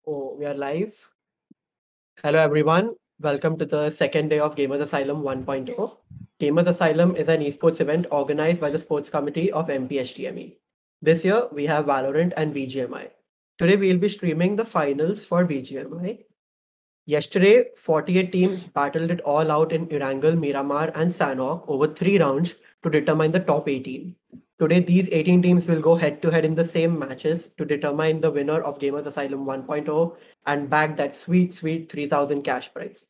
Oh, we are live. Hello, everyone. Welcome to the second day of Gamers Asylum 1.0. Gamers Asylum is an esports event organized by the sports committee of MPSTME. This year, we have Valorant and BGMI. Today, we'll be streaming the finals for BGMI. Yesterday, 48 teams battled it all out in Erangel, Miramar, and Sanok over 3 rounds to determine the top 18. Today, these 18 teams will go head to head in the same matches to determine the winner of Gamers Asylum 1.0 and bag that sweet, sweet 3000 cash prize.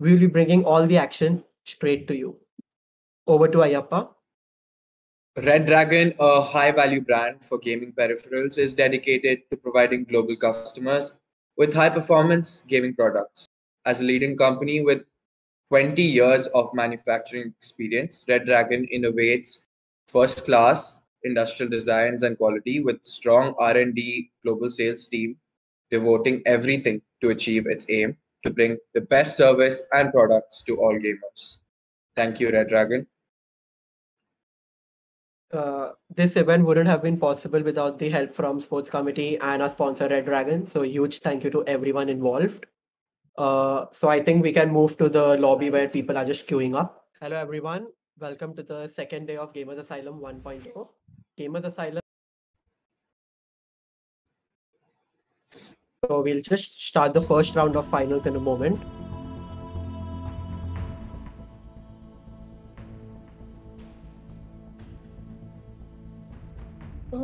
We will be bringing all the action straight to you. Over to Ayappa. Red Dragon, a high value brand for gaming peripherals, is dedicated to providing global customers with high performance gaming products. As a leading company with 20 years of manufacturing experience, Red Dragon innovates first class industrial designs and quality with strong R&D global sales team devoting everything to achieve its aim to bring the best service and products to all gamers. Thank you, Red Dragon. This event wouldn't have been possible without the help from sports committee and our sponsor Red Dragon. So huge thank you to everyone involved. So I think we can move to the lobby where people are just queuing up. Hello everyone, welcome to the second day of Gamers Asylum 1.0. Gamers Asylum. So we'll just start the first round of finals in a moment.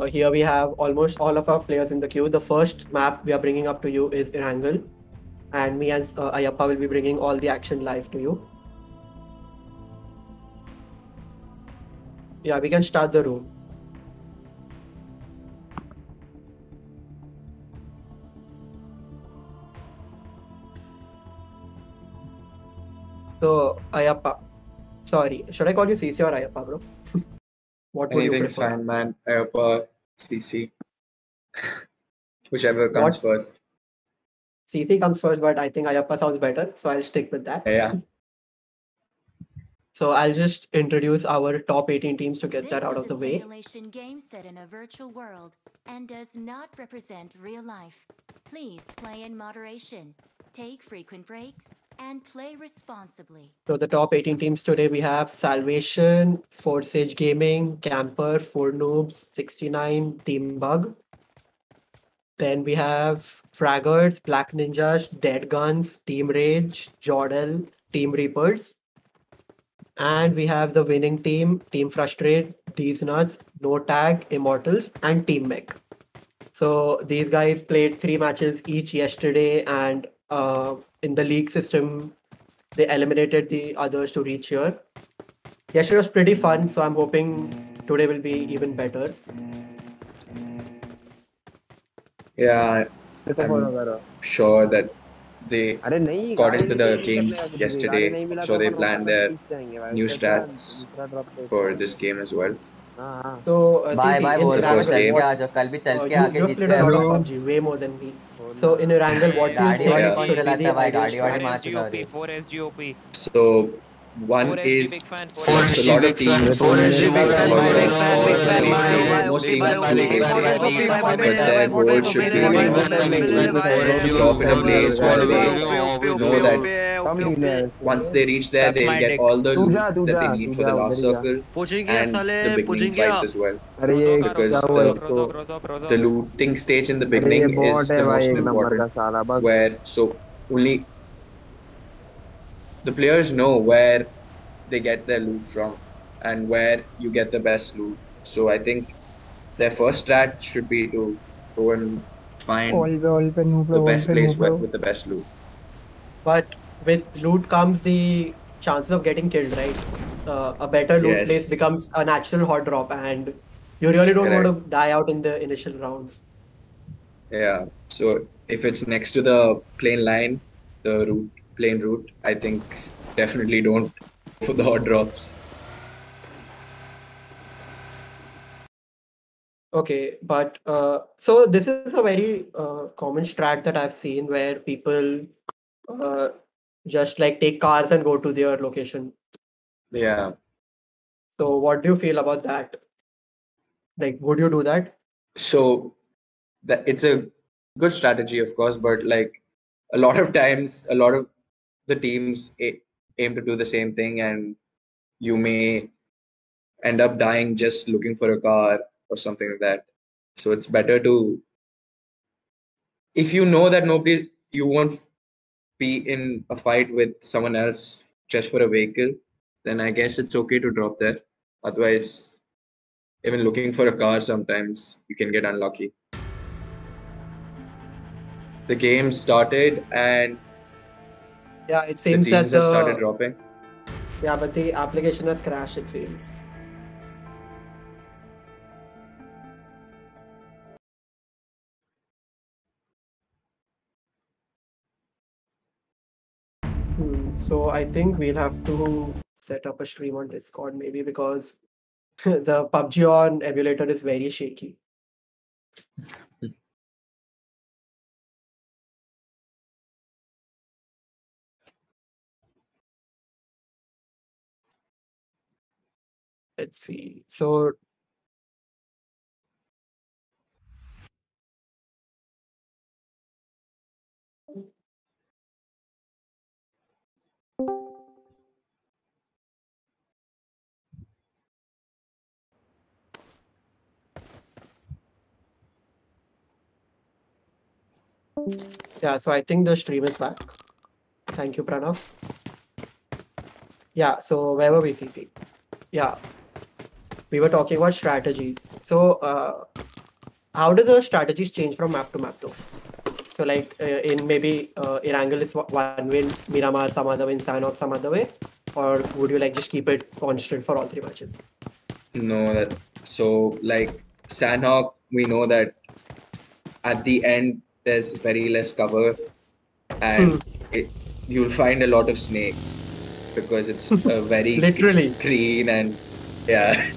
Here we have almost all of our players in the queue. The first map we are bringing up to you is Erangel, and me and Ayappa will be bringing all the action live to you. Yeah, we can start the room. So Ayappa, sorry, should I call you CC or Ayappa, bro? What would you Anything's prefer? fine, man. Ayappa, CC. Whichever comes first. CC comes first, but I think Ayappa sounds better, so I'll stick with that. Yeah. So I'll just introduce our top 18 teams to get that out of the way. This is a simulation game set in a virtual world and does not represent real life. Please play in moderation, take frequent breaks, and play responsibly. So the top 18 teams today we have Salvation, Forsage Gaming, Camper, 4 Noobs, 69, Team Bug. Then we have Fraggers, Black Ninjas, Dead Guns, Team Rage, Jordal, Team Reapers. And we have the winning team, Team Frustrate, These Nuts, No Tag, Immortals, and Team Mech. So these guys played 3 matches each yesterday, and in the league system, they eliminated the others to reach here. Yesterday was pretty fun, so I'm hoping today will be even better. Yeah, I'm sure that they got into the games yesterday, so they planned their new strats for this game as well. So, bye CC, bye in बोल रहा हूँ Erangel, चल के what आ जाओ कल भी चल के you आके have जीत played के a lot of आएंगे PUBG, way more than me. So in Erangel, what do you गाड़ी वाड़ी think कौन should be चलाता the है भाई ideal गाड़ी वाड़ी strat? मार चला रही 4SGOP. So one is so a lot of teams go hot drops or basic. Most teams do basic, but their goal should be to drop in a place where they know that once they reach there, they'll get all the loot that they need for the last circle and the beginning fights as well. Because the looting stage in the beginning is the most important, where so only the players know where they get their loot from and where you get the best loot. So I think their first strat should be to go and find the best place with the best loot. But with loot comes the chances of getting killed, right? A better loot Yes. place becomes a natural hot drop, and you really don't want Correct. to die out in the initial rounds. Yeah. So if it's next to the plane line, the plane route, I think definitely don't go for the hot drops. Okay, but so this is a very common strat that I've seen where people just like take cars and go to their location. Yeah. So what do you feel about that? Like, would you do that? So that it's a good strategy, of course, but like a lot of times, a lot of the teams aim to do the same thing, and you may end up dying just looking for a car or something like that. So it's better to, if you know that you won't be in a fight with someone else just for a vehicle, then I guess it's okay to drop there. Otherwise, even looking for a car, sometimes you can get unlucky. The game started and Yeah, it the seems that teams have started dropping. Yeah, but the application has crashed, it seems. So I think we'll have to set up a stream on Discord maybe, because the PUBG on emulator is very shaky. Let's see. So yeah, so I think the stream is back. Thank you, Pranav. Yeah, so where were we, CC? Yeah, we were talking about strategies. So how do the strategies change from map to map though? So like in maybe Erangel is one way in Miramar, some other way in Sanok, some other way? Or would you like just keep it constant for all 3 matches? No, so like Sanhok, we know that at the end there's very less cover, and you'll find a lot of snakes because it's a very literally green and yeah.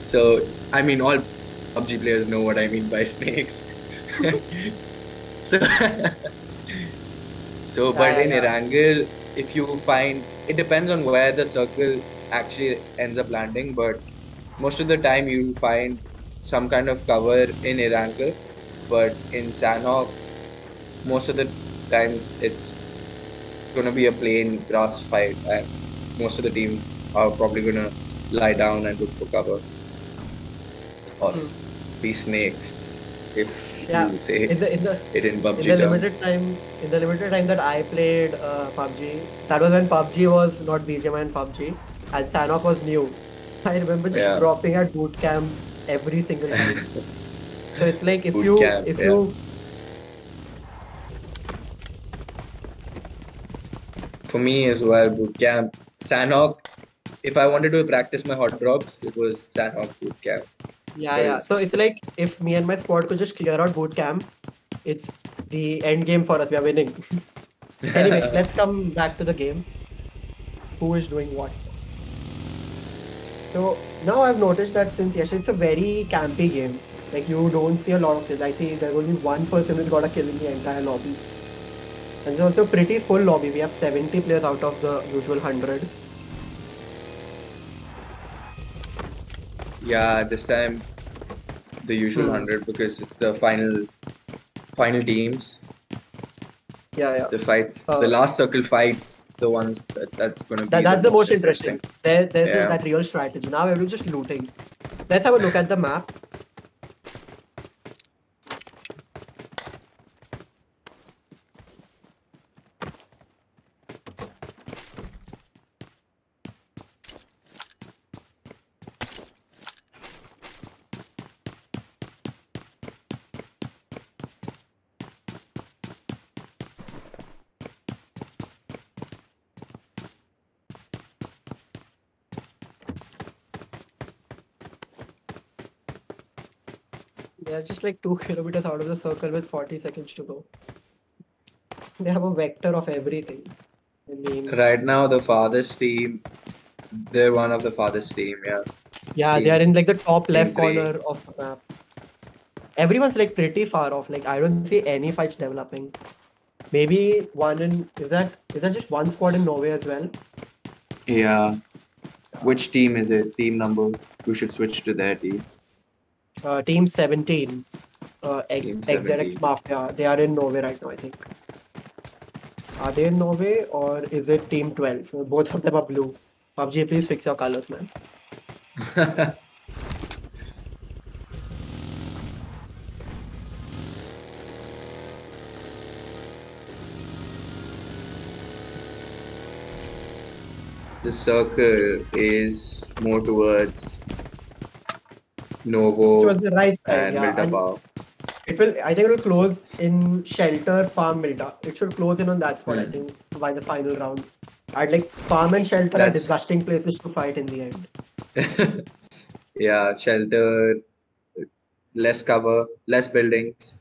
So I mean, all PUBG players know what I mean by snakes. so, but in Erangel, if you find, it depends on where the circle actually ends up landing, but most of the time you'll find some kind of cover in Erangel, but in Sanhok, most of the times it's going to be a plain grass fight, and most of the teams are probably going to lie down and look for cover or be snakes, if you say it in PUBG in the limited time that I played PUBG, that was when PUBG was not BGMI and PUBG, and Sanok was new. I remember just dropping at boot camp every single game. So it's like if you for me as well, boot camp, Sanhok, if I wanted to practice my hot drops, it was Sanhok boot camp. Yeah. So it's like if me and my squad could just clear out boot camp, it's the end game for us. We are winning. Anyway, let's come back to the game. Who is doing what? So now I've noticed that since Yash, it's a very campy game. Like you don't see a lot of kills. I see there's only one person who's got a kill in the entire lobby. And it's also a pretty full lobby. We have 70 players out of the usual 100. Yeah, this time the usual 100 because it's the final teams. Yeah. The fights, the last circle fights, the ones that's going to be. That's the most interesting. There's that real strategy. Now everyone's just looting. Let's have a look at the map. They're just like 2 kilometers out of the circle with 40 seconds to go. They have a vector of everything. I mean, right now the farthest team, they're one of the farthest team, yeah, they are in like the top left corner of the map. Everyone's like pretty far off. Like I don't see any fights developing. Maybe one in is that just one squad in Norway as well? Yeah. Which team is it? Team number? We should switch to their team. Team 17. Team XZX 70. Mafia. They are in Norway right now, I think. Are they in Norway or is it Team 12? Both of them are blue. PUBG, please fix your colors, man. The circle is more towards Novo Towards the right side, and yeah. Milta And Power. I think it will close in Shelter, Farm, Milta. It should close in on that spot, I think, by the final round. I'd like Farm and Shelter are That's disgusting places to fight in the end. yeah, shelter, less cover, less buildings.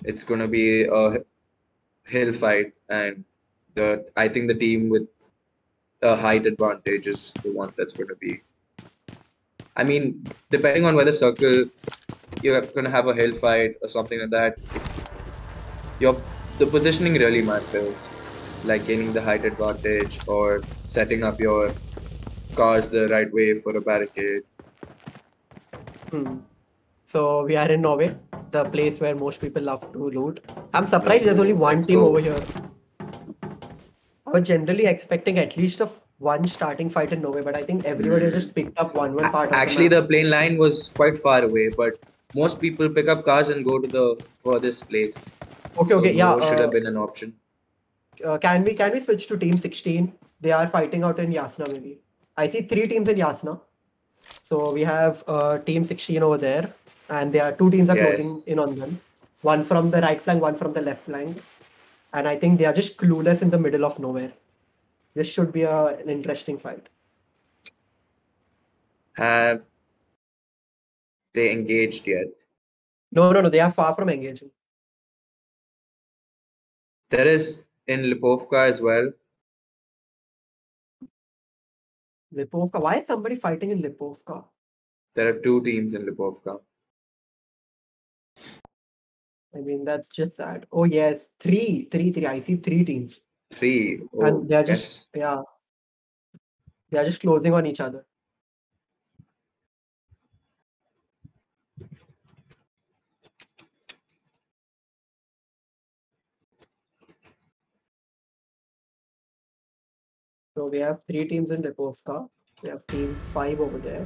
It's gonna be a hill fight, and I think the team with a height advantage is the one that's gonna be. I mean, depending on whether circle you're gonna have a hill fight or something like that, it's the positioning really matters. Like gaining the height advantage or setting up your cars the right way for a barricade. Hmm. So we are in Norway, the place where most people love to loot. I'm Love surprised to there's only loot. one Let's team go. over here. I was generally expecting at least one starting fight in Norway, but I think everybody has just picked up one part of the Actually, map. the plane line was quite far away, but most people pick up cars and go to the furthest place. Okay, So okay, yeah. Novo should have been an option. Can we switch to team 16? They are fighting out in Yasna maybe. I see 3 teams in Yasna. So we have team 16 over there, and there are 2 teams are closing Yes. in on them. One from the right flank, one from the left flank, and I think they are just clueless in the middle of nowhere. This should be an interesting fight. Have they engaged yet? No, no, no. They are far from engaging. There is in Lipovka as well. Lipovka. Why is somebody fighting in Lipovka? There are 2 teams in Lipovka. I mean, that's just sad. Oh yes, three. I see 3 teams, 3. Oh, and they are just yes. yeah, they are just closing on each other. So we have 3 teams in Lipovka. We have team 5 over there.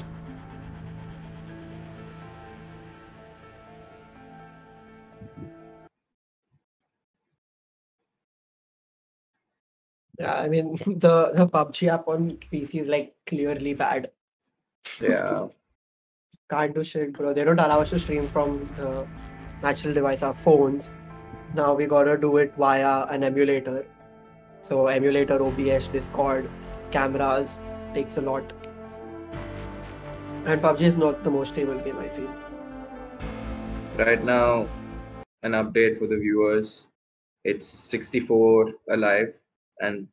Yeah, I mean the PUBG app on PC is like clearly bad. Yeah. Can't do shit, bro. They don't allow us to stream from the natural device, our phones. Now we gotta do it via an emulator. So emulator, OBS, Discord, cameras takes a lot. And PUBG is not the most stable game, I feel. Right now, an update for the viewers. It's 64 alive and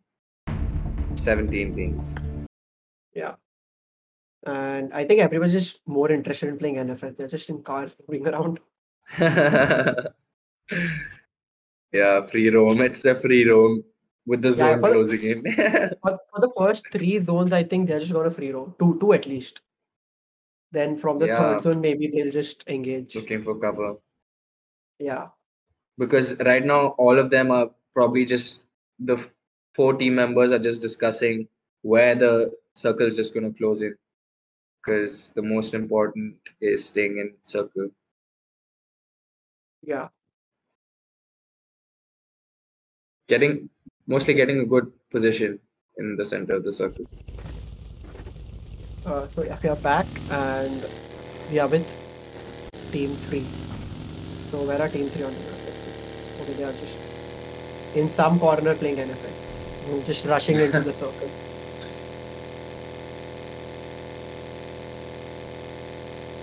17 teams. Yeah. And I think everyone's just more interested in playing NFS. They're just in cars moving around. Yeah, free roam. It's a free roam with the Yeah, zone closing in. for the first 3 zones, I think they're just gonna free roam. Two at least. Then from the Yeah, third zone, maybe they'll just engage. looking for cover. Yeah. Because right now, all of them are probably just the 4 team members are just discussing where the circle is just going to close in. Because the most important is staying in circle. Yeah. Mostly getting a good position in the center of the circle. So yeah, we are back and we are with team 3. So where are team 3 on the map? Let's see. Okay, they are just in some corner playing NFS. Just rushing into the circle.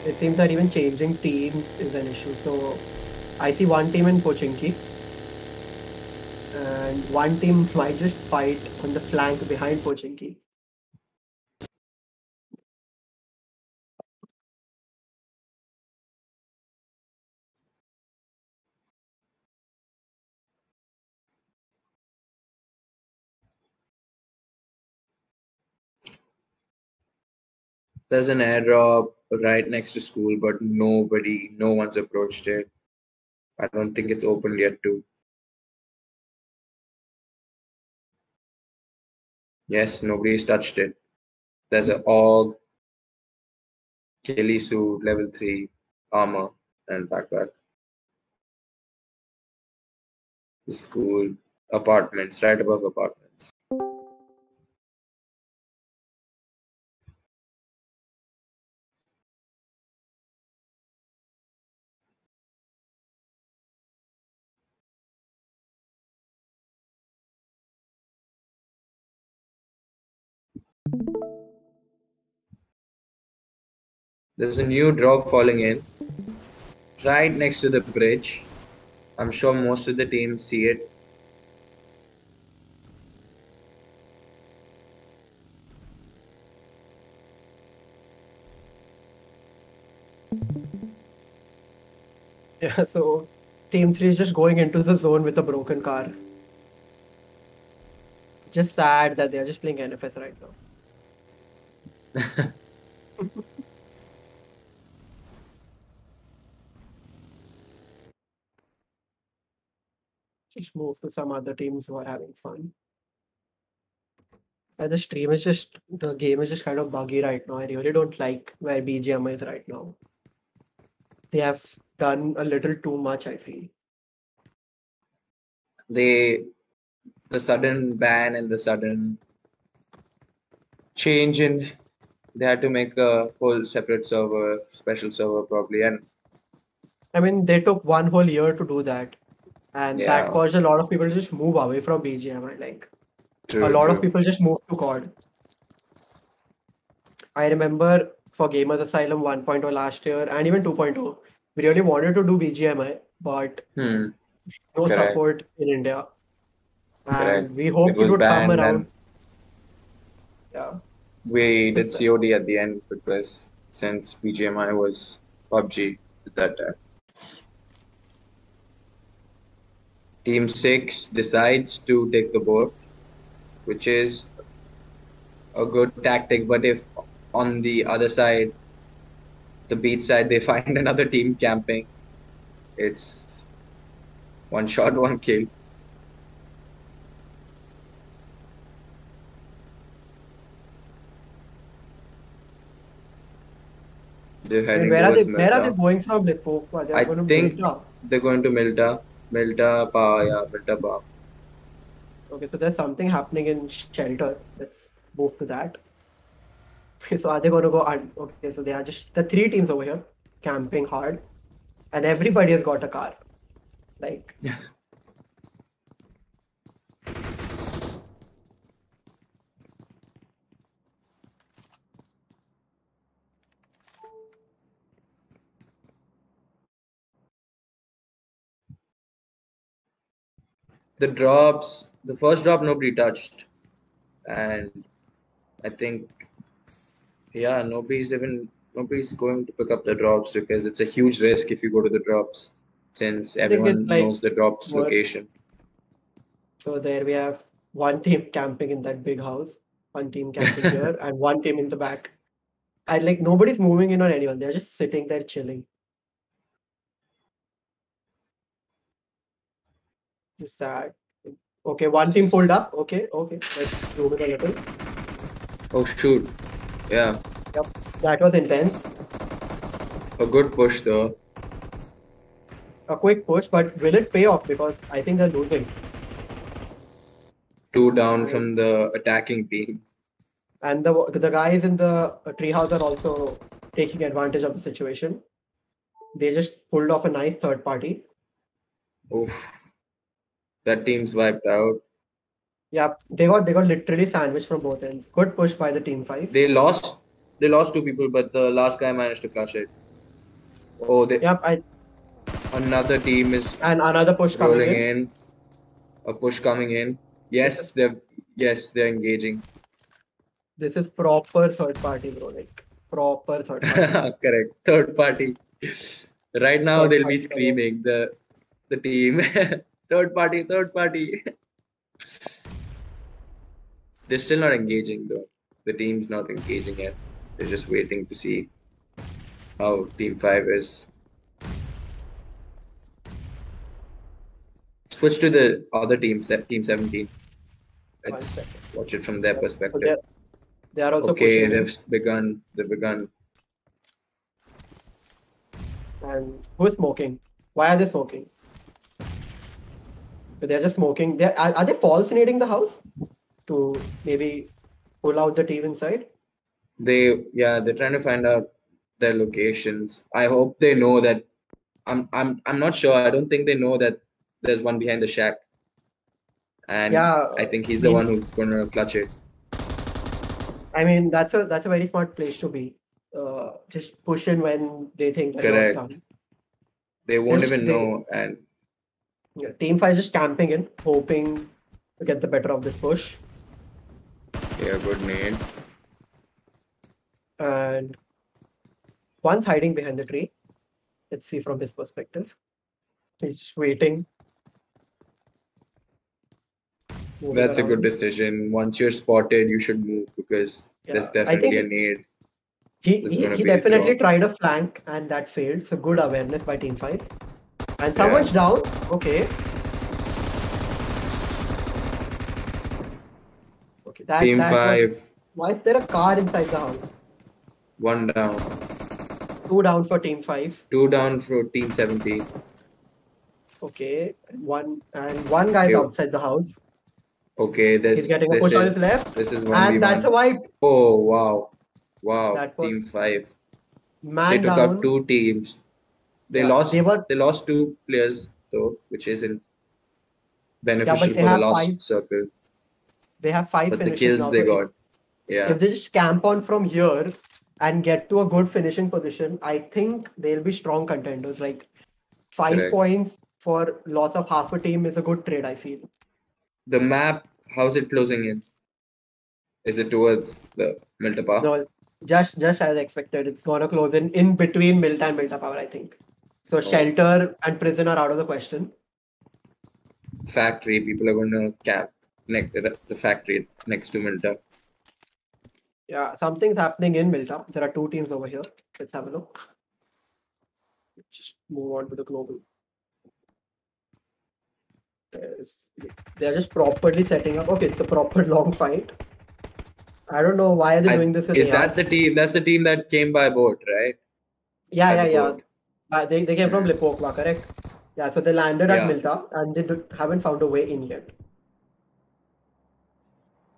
It seems that even changing teams is an issue. So I see one team in Pochinki, and one team might just fight on the flank behind Pochinki. There's an airdrop right next to school, but no one's approached it. I don't think it's opened yet too. Yes, nobody's touched it. There's a AUG, Kelly suit, level 3, armor, and backpack. The school, apartments, right above apartments. There's a new drop falling in right next to the bridge. I'm sure most of the teams see it. Yeah, so Team 3 is just going into the zone with a broken car. Just sad that they're just playing NFS right now. Just move to some other teams who are having fun. The stream is just, the game is just kind of buggy right now. I really don't like where BGMI is right now. They have done a little too much, I feel. The sudden ban and the sudden change in, they had to make a whole separate server, special server probably, and I mean, they took one whole year to do that. And that yeah, caused a lot of people to just move away from BGMI. Like, true, a lot of true. people just moved to COD. I remember for Gamers Asylum 1.0 last year and even 2.0, we really wanted to do BGMI, but no Correct. support in India. Correct. And we hoped It was would come banned around. and Yeah. we did It's- COD at the end because since BGMI was PUBG at that time. Team 6 decides to take the boat, which is a good tactic, but if on the other side, the beach side, they find another team camping, it's one shot, one kill. They're heading where are towards where are they Milta. going from Lipopo? They're I going to think Milta. they're going to Milta. Milta Pa, yeah, Milta Pa. Okay, so there's something happening in shelter. Let's move to that. Okay, so are they going to go? Okay, so they are just the three teams over here camping hard, and everybody has got a car. Like, The drops, the first drop nobody touched, and I think, yeah, nobody's going to pick up the drops because it's a huge risk if you go to the drops, since I think it's everyone like knows the drops what- location. So there we have one team camping in that big house, one team camping here, and one team in the back. And like nobody's moving in on anyone. They're just sitting there chilling. It's sad. Okay, one team pulled up. Okay. Let's zoom in a little. Oh shoot! Yeah, Yep, that was intense. a good push though. A quick push, but will it pay off? Because I think they're losing. 2 down from the attacking team. And the guys in the treehouse are also taking advantage of the situation. They just pulled off a nice third party. Oof. That team's wiped out. Yeah, they got literally sandwiched from both ends. Good push by the team 5. They lost 2 people, but the last guy managed to clutch it. Oh, Yep, another team is and another push coming rolling in. in. A push coming in. Yes, they're engaging. This is proper third party, bro. Like proper third party. Correct. Third party. Right now Third they'll be party, screaming the team. Third party. They're still not engaging though. The team's not engaging yet. They're just waiting to see how Team 5 is. Switch to the other team, Team 17. Let's watch it from their perspective. They are also okay, pushing. They've begun. And who's smoking? Why are they smoking? They're just smoking. Are they false-nading the house to maybe pull out the team inside? They're trying to find out their locations. I hope they know that. I'm not sure. I don't think they know that there's one behind the shack. And yeah, I think he's the one who's gonna clutch it. I mean, that's a very smart place to be. Just push in when they think that you're done. They won't even know. And yeah, Team 5 is just camping in, hoping to get the better of this push. Yeah, good nade. And one's hiding behind the tree. Let's see from his perspective. He's waiting. That's a good decision. Once you're spotted, you should move because there's definitely a nade. He definitely tried a flank and that failed. So good awareness by Team 5. And someone's down. Okay. Okay. Team 5. Why is there a car inside the house? One down. 2 down for Team 5. 2 down for Team 17. Okay. One guy's outside the house. Okay, he's getting a push on his left. This is 1v1. And that's a wipe. Oh, wow. Team 5. They took out 2 teams. They lost 2 players though, which isn't beneficial for the last circle. They have 5 but finishes the kills now. They got. If they just camp on from here and get to a good finishing position, I think they'll be strong contenders. Like 5 points for loss of half a team is a good trade, I feel. The map, how's it closing in? Is it towards the Milta Power? No, just as expected. It's gonna close in between Milta and Milta Power, I think. So Shelter and Prison are out of the question. Factory, people are gonna camp the factory next to Milta. Yeah, something's happening in Milta. There are 2 teams over here. Let's have a look. Just move on to the global. They're just properly setting up. Okay, it's a proper long fight. I don't know why they're doing this. Is that the team? That's the team that came by boat, right? Yeah. They came from Lipokwa, correct? Yeah, so they landed at Milta and they haven't found a way in yet.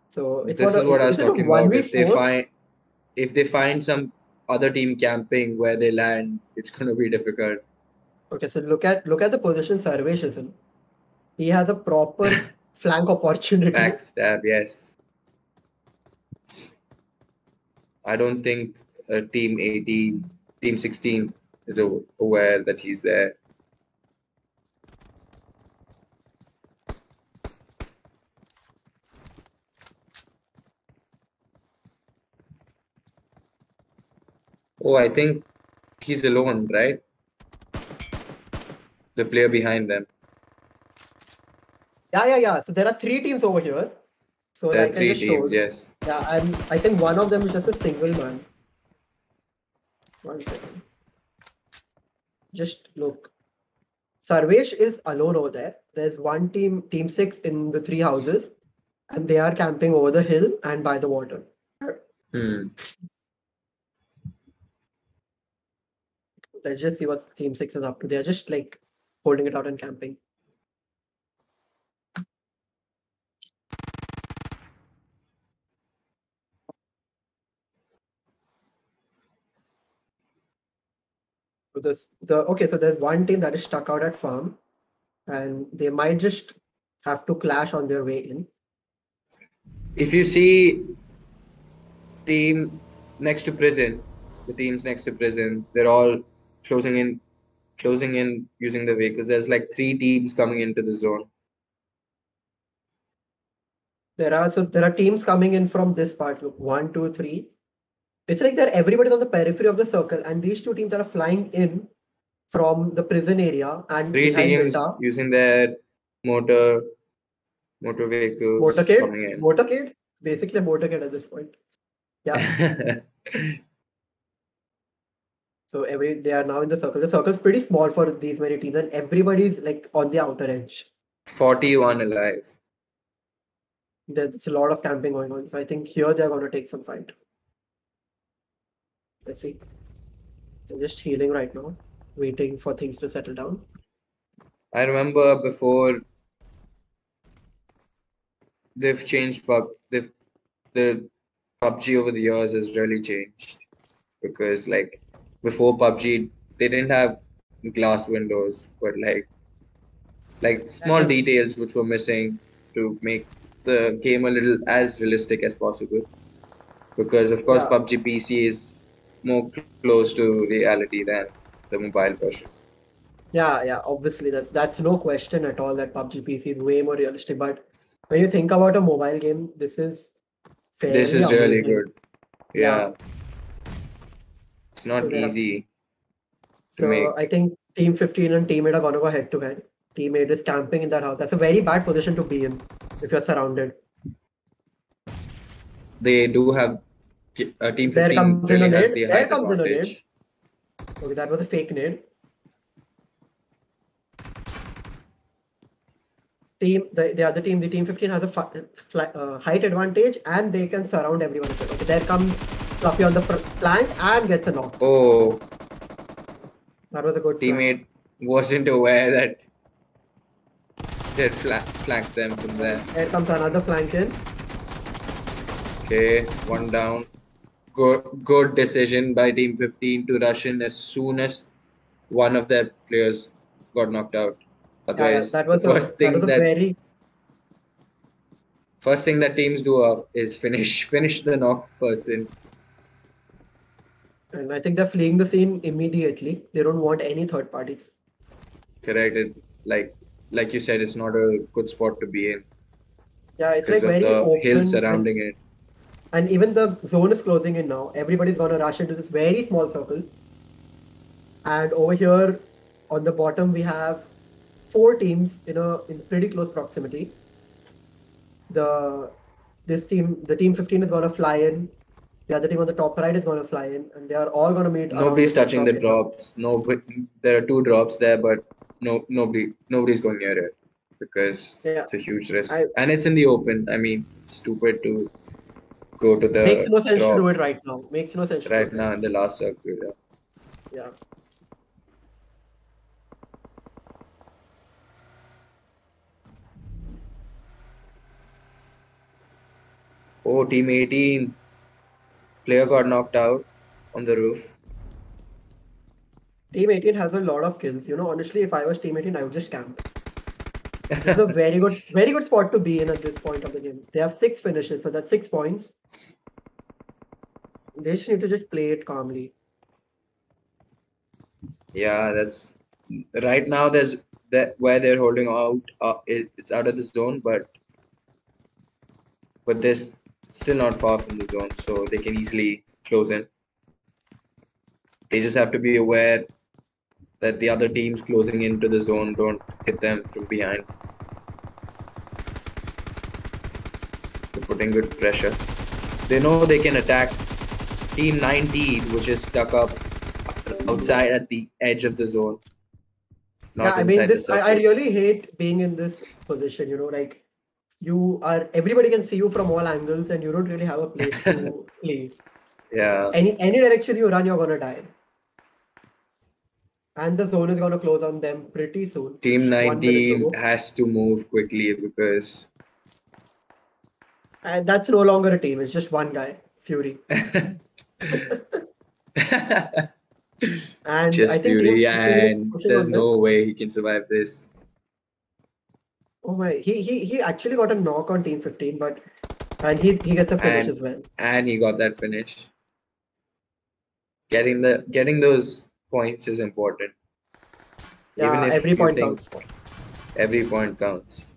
So this is what I was talking about. If they find some other team camping where they land, it's gonna be difficult. Okay, so look at the position Sarvesh is in. He has a proper flank opportunity. Backstab, yes. I don't think Team 18, Team 16 is aware that he's there. Oh, I think he's alone, right? The player behind them. Yeah. So there are 3 teams over here. So there are 3 teams, yes. Yeah, and I think one of them is just a single man. 1 second. Just look. Sarvesh is alone over there. There's one team, Team 6 in the 3 houses, and they are camping over the hill and by the water. Let's just see what Team 6 is up to. They're just like holding it out and camping. So there's one team that is stuck out at farm, and they might just have to clash on their way in. If you see team next to prison, the teams next to prison, they're all closing in using the vehicles. There's like 3 teams coming into the zone. There are teams coming in from this part. Look, 1, 2, 3. It's like everybody's on the periphery of the circle, and these 2 teams are flying in from the prison area and 3 teams using their motor vehicles coming in. Motorcade? Basically a motorcade at this point. Yeah. So they are now in the circle. The circle's pretty small for these many teams, and everybody's like on the outer edge. 41 alive. There's a lot of camping going on. So I think here they're going to take some fight. Let's see. They're just healing right now, waiting for things to settle down. I remember before they've changed the PUBG over the years has really changed, because like before PUBG they didn't have glass windows, but like small details which were missing to make the game a little as realistic as possible. Because of course PUBG PC is more close to reality than the mobile version. Yeah, obviously that's no question at all that PUBG PC is way more realistic. But when you think about a mobile game, this is fairly really amazing. good. Yeah. It's not easy to make. I think Team 15 and Team 8 are gonna go head to head. Team 8 is camping in that house. That's a very bad position to be in if you're surrounded. They do have Team 15 really has the height advantage. Okay, that was a fake nade. The other team, the Team 15 has a height advantage, and they can surround everyone. Okay, there comes Fluffy on the flank and gets a knock. Oh, that was a good teammate wasn't aware that they flanked them from there. There comes another flank in. Okay, one down. Good decision by Team 15 to rush in as soon as one of their players got knocked out. Otherwise, that was first thing that teams do is finish the knock person. And I think they're fleeing the scene immediately. They don't want any third parties. Correct. Like you said, it's not a good spot to be in. Yeah, it's like very open. Hill surrounding it. And even the zone is closing in now. Everybody's gonna rush into this very small circle. And over here on the bottom, we have 4 teams in pretty close proximity. The Team 15 is gonna fly in. The other team on the top right is gonna fly in, and they are all gonna meet. Nobody's touching the drops. No, there are 2 drops there, but nobody's going near it because it's a huge risk, and it's in the open. I mean, it's stupid to go to the. Makes no sense to do it right now. Makes no sense. Right now in the last circle. Yeah. Oh, Team 18 player got knocked out on the roof. Team 18 has a lot of kills. Honestly, if I was Team 18, I would just camp. It's a very good spot to be in at this point of the game. They have 6 finishes, so that's 6 points. They just need to just play it calmly. Yeah, that's right now. There's that where they're holding out. It's out of the zone, but they're still not far from the zone, so they can easily close in. They just have to be aware that the other teams closing into the zone don't hit them from behind. They're putting good pressure. They know they can attack Team 19, which is stuck up outside at the edge of the zone. I mean, I really hate being in this position. Like everybody can see you from all angles, and you don't really have a place to play. Yeah. Any direction you run, you're gonna die. And the zone is gonna close on them pretty soon. Team 19 has to move quickly because. And that's no longer a team. It's just one guy, Fury. And just I think Fury, and there's no way he can survive this. Oh my! He actually got a knock on Team 15, and he gets a finish as well. And he got that finish. Getting those points is important. Yeah, even if every point counts. Every point counts.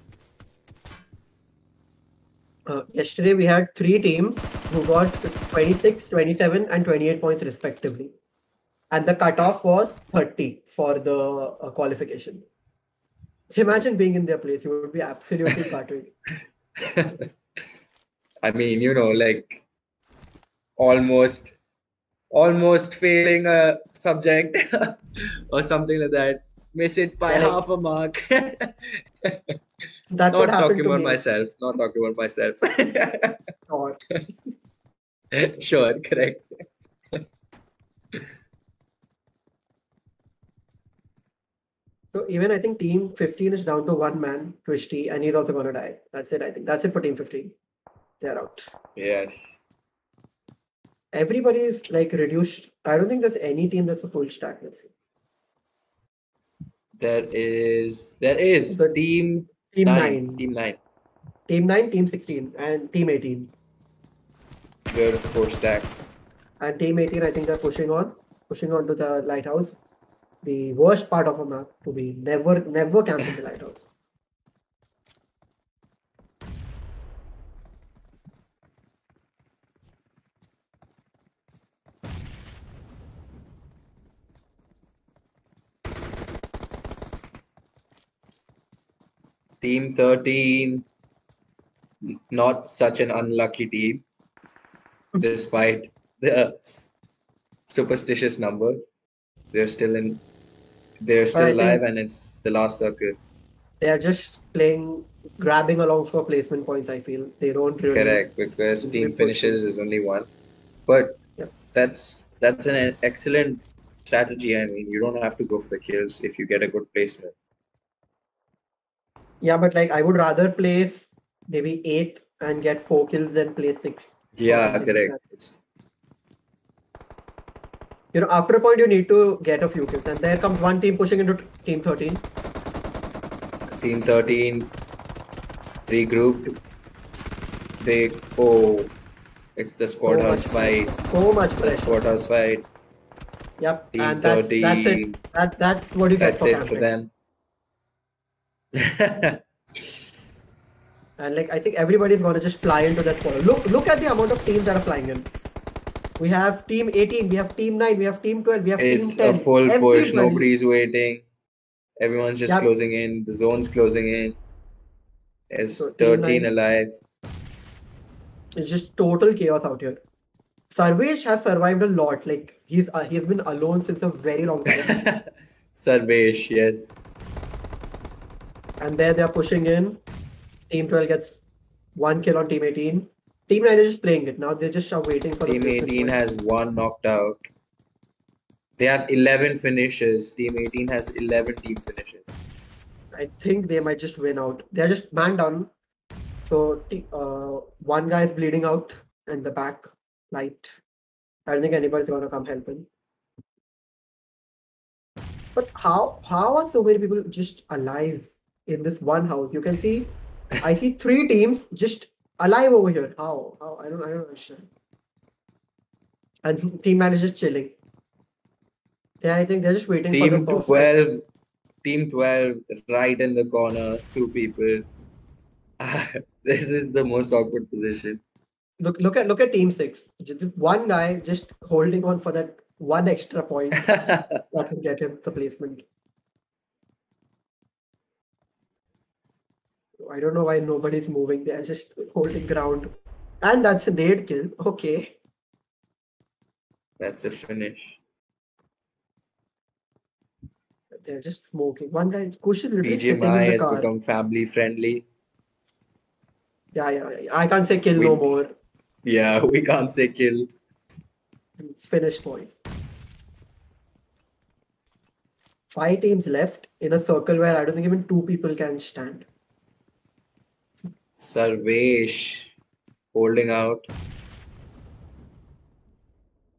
Yesterday we had 3 teams who got 26, 27, and 28 points respectively, and the cutoff was 30 for the qualification. Imagine being in their place; you would be absolutely gutted. I mean, like almost almost failing a subject or something like that. Miss it by half a mark. That's what Not happened talking to about me. myself. Not talking about myself. Or Sure, correct. so even I think team 15 is down to one man, Twisty, and he's also gonna die. That's it. I think that's it for team 15. They're out. Yes. Everybody is like reduced. I don't think there's any team that's a full stack. Let's see. There is The team team 9. 9. Team 9. Team 9, team 16, and team 18. We're 4 stack. And team 18, I think they're pushing on to the lighthouse. The worst part of a map to be. Never camp in the lighthouse. Team 13, not such an unlucky team, despite the superstitious number. They're still alive, and it's the last circle. They are just grabbing along for placement points. I feel they don't really. Correct, because team finishes is only one, but that's an excellent strategy. I mean, you don't have to go for the kills if you get a good placement. Yeah, but like I would rather place maybe 8 and get 4 kills than place 6. Yeah, correct. You know, after a point you need to get a few kills, and there comes one team pushing into team 13. Team 13 regrouped. It's the squad house fight. So much pressure. Squad house fight. Yep, team and 13. That's it. That's what you get for camping. For them. And like I think everybody's gonna just fly into that squad. Look at the amount of teams that are flying in. We have team 18, we have team 9, we have team 12, we have team 10. It's a full push. Nobody's waiting. Everyone's just closing in. The zone's closing in. There's 13 alive. It's just total chaos out here. Sarvesh has survived a lot. Like he's been alone since a very long time. Sarvesh, yes. And there they are pushing in. Team 12 gets 1 kill on team 18. Team 9 is just playing it. Now they're just waiting for team 18 has 1 knocked out. They have 11 finishes. Team 18 has 11 team finishes. I think they might just win out. They're just man down. So one guy is bleeding out in the back light. I don't think anybody's gonna come help him. But how are so many people just alive in this one house? You can see, I see 3 teams just alive over here. How? I don't understand. And team 9 is just chilling. I think they're just waiting for the perfect. Team 12 right in the corner, 2 people. This is the most awkward position. Look at team 6. Just one guy just holding on for that one extra point that will get him the placement. I don't know why nobody's moving. They're just holding ground. And that's a nade kill. Okay. That's a finish. They're just smoking. One guy, Kush is literally BGMI has become family friendly. Yeah. I can't say kill no more. Yeah, we can't say kill. It's finished, boys. 5 teams left in a circle where I don't think even 2 people can stand. Sarvesh holding out.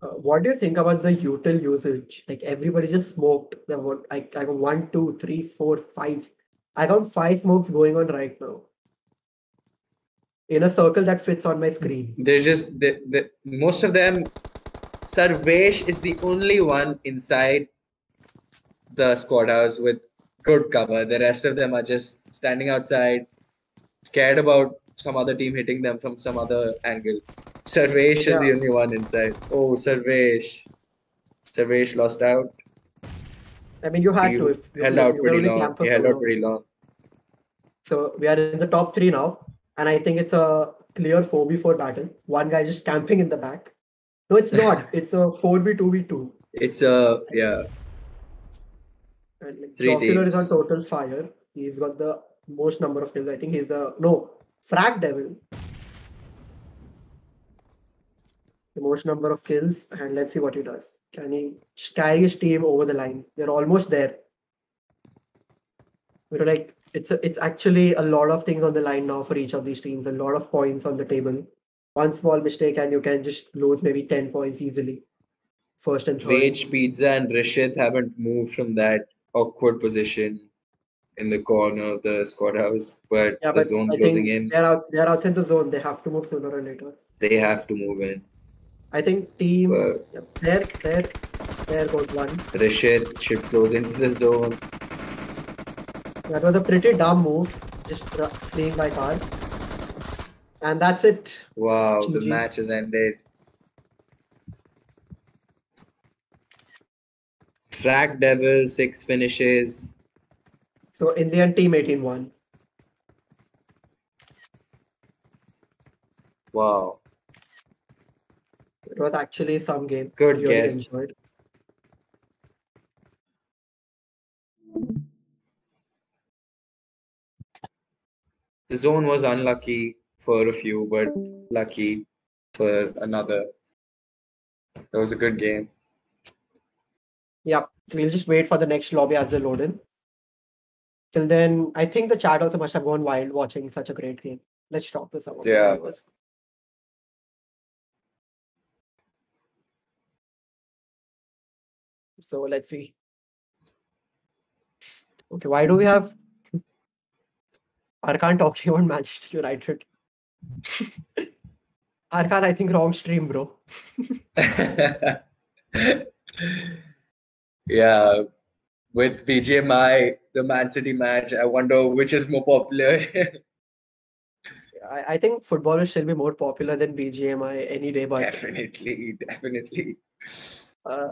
What do you think about the util usage? Like everybody just smoked. I got 1, 2, 3, 4, 5. I got 5 smokes going on right now. In a circle that fits on my screen. They're just most of them. Sarvesh is the only one inside the squad house with good cover. The rest of them are just standing outside, scared about some other team hitting them from some other angle. Sarvesh is the only one inside. Oh, Sarvesh lost out. I mean, you had to. If held out pretty long. He held out pretty long. So we are in the top 3 now. And I think it's a clear 4v4 battle. One guy just camping in the back. No, it's not. It's a 4v2v2. It's a And like, three Jocular is on teams. total fire. He's got the most number of kills. I think he's Frag Devil. The most number of kills, and let's see what he does. Can he carry his team over the line? They're almost there. We're like, it's actually a lot of things on the line now for each of these teams. A lot of points on the table. One small mistake, and you can just lose maybe 10 points easily. First and third. Rage, Pizza, and Rishit haven't moved from that awkward position in the corner of the squad house, but the zone I closing think in. they're outside the zone. They have to move sooner or later. They have to move in. I think team there goes one. Rishit should close into the zone. That was a pretty dumb move, just playing my card. And that's it. Wow, GG. the match has ended. Frag Devil, 6 finishes. So in the end, Team 18 won. Wow. It was actually some game. Good really guess. Enjoyed. The zone was unlucky for a few, but lucky for another. That was a good game. Yeah, we'll just wait for the next lobby as they load in. Till then, I think the chat also must have gone wild watching such a great game. Let's talk to some of the viewers. So let's see. Okay, why do we have Arkan talking about Manchester United? Arkan, I think wrong stream, bro. Yeah, with BGMI, the Man City match, I wonder which is more popular. I think football will still be more popular than BGMI any day, but definitely.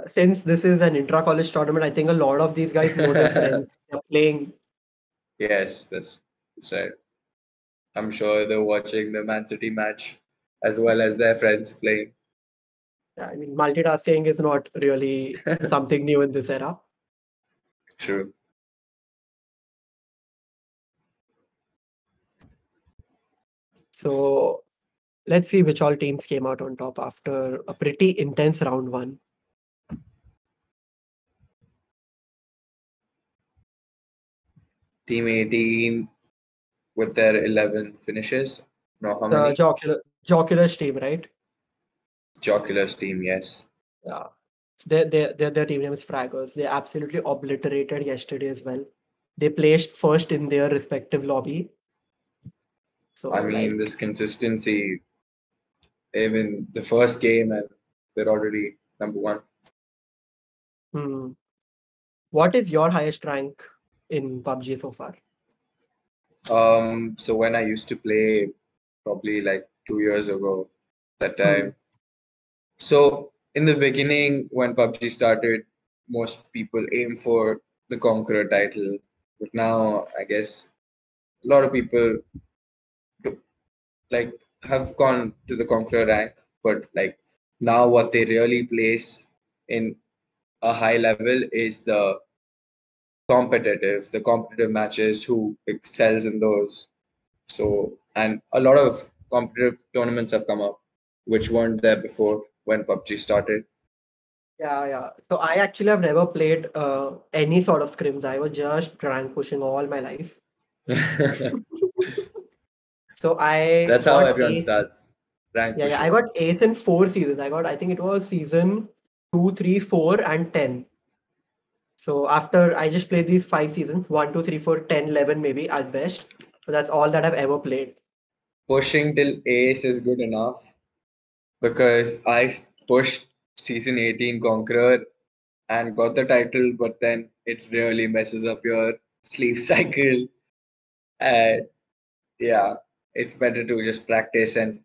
Since this is an intra-college tournament, I think a lot of these guys know their friends. They're playing. Yes, that's right. I'm sure they're watching the Man City match as well as their friends playing. Yeah, I mean, multitasking is not really something new in this era. True. So let's see which all teams came out on top after a pretty intense round one. Team 18 with their 11 finishes. No, how many? Jocular's team, right? Jocular's team, yes. Yeah. Their team name is Fraggers. They absolutely obliterated yesterday as well. They placed first in their respective lobby. So I mean, this consistency, even the first game, and they're already number one. What is your highest rank in PUBG so far? So when I used to play, probably like 2 years ago, that time. So in the beginning, when PUBG started, most people aim for the Conqueror title. But now, I guess a lot of people like have gone to the Conqueror rank. But like now, what they really place in a high level is the competitive matches, who excels in those. So, and a lot of competitive tournaments have come up, which weren't there before when PUBG started. Yeah. So I actually have never played any sort of scrims. I was just rank pushing all my life. So That's how everyone starts. Rank pushing. I got ace in 4 seasons. I think it was season 2, 3, 4, and 10. So after I just played these 5 seasons, 1, 2, 3, 4, 10, 11 maybe at best. But that's all that I've ever played. Pushing till ace is good enough, because I pushed season 18 Conqueror and got the title, but then it really messes up your sleep cycle. And yeah, it's better to just practice and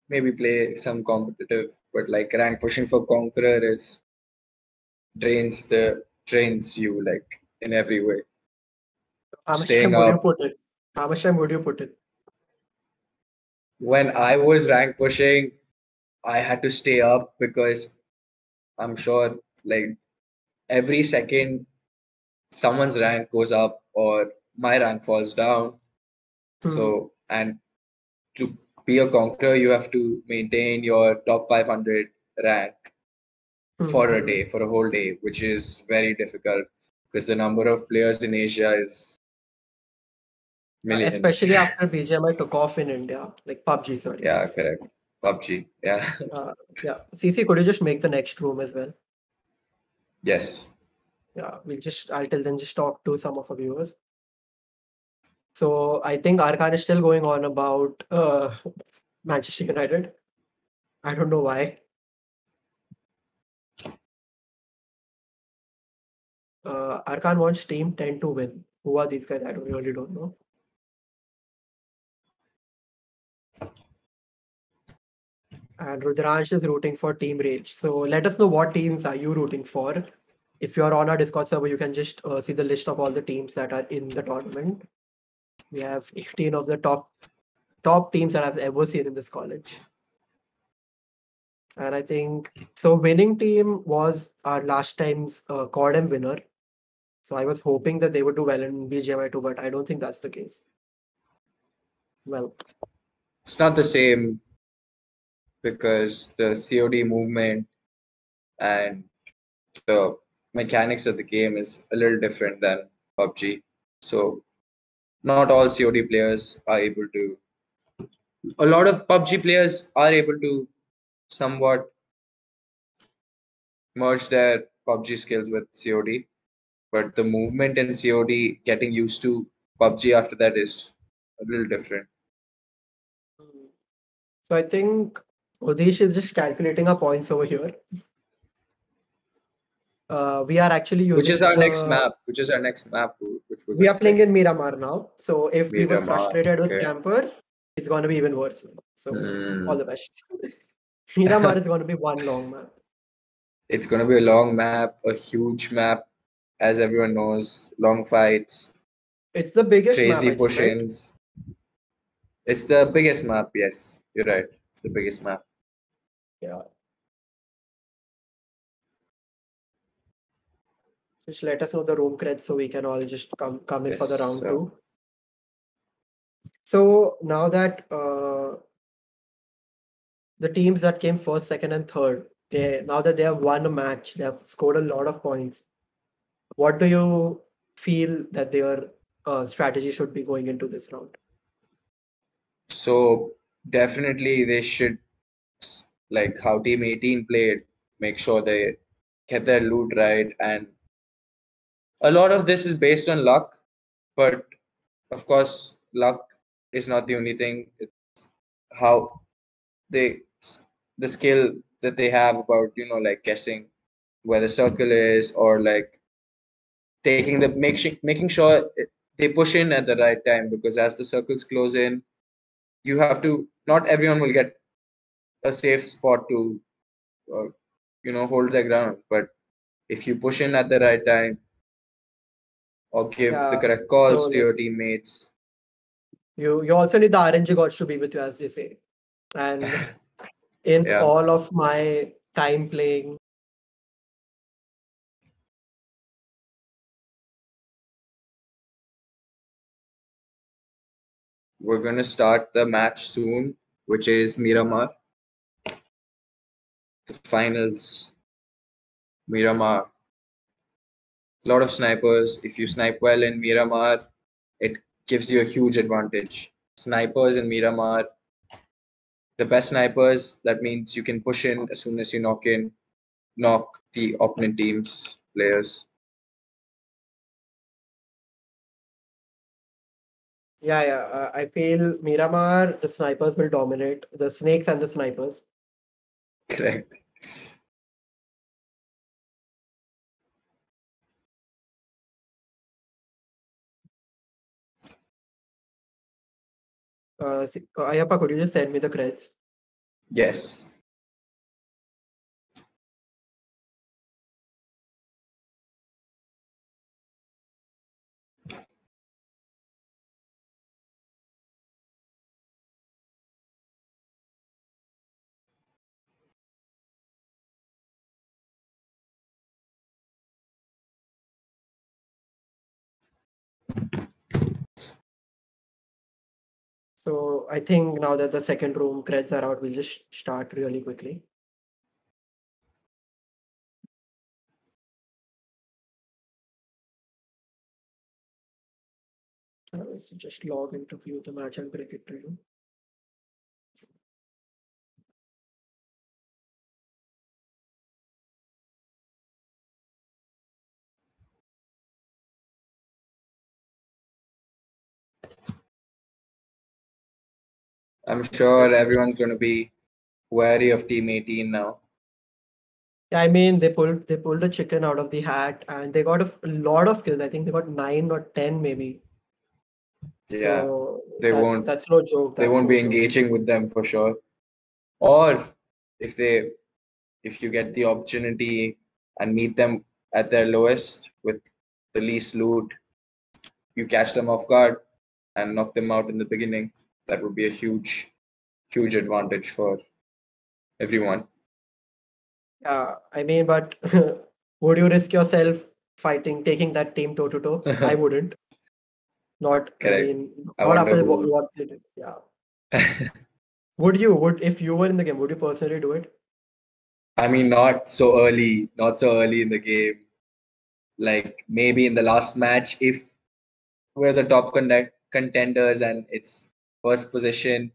maybe play some competitive. But like rank pushing for Conqueror is drains you like in every way. How much time would you put in? How much time would you put in? When I was rank pushing, I had to stay up because I'm sure like every second someone's rank goes up or my rank falls down. So, and to be a conqueror, you have to maintain your top 500 rank for a day, for a whole day, which is very difficult because the number of players in Asia is millions. Especially after BGMI took off in India, like Pubg, sorry. Yeah, correct. Pubg, yeah. Yeah. CC, could you just make the next room as well? Yes. Yeah, I'll tell them just talk to some of our viewers. So I think Arkan is still going on about Manchester United. I don't know why. Arkan wants Team 10 to win. Who are these guys? I really don't know. And Rudransh is rooting for Team Rage. So let us know what teams are you rooting for. If you're on our Discord server, you can just see the list of all the teams that are in the tournament. We have 18 of the top teams that I've ever seen in this college. And I think so. Winning team was our last time's Cordem winner. So I was hoping that they would do well in BGMI too, but I don't think that's the case. Well, it's not the same because the COD movement and the mechanics of the game is a little different than PUBG. So not all COD players are able to. A lot of PUBG players are able to somewhat merge their PUBG skills with COD, but the movement in COD, getting used to PUBG after that is a little different. so I think Udesh is just calculating our points over here. We are actually using Which is our next map? Which is our next map? Which we are playing in Miramar now. So if we were Miramar, frustrated with okay. campers, it's going to be even worse. So all the best. Miramar is going to be one long map. It's going to be a long map, a huge map, as everyone knows. Long fights. It's the biggest map, crazy I think, right? push-ins. It's the biggest map. Yes, you're right. It's the biggest map. Yeah. Just let us know the room creds so we can all just come in for the round two. So now that the teams that came first, second, and third, now that they have won a match, they have scored a lot of points. What do you feel that their strategy should be going into this round? So definitely they should, like how Team 18 played, make sure they get their loot right. And a lot of this is based on luck, but of course, luck is not the only thing. It's how they, the skill that they have about, like guessing where the circle is, or like taking the making sure they push in at the right time, because as the circles close in, you have to, not everyone will get a safe spot to hold their ground, but if you push in at the right time or give the correct calls to your teammates, you also need the RNG gods to be with you, as they say. And in all of my time playing, we're going to start the match soon, which is Miramar. The finals. Miramar. A lot of snipers. If you snipe well in Miramar, it gives you a huge advantage. Snipers in Miramar, the best snipers, that means you can push in as soon as you knock the opponent team's players. Yeah. I feel Miramar, the snipers will dominate. The snakes and the snipers. Correct. Ayappa, could you just send me the creds? Yes. So I think now that the second room creds are out, we'll just start really quickly. Let's just log in to view the match and break it to you. I'm sure everyone's going to be wary of Team 18 now. Yeah, I mean they pulled the chicken out of the hat and they got a lot of kills. I think they got 9 or 10 maybe. Yeah, So they won't. that's no joke. They That's won't no be joke. engaging with them for sure. Or if you get the opportunity and meet them at their lowest with the least loot, you catch them off guard and knock them out in the beginning. That would be a huge advantage for everyone. Yeah, I mean, but would you risk yourself taking that team toe to toe? I wouldn't. Not, I Correct. mean, I not wonder after who. what they did. Yeah. Would you? If you were in the game, would you personally do it? I mean, not so early in the game. Like maybe in the last match, if we're the top contenders and it's first position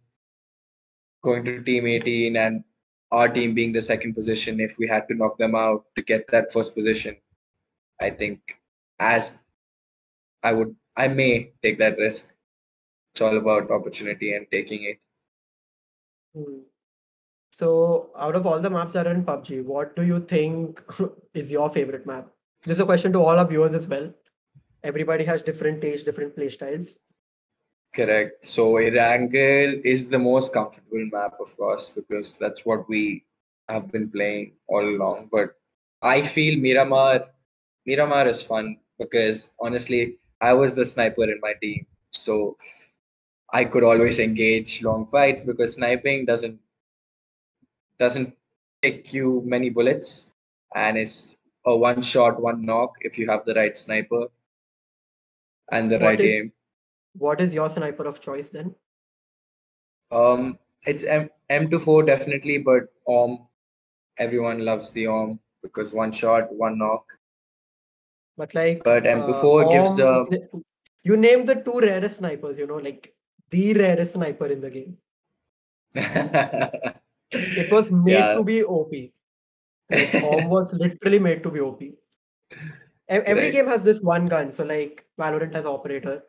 going to team 18 and our team being the second position, if we had to knock them out to get that first position, I think as I may take that risk. It's all about opportunity and taking it. Hmm. So, out of all the maps that are in PUBG, what do you think is your favorite map? This is a question to all our viewers as well. Everybody has different tastes, different play styles. Correct. So Erangel is the most comfortable map, of course, because that's what we have been playing all along. But I feel Miramar is fun because honestly, I was the sniper in my team. So I could always engage long fights because sniping doesn't take you many bullets and it's a one shot, one knock if you have the right sniper and the What right is aim. what is your sniper of choice then? It's M24 definitely, but everyone loves the because one shot, one knock. But like, But M24 gives you name the two rarest snipers, like the rarest sniper in the game. It was made yeah, to be OP. Like, was literally made to be OP. Every correct. game has this one gun. So, like, Valorant has Operator.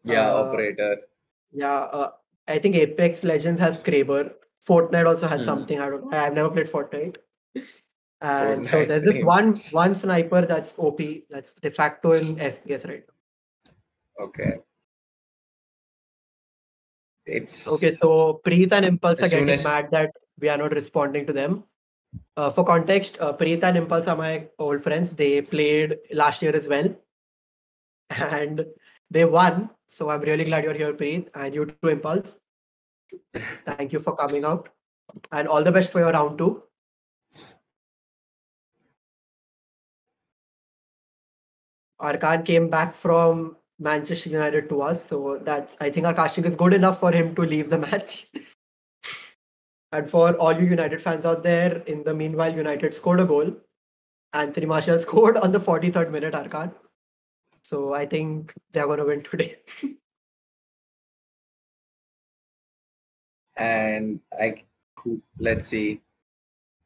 Yeah, Uh, operator. yeah, I think Apex Legends has Kraber. Fortnite also has Hmm. something. I don't know. I've never played Fortnite. And so Fortnite there's this same. one sniper that's OP, that's de facto in FPS right now. Okay. Okay, It's so Preet and Impulse are as soon getting as mad that we are not responding to them. For context, Preet and Impulse are my old friends. They played last year as well, and they won. So I'm really glad you're here, Preet, and you too, Impulse. Thank you for coming out, and all the best for your round two. Arkan came back from Manchester United to us, so that's I think our casting is good enough for him to leave the match. And for all you United fans out there, in the meanwhile, United scored a goal. Anthony Martial scored on the 43rd minute, Arkan. So I think they're going to win today. and let's see.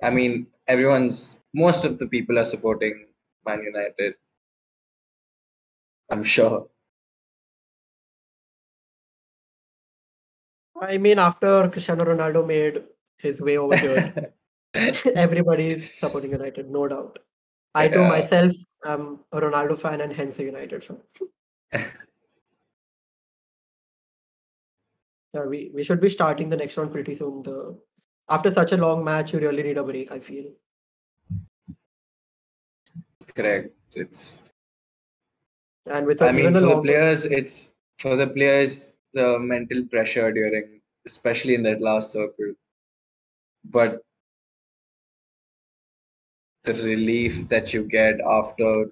I mean, most of the people are supporting Man United. I'm sure. I mean, after Cristiano Ronaldo made his way over here, everybody's supporting United, no doubt. I too Yeah, myself am a Ronaldo fan and hence a United fan. Yeah, we should be starting the next round pretty soon. After such a long match, you really need a break, I feel. correct. It's And with I even mean, a longer. for the players, the mental pressure during, especially in that last circle, but the relief that you get after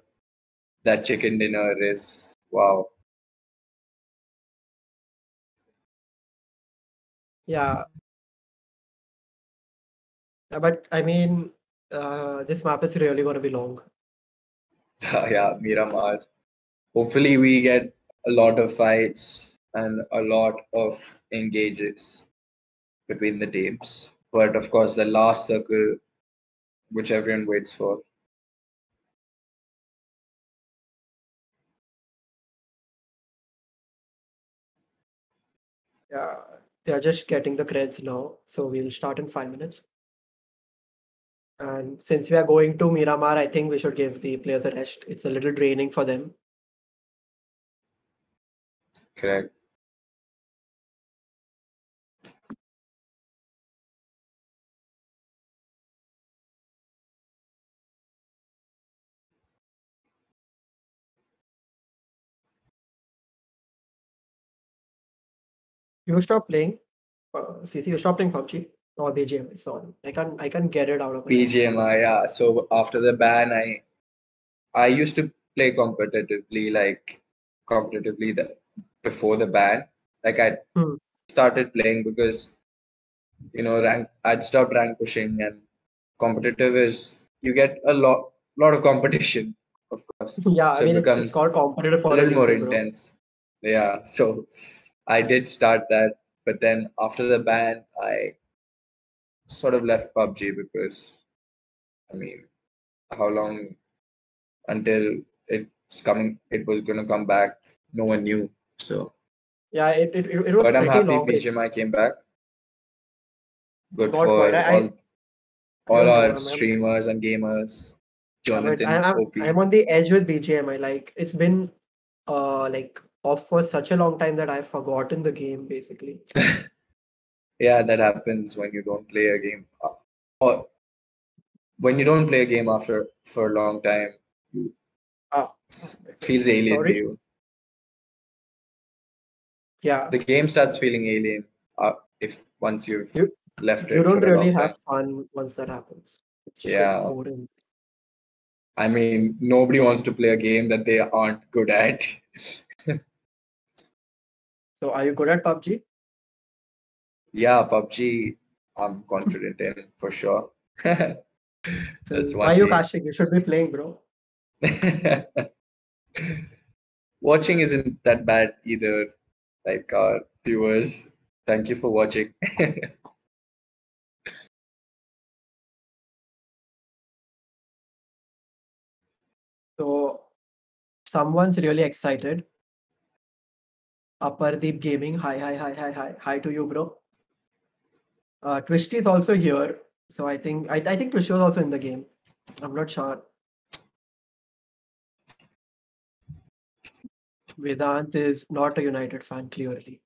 that chicken dinner is wow. Yeah. But I mean, this map is really going to be long. Yeah, Miramar. Hopefully, we get a lot of fights and a lot of engages between the teams. But of course, the last circle, which everyone waits for. Yeah, they are just getting the creds now, so we'll start in 5 minutes. And since we are going to Miramar, I think we should give the players a rest. It's a little draining for them. Correct. You stop playing, CC. You stop playing PUBG or BGMI. Sorry, I can't get it out of my head. BGMI, yeah. So after the ban, I used to play competitively before the ban. Like I Hmm. started playing because I'd stopped rank pushing, and competitive is you get a lot of competition, of course. Yeah, I So it mean it's becomes called competitive a for a little more reason, bro. intense. Yeah. So I did start that, but then after the ban, I sort of left PUBG because I mean, how long until it was gonna come back? No one knew. So, Yeah, it was but I'm pretty happy long. BGMI came back. Good Got point. for I all don't know. our streamers and gamers. Yeah, but Jonathan I'm OP. on the edge with BGMI. Like it's been like off for such a long time that I've forgotten the game basically. Yeah, that happens when you don't play a game, or when you don't play a game after for a long time. Ah, It feels alien to sorry. you. Yeah, The game starts feeling alien if once you've you left you it don't for a really long time. have fun once that happens. It just gets Yeah, boring. I mean, nobody wants to play a game that they aren't good at. So are you good at PUBG? Yeah, PUBG, I'm confident in for sure. So That's why are one you game. casting? You should be playing, bro. Watching isn't that bad either. Like our viewers, thank you for watching. So someone's really excited. Apardeep Gaming. Hi, hi, hi, hi, hi. Hi to you, bro. Twisty is also here. So I think Twisty was also in the game. I'm not sure. Vedant is not a United fan, clearly.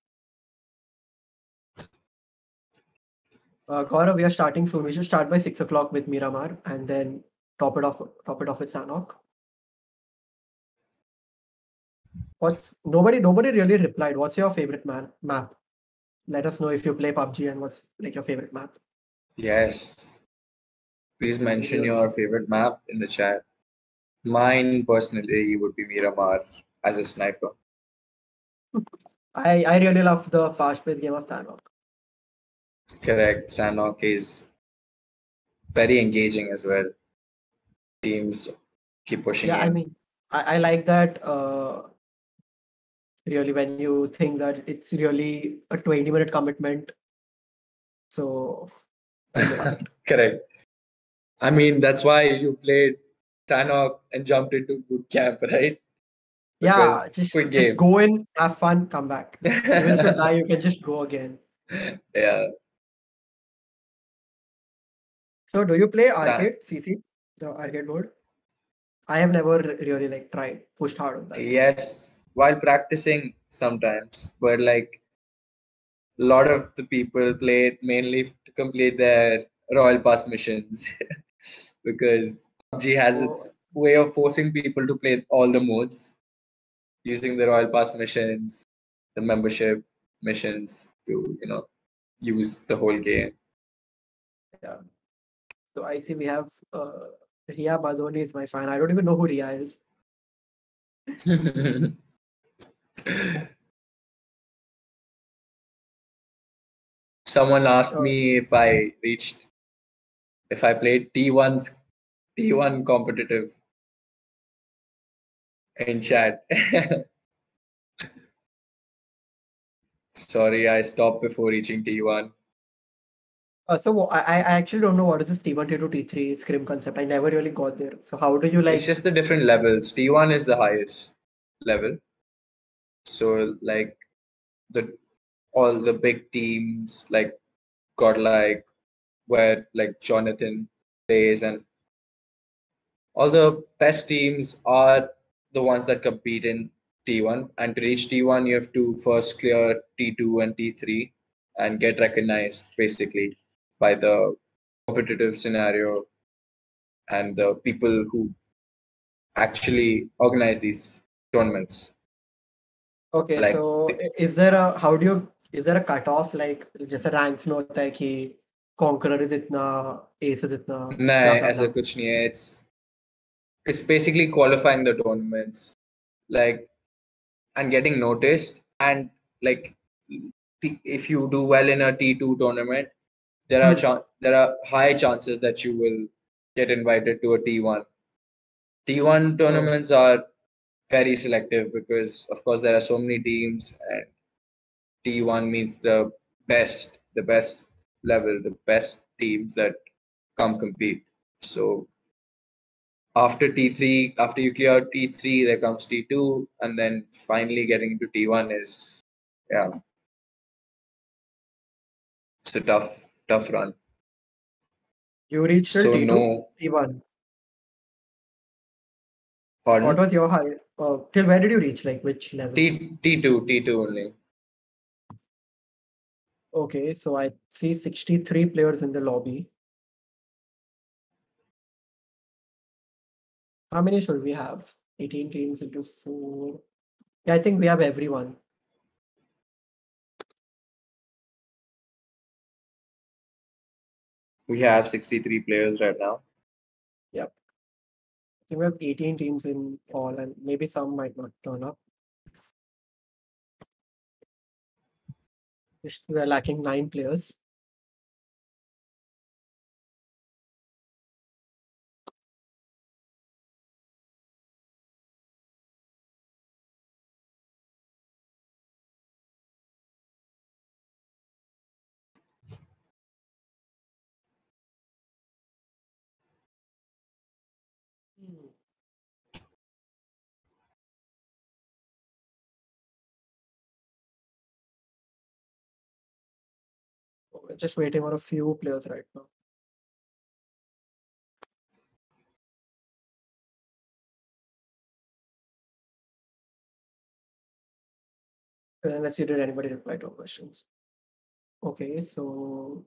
Gaurav, we are starting soon. We should start by 6 o'clock with Miramar and then top it off with Sanok. Nobody really replied. What's your favorite map? Let us know if you play PUBG and what's like your favorite map. Yes, please mention Really. your favorite map in the chat. Mine personally would be Miramar as a sniper. I really love the fast-paced game of Sanok. Correct. Sanok is very engaging as well. Teams keep pushing Yeah, I in. mean, I like that really when you think that it's really a 20-minute commitment. So I really love it. Correct. I mean, that's why you played Sanok and jumped into boot camp, right? Because Yeah, just quick just game. go in, have fun, come back. Even if you die, you can just go again. Yeah. So do you play Sa- arcade, CC, the arcade mode? I have never really like tried, pushed hard on that. yes, while practicing sometimes, but like a lot of the people play it mainly to complete their Royal Pass missions because PUBG has its Oh, way of forcing people to play all the modes using the Royal Pass missions, the membership missions to use the whole game. yeah. So I see we have Ria Badoni is my fan. I don't even know who Ria is. So Someone asked Oh. me if I played T1 competitive in chat. Sorry, I stopped before reaching T1. So I actually don't know what is this T1, T2, T3 scrim concept. I never really got there. So how do you It's like? just the different levels. T1 is the highest level. So like the all the big teams like got like where like Jonathan plays, and all the best teams are the ones that compete in T1. And to reach T1, you have to first clear T2 and T3 and get recognized basically by the competitive scenario and the people who actually organize these tournaments. Okay, Like, so is there a how do you is there a cutoff like जैसे ranks में होता है कि conqueror is इतना, ace is इतना, nah, blah blah ऐसा blah. कुछ नहीं है. It's basically qualifying the tournaments, like, and getting noticed. And like, if you do well in a T2 tournament, there are high chances that you will get invited to a T1. T1 Oh, tournaments are very selective because, of course, there are so many teams, and T1 means the best level, the best teams that come compete. So after T3, after you clear T3, there comes T2, and then finally getting into T1 is, yeah, it's a tough run. you reached till So T2, no, T1. What pardon, was your high? Till where did you reach? Like which level? T2 only. Okay, so I see 63 players in the lobby. How many should we have? 18 teams into 4. Yeah, I think we have everyone. We have 63 players right now. Yep. I think we have 18 teams in all, and maybe some might not turn up. We are lacking 9 players. We're just waiting for a few players right now. Unless you did anybody reply to our questions. Okay, so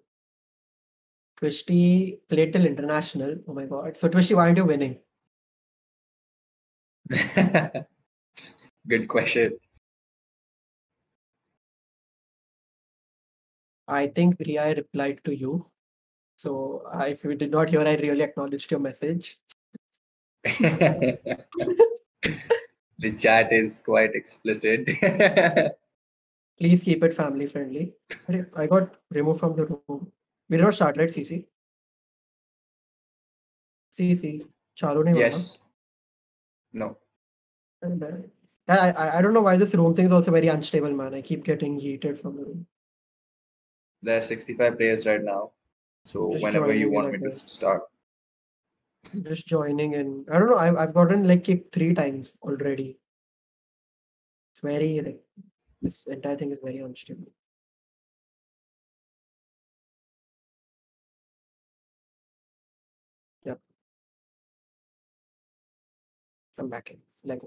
Twisty played till international. Oh my god. So Twisty, why aren't you winning? Good question. I think Ria replied to you. So if you did not hear, I really acknowledged your message. The chat is quite explicit. Please keep it family friendly. I got removed from the room. We did not start, right, CC? CC. Chalu nahi hua na? Yes. No. And, I don't know why this room thing is also very unstable, man. I keep getting yeeted from the room. There are 65 players right now. So Just whenever you joining in want me to again. start. Just joining in. I don't know. I've gotten like kicked 3 times already. It's very like this entire thing is very unstable. Yep. I'm back in. Like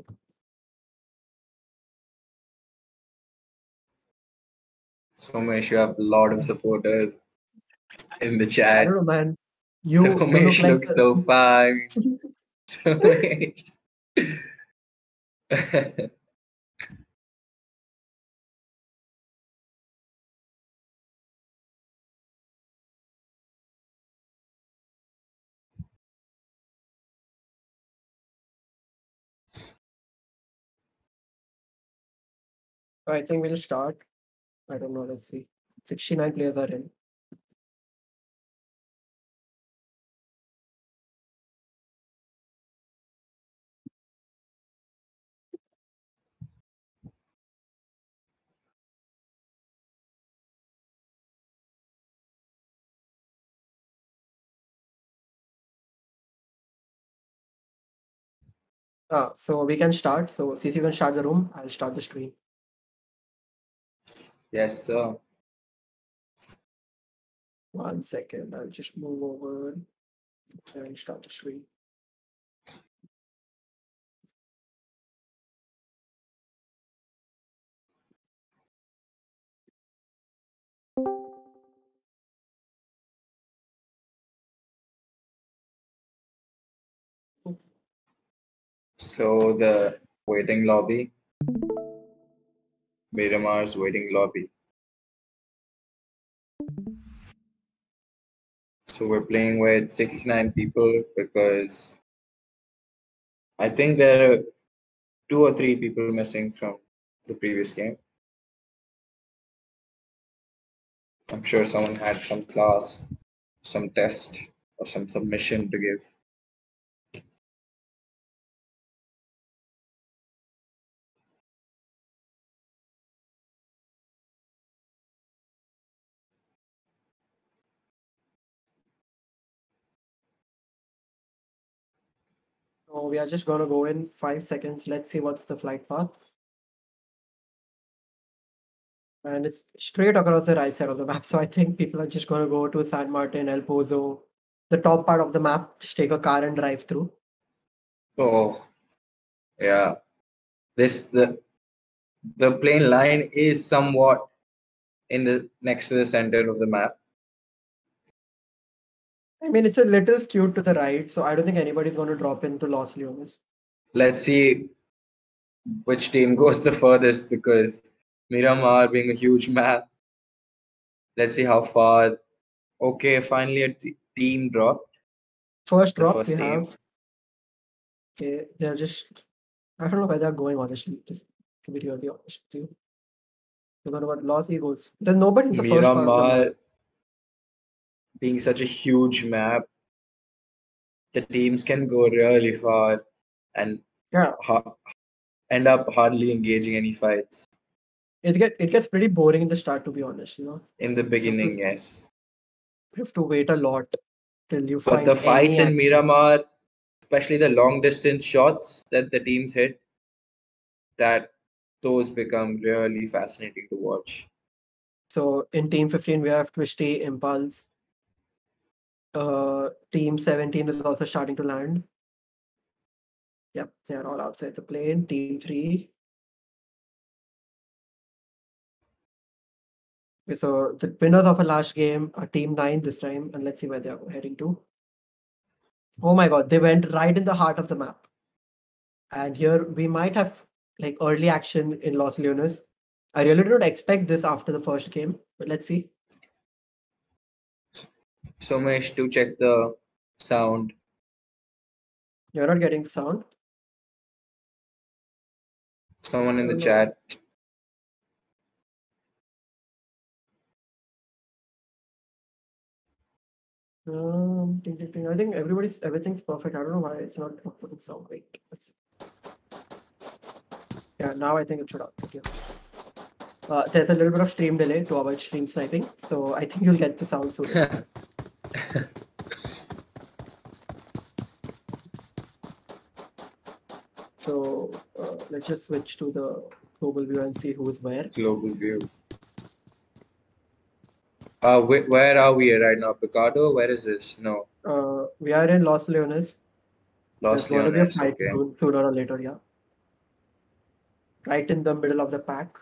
Somesh, you have a lot of supporters in the I chat. don't know, man. You look Somesh like looks so fine. Somesh. I think we'll start. I don't know. Let's see. 69 players are in. So we can start. So since you can start the room, I'll start the stream. Yes, sir. 1 second. I'll just move over and start the stream. So the waiting lobby, Miramar's waiting lobby. So we're playing with 69 people because I think there are 2 or 3 people missing from the previous game. I'm sure someone had some class, some test, or some submission to give. So we are just gonna go in 5 seconds. Let's see what's the flight path. And it's straight across the right side of the map. So I think people are just gonna go to San Martin, El Pozo, the top part of the map, just take a car and drive through. Oh, yeah. The plane line is somewhat in the next to the center of the map. I mean, it's a little skewed to the right, so I don't think anybody's going to drop into Los Leones. Let's see which team goes the furthest because Miramar being a huge map. Let's see how far. Okay, finally a team dropped. First The drop first we team. have. Okay, they're just. I don't know where they're going, honestly. Just to be really honest with you. They're going to what Los Eagles. There's nobody in the first part of the map. Miramar being such a huge map, the teams can go really far and end up hardly engaging any fights. It gets pretty boring in the start, to be honest. You know. In the beginning, yes. You have to wait a lot till you But find the fights any in Miramar, especially the long distance shots that the teams hit, those become really fascinating to watch. So in Team 15, we have Twisty, Impulse. Team 17 is also starting to land. Yep, they are all outside the plane. Team 3. Okay, so the winners of a last game are Team 9 this time, and let's see where they are heading to. Oh my god, they went right in the heart of the map. And here we might have like early action in Los Leones. I really don't expect this after the first game, but let's see. Somesh, to check the sound. You're not getting the sound? Someone in the chat. Ding, ding, ding. I think everything's perfect. I don't know why it's not putting sound. Wait, let's see. Yeah, now I think it should output. Yeah. There's a little bit of stream delay to avoid stream sniping, so I think you'll get the sound soon. So let's just switch to the global view and see who's where. Global view. Where are we right now? Picardo? Where is this? No. We are in Los Leones. Los There's going to be a Leones, fight okay. sooner or later, yeah. Right in the middle of the pack.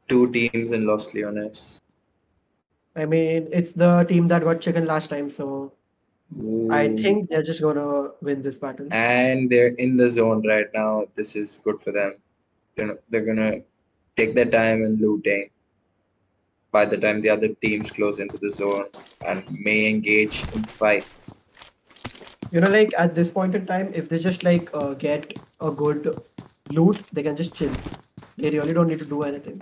2 teams in Los Leones. I mean, it's the team that got chicken last time, so Ooh. I think they're just going to win this battle. And they're in the zone right now. This is good for them. They're going to take their time in looting by the time the other teams close into the zone and may engage in fights. You know, like at this point in time, if they just like get a good loot, they can just chill. They really don't need to do anything.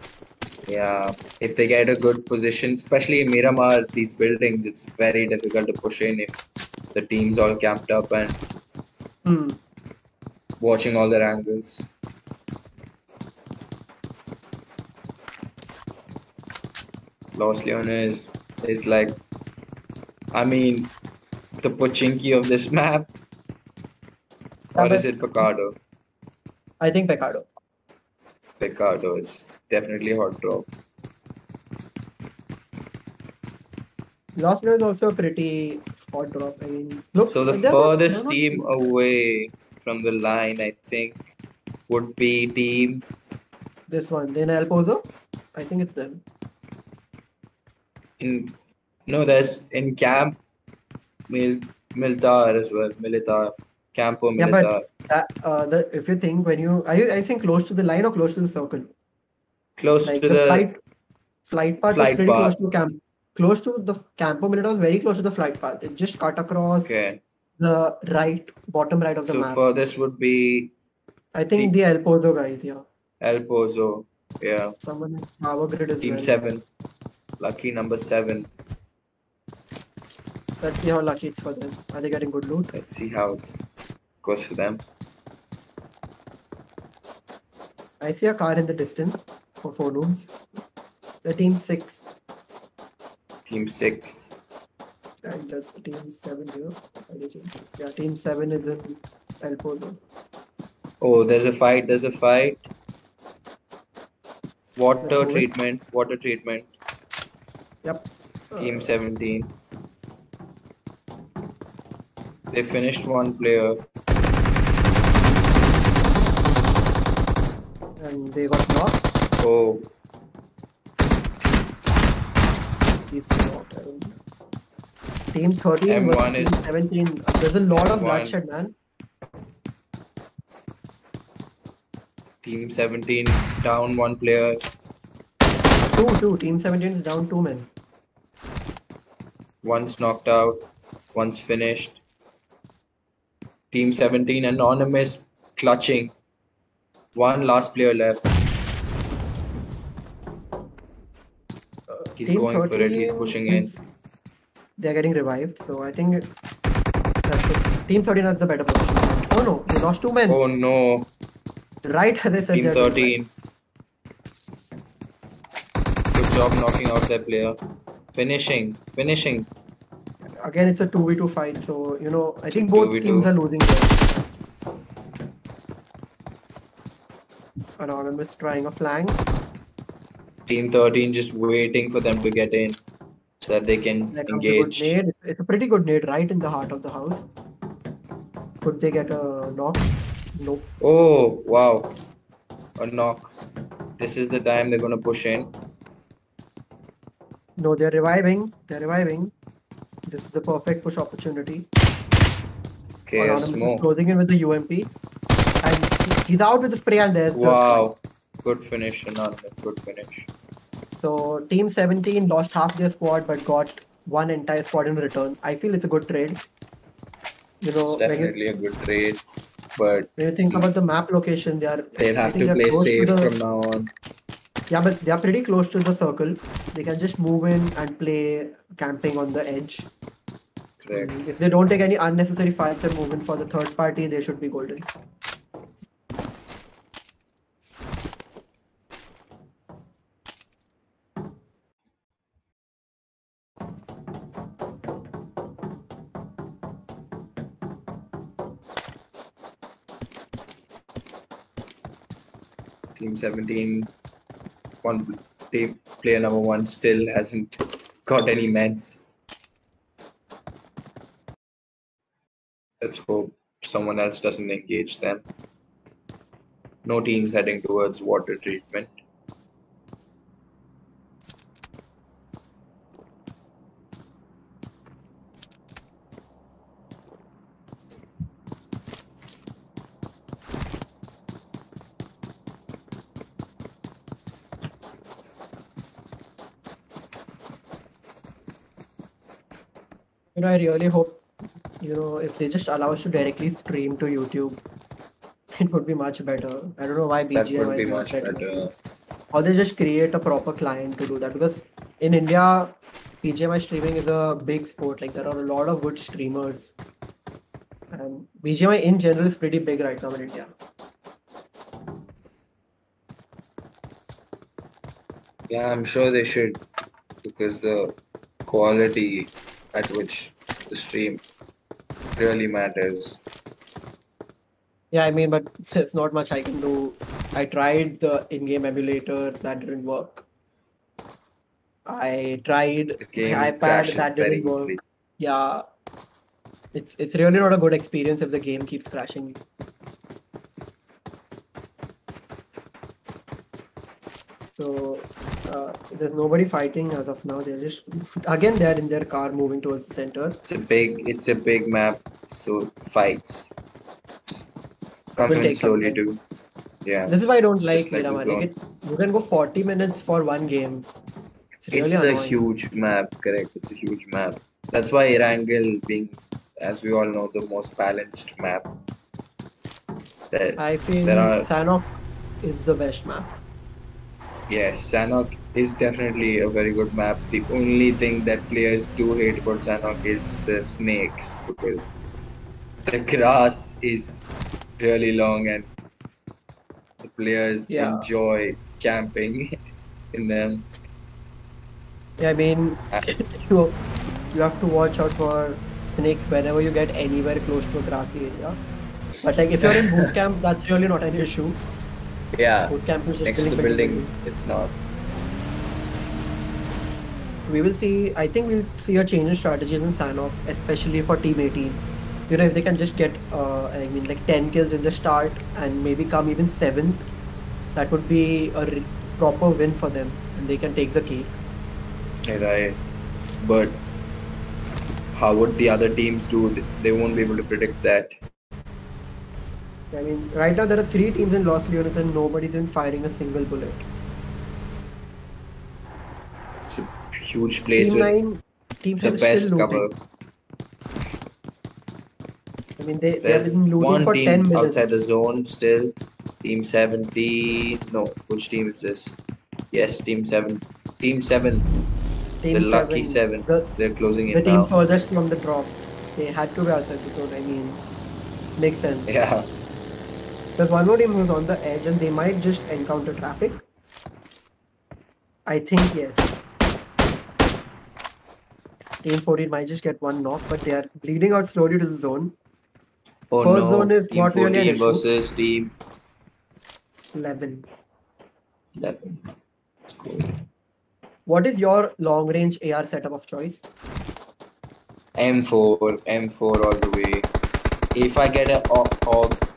Yeah, if they get a good position, especially in Miramar, these buildings, it's very difficult to push in if the team's all camped up and watching all their angles. Los Leones is like, I mean, the Pochinki of this map. Or is it Picardo? I think Picardo. Picardo is definitely hot drop. Los Leones is also a pretty hot drop. I mean, look, so the furthest team away from the line, I think, would be team. This one, then El Pozo. I think it's them. There's in camp Militar as well. Militar. Campo Militar. Yeah, but if you think are you close to the line or close to the circle? Close to the flight path was pretty close to camp. Close to the Campo Militar was very close to the flight path. It just cut across the bottom right of the map. So furthest would be, I think the El Pozo guys, yeah. El Pozo, yeah. Someone in Power Grid as Team well. 7. Lucky number 7. Let's see how lucky it's for them. Are they getting good loot? Let's see how it goes for them. I see a car in the distance for 4 rooms. The team 6. Team 6. And does team 7 here? Yeah, team 7 is in El Pozo. Oh, there's a fight. Water treatment. Yep. Team 17. They finished one player. And they got knocked. Oh. He's not. Team 13 M1 versus Team 17. There's a lot of bloodshed, man. Team 17 down 1 player. 2. Team 17 is down 2 men. One's knocked out. One's finished. Team 17 anonymous clutching. 1 last player left. He's going for it. He's pushing in. They're getting revived, so I think Team 13 has the better position. Oh no, they lost 2 men. Oh no. Right as I said. Team 13. Good job knocking out their player. Finishing. Again, it's a 2v2 fight, so I think both 2v2 teams are losing there. Anonymous trying a flank. Team 13 just waiting for them to get in so that they can engage. It's a pretty good nade right in the heart of the house. Could they get a knock? Nope. Oh, wow. A knock. This is the time they're going to push in. No, they're reviving. This is the perfect push opportunity. Okay, Anonymous is closing in with the UMP. And he's out with the spray and there's wow. Good finish, Anonymous. Good finish. So, Team 17 lost half their squad but got 1 entire squad in return. I feel it's a good trade. It's definitely a good trade. But when you think about the map location, they'll have to play safe from now on. Yeah, but they are pretty close to the circle. They can just move in and play camping on the edge. Correct. If they don't take any unnecessary fights and move in for the third party, they should be golden. Team 17, player number 1 still hasn't got any meds. Let's hope someone else doesn't engage them. No teams heading towards water treatment. I really hope, if they just allow us to directly stream to YouTube, it would be much better. I don't know why BGMI That would be much better. or they just create a proper client to do that, because in India, BGMI streaming is a big sport. Like there are a lot of good streamers, and BGMI in general is pretty big right now in India. Yeah, I'm sure they should, because the quality at which the stream really matters. Yeah, I mean, but there's not much I can do. I tried the in-game emulator, that didn't work. I tried The game my iPad, crashes that very didn't easily. work. Yeah, it's really not a good experience if the game keeps crashing. So there's nobody fighting as of now. They're just they're in their car moving towards the center. It's a big map, so fights come Will in take some slowly time. too. Yeah. This is why I don't like Just like the Miramar. zone. Like you can go 40 minutes for one game. It's really It's a annoying. huge map, correct? It's a huge map. That's why Erangel being, as we all know, the most balanced map. I feel there are Sanok is the best map. Yes, Sanok is definitely a very good map. The only thing that players do hate about Sanok is the snakes, because the grass is really long and the players Yeah. enjoy camping in them. Yeah, I mean, you have to watch out for snakes whenever you get anywhere close to a grassy area. But like if you're in boot camp, that's really not an issue. Yeah, Boot camp is just next to the building buildings, it's not. We will see. I think we'll see a change in strategies in Sanok, especially for Team 18. You know, if they can just get, I mean, like 10 kills in the start and maybe come even 7th, that would be a proper win for them, and they can take the cake. Right, but how would the other teams do? They won't be able to predict that. I mean, right now there are 3 teams in Los Leones and nobody's been firing a single bullet. It's a huge place Team with 9, Team 7 the is best still cover. looting. I mean, they have There's been looting one for 10 team minutes. outside the zone still. Team 70. No, which team is this? Yes, Team 7. Team 7. Team The lucky 7. 7. They're closing The in team now. furthest from the drop. They had to be outside the zone. I mean, makes sense. Yeah. There's one more team who's on the edge and they might just encounter traffic. I think yes. Team 14 might just get one knock, but they are bleeding out slowly to the zone. Oh First no. zone is Team not really an 14 issue. versus Team 11. 11. That's cool. What is your long range AR setup of choice? M4 all the way. If I get an AUG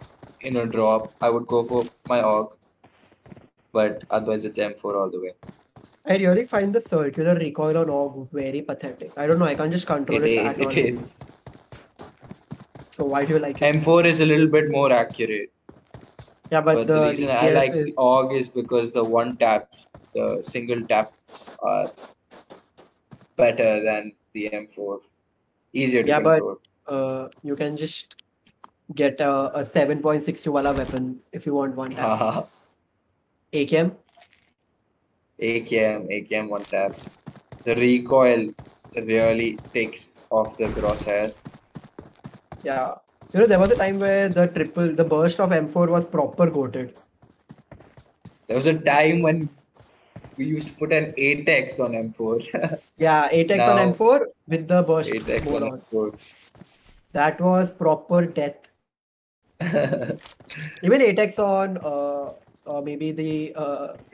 in a drop, I would go for my AUG. But otherwise it's M4 all the way. I really find the circular recoil on AUG very pathetic. I don't know, I can't just control it at all. It is. So why do you like it? M4 is a little bit more accurate. Yeah, but the reason I DPS like is... the AUG is because the one taps, the single taps are better than the M4. Easier to control. But you can just get a 7.62 wala weapon if you want one tap. AKM? AKM one taps. The recoil really takes off the crosshair. Yeah. You know, there was a time where the burst of M4 was proper goated. There was a time when we used to put an 8x on M4. Yeah, 8x Now, on M4 with the burst 8x mode on M4. That was proper death. Even 8x on maybe the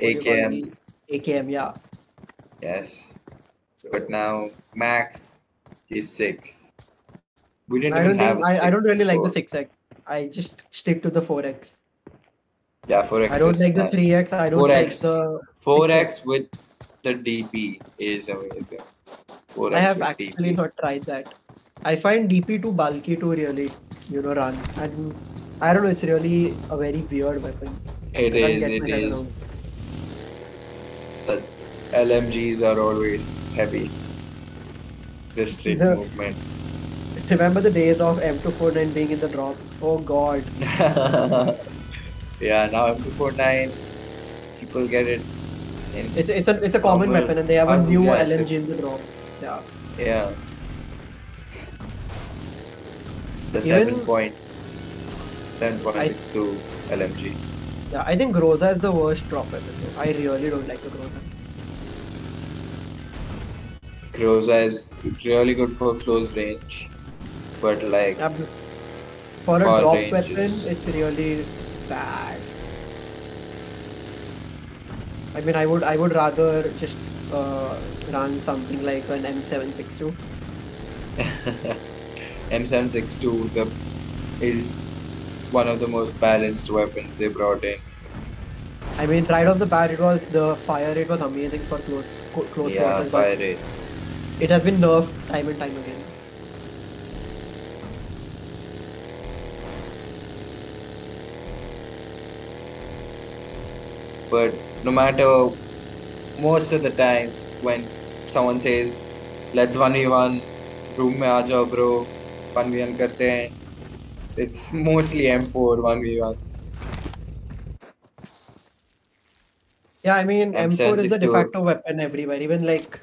AKM. AKM, yeah. Yes. But now Max is 6. We didn't I even don't have think a 6 I don't really like the before. 6x. I just stick to the 4x. Yeah, 4x. I don't is like the nice. 3x. I don't 4x. like the 4x with the DP is amazing. 4x I have with actually DP. not tried that. I find DP too bulky to really, run. And I don't know, it's really a very weird weapon. It is. But LMGs are always heavy. Restrict movement. Remember the days of M249 being in the drop? Oh god. Yeah, now M249, people get it It's a common weapon, and they have a new LMG in the drop. Yeah. Yeah. The 7.62 LMG. Yeah, I think Groza is the worst drop weapon. I really don't like the Groza. Groza is really good for close range, but like for a drop ranges. weapon, it's really bad. I mean, I would rather just run something like an M762. M762 is one of the most balanced weapons they brought in. I mean, right off the bat, the fire rate was amazing for close quarters. Yeah, fire rate. It has been nerfed time and time again. But no matter, most of the times when someone says, let's 1v1, room mein aa jao bro, 1v1 karte hain, it's mostly M4 1v1s. Yeah, I mean, M4 is the de facto weapon everywhere. Even like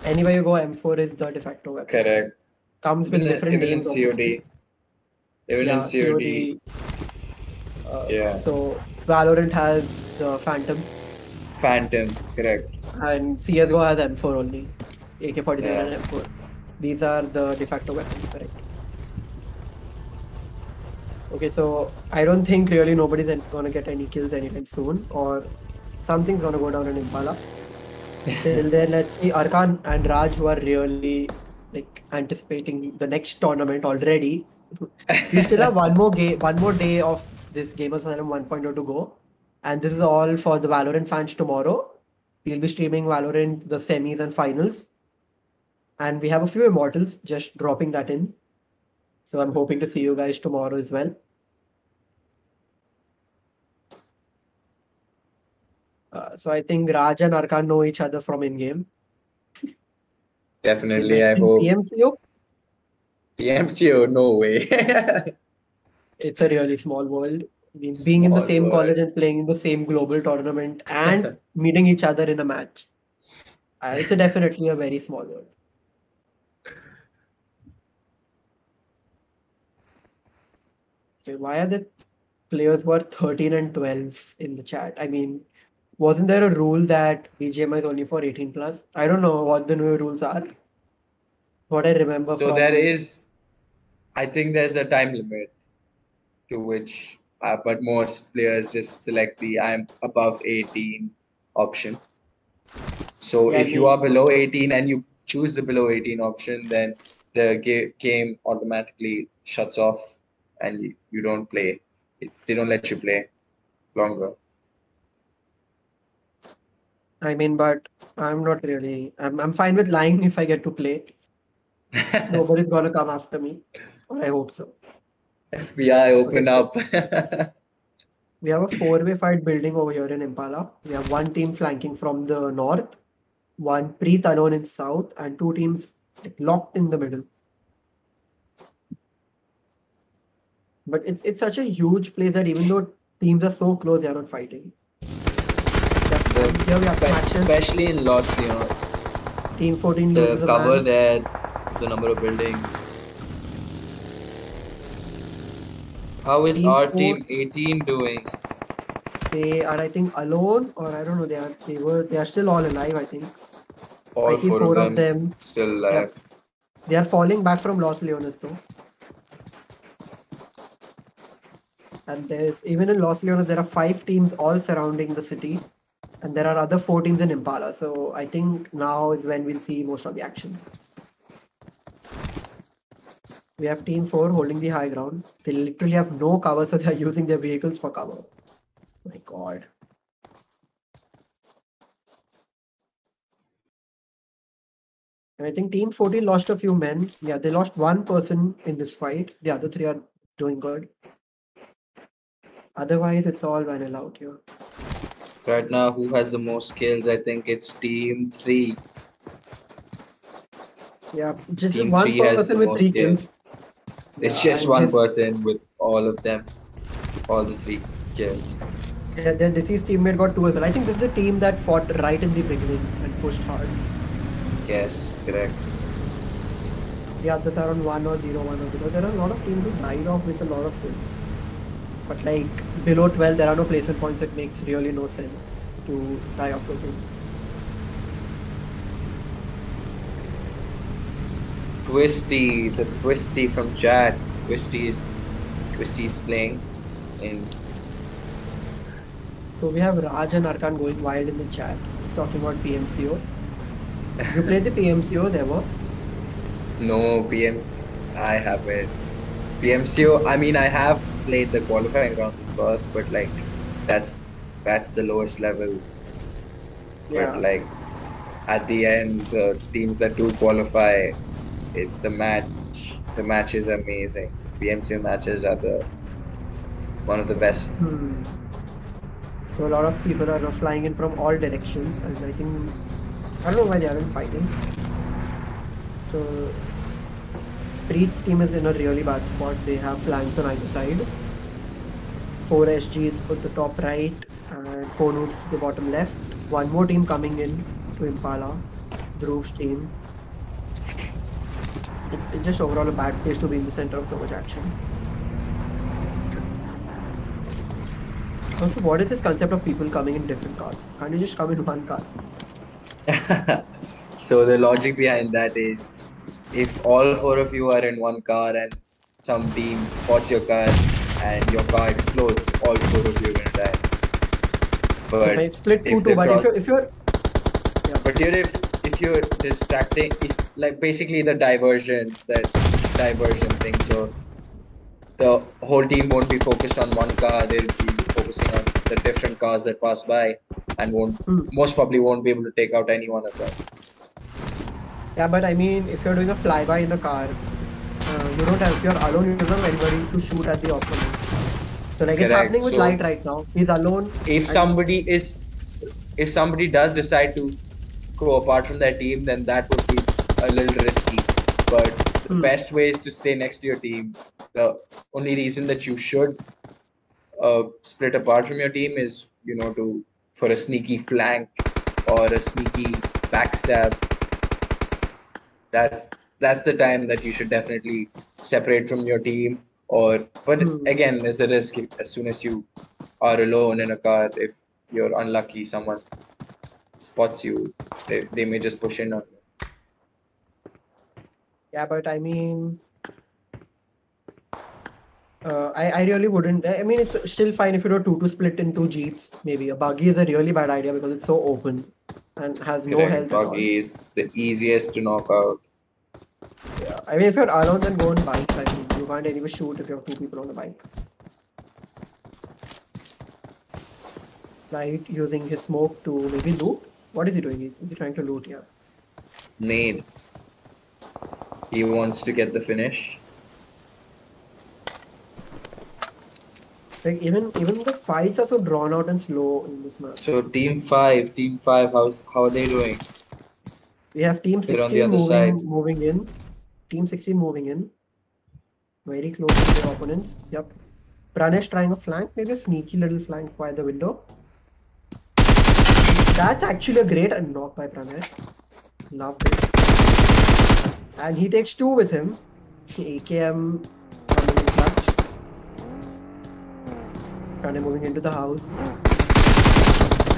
anywhere you go, M4 is the de facto weapon. Correct. Comes with different names. Even in COD. Even in COD. Yeah. So Valorant has the Phantom. Phantom, correct. And CSGO has M4 only. AK-47 and M4. These are the de facto weapons, correct? Okay, so I don't think really nobody's gonna get any kills anytime soon, or something's gonna go down in Impala. Till then, let's see. Arkan and Raj, who are really like anticipating the next tournament already. We still have one more day of this Gamers Asylum 1.0 to go, and this is all for the Valorant fans tomorrow. We'll be streaming Valorant, the semis and finals, and we have a few immortals, just dropping that in. So I'm hoping to see you guys tomorrow as well. So I think Raj and Arkan know each other from in-game. Definitely, I hope. PMCO? PMCO, no way. It's a really small world. Being in the same college and playing in the same global tournament and meeting each other in a match. It's definitely a very small world. Okay, why are the players who are 13 and 12 in the chat? I mean, wasn't there a rule that BGMI is only for 18 plus? I don't know what the new rules are. What I remember so there is, I think there's a time limit to which, but most players just select the I'm above 18 option. So if you are below 18 and you choose the below 18 option, then the game automatically shuts off and you don't play. They don't let you play longer. I mean, but I'm not really. I'm fine with lying if I get to play. Nobody's gonna come after me, or I hope so. FBI, open up. We have a 4-way fight building over here in Impala. We have one team flanking from the north, one Preet alone in south, and two teams locked in the middle. But it's such a huge place that even though teams are so close, they are not fighting. Here we have especially in Los Leon. Team 14 loses the cover man. There, the number of buildings. How is our team 18 doing? They are, I think, alone, or I don't know. They are still all alive. I think. All I see four of them still alive. Yep. They are falling back from Los Leones though. And even in Los Leones, there are 5 teams all surrounding the city. And there are other 4 teams in Impala. So I think now is when we'll see most of the action. We have Team 4 holding the high ground. They literally have no cover, so they are using their vehicles for cover. My God. And I think Team 14 lost a few men. Yeah, they lost 1 person in this fight. The other 3 are doing good. Otherwise, it's all vanilla out here. Right now, who has the most kills? I think it's Team 3. Yeah, just Team one person with 3 kills. It's just one person with all of them, all the 3 kills. Yeah, their deceased teammate got 2 as well. I think this is a team that fought right in the beginning and pushed hard. Yes, correct. The others are on 1 or 0, 1 or 0. There are a lot of teams who died off with a lot of kills. But like below 12, there are no placement points, so it makes really no sense to die off so soon. Twisty, the Twisty from chat. Twisty's playing in. So we have Raj and Arkan going wild in the chat, talking about PMCO. You played the PMCOs ever? No, I haven't. PMCO, I mean, I have played the qualifying rounds, of course, but like, that's the lowest level. Yeah. But like, at the end, the teams that do qualify, the match is amazing. PMCO matches are one of the best. So a lot of people are flying in from all directions, and I don't know why they aren't fighting. So Preet's team is in a really bad spot. They have flanks on either side. 4 SGs at the top right and 4 noobs to the bottom left. One more team coming in to Impala, Dhruv's team. It's just overall a bad place to be in the center of so much action. Also, what is this concept of people coming in different cars? Can't you just come in one car? So the logic behind that is, if all 4 of you are in one car and some team spots your car and your car explodes, all 4 of you are gonna die. But it's split 2-2. But if you're distracting, like basically that diversion thing, so the whole team won't be focused on one car, they'll be focusing on the different cars that pass by and most probably won't be able to take out any one of them. Yeah, but I mean, if you're doing a flyby in a car, you don't have, if you're alone, you don't have anybody to shoot at the opponent. So like, it's happening with Light right now. He's alone. If somebody does decide to go apart from their team, then that would be a little risky. But the best way is to stay next to your team. The only reason that you should split apart from your team is, for a sneaky flank or a sneaky backstab. That's the time that you should definitely separate from your team. But again, there's a risk as soon as you are alone in a car. If you're unlucky, someone spots you, they may just push in on you. Yeah, but I mean, I really wouldn't. I mean, it's still fine if you do 2 split in 2 jeeps. Maybe a buggy is a really bad idea because it's so open and has no health at all. Buggy is the easiest to knock out. Yeah, I mean, if you're alone, then go on bike. I mean, you can't anyway shoot if you have 2 people on a bike. Light using his smoke to maybe loot. What is he doing? Is he trying to loot? Yeah. Nade. He wants to get the finish. Like even the fights are so drawn out and slow in this match. So team 5, how are they doing? We have team 16 moving in. Team 16 moving in. Very close to their opponents. Yep. Pranesh trying a flank, maybe a sneaky little flank by the window. That's actually a great knock by Pranesh. Love this. And he takes 2 with him. AKM coming in clutch. Pranesh moving into the house.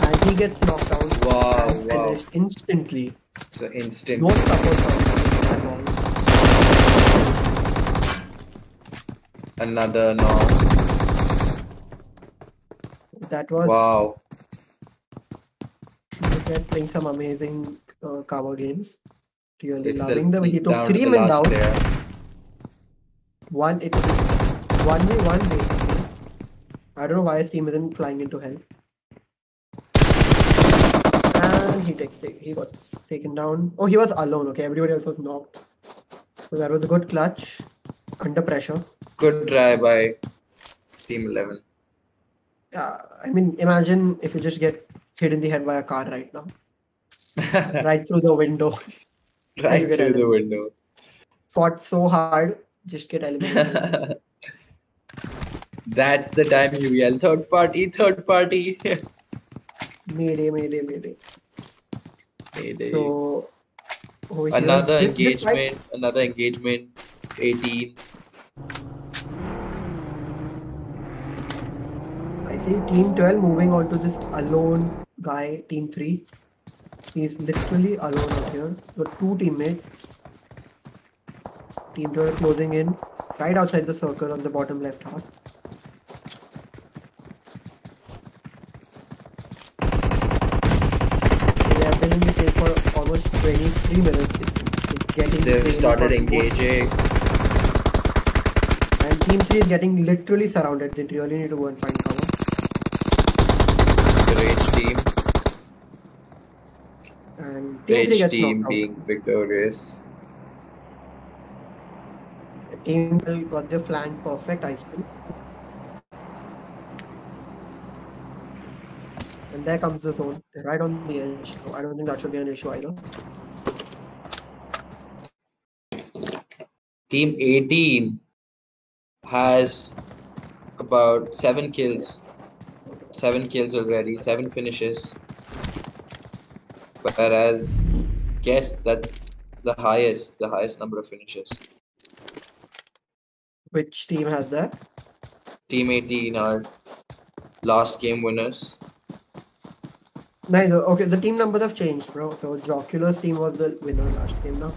And he gets knocked down. Wow. Finished instantly. So instant. No support from at all. Another knock. That was. Wow. They're playing some amazing cover games. Really loving them. He took 3 men down. 1v1 basically. I don't know why his team isn't flying into hell. And he got taken down. Oh, he was alone. Okay, everybody else was knocked. So that was a good clutch under pressure. Good try by Team 11. Yeah, I mean, imagine if you just get hit in the head by a car right now. Right through the window. Right through the window. Fought so hard, just get eliminated. That's the time you yell, third party, third party. Mayday. Mayday. So over here, Another this fight, engagement, 18. I see Team 12 moving on to this alone guy, Team 3. He's literally alone out here. Got two teammates. Team 12 closing in right outside the circle on the bottom left half. They have been in this game for almost 23 minutes. It's getting They've started engaging. And Team 3 is getting literally surrounded. They really need to go and find cover. Rage team. And Team 3 Rage gets team knocked being out. victorious. Team 12 got their flank perfect, I feel. And there comes the zone, right on the edge. So I don't think that should be an issue either. Team 18 has about 7 kills. 7 kills already, 7 finishes. Whereas, guess that's the highest number of finishes. Which team has that? Team 18 are last game winners. Neither. Okay, the team numbers have changed, bro. So Jocular's team was the winner last game now.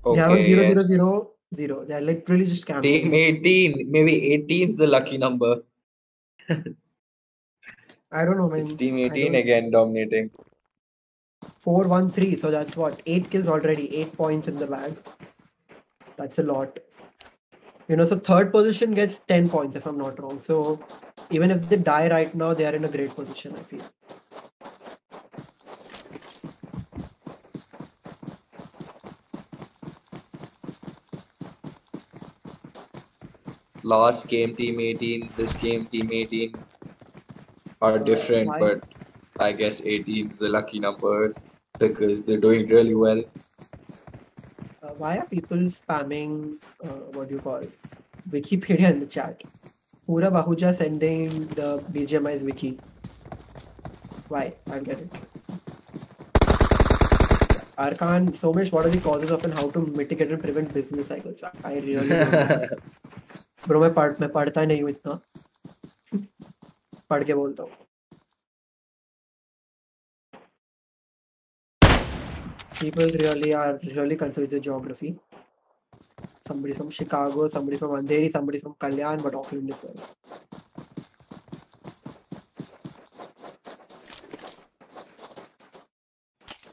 Okay, they are on 0, yes. 0, 0, 0. They are literally just camping. Team 18, maybe 18 is the lucky number. I don't know, man. It's Team 18 again dominating. 4-1-3. So that's what? 8 kills already. 8 points in the bag. That's a lot. You know, so third position gets 10 points if I'm not wrong. So even if they die right now, they are in a great position, I feel. Last game Team 18, this game Team 18 are different, but I guess 18 is the lucky number because they're doing really well. Why are people spamming, what do you call, Wikipedia in the chat? Pura Bahuja sending the BGMI's wiki. Why? I get it. Arkan, Somesh, what are the causes of and how to mitigate and prevent business cycles? I really don't know. Bro, मैं पढ़ता नहीं हूँ इतना. पढ़ के बोलता हूँ. People really are really confused with geography. Somebody from Chicago, somebody from Andheri, somebody from Kalyan, but Auckland is well.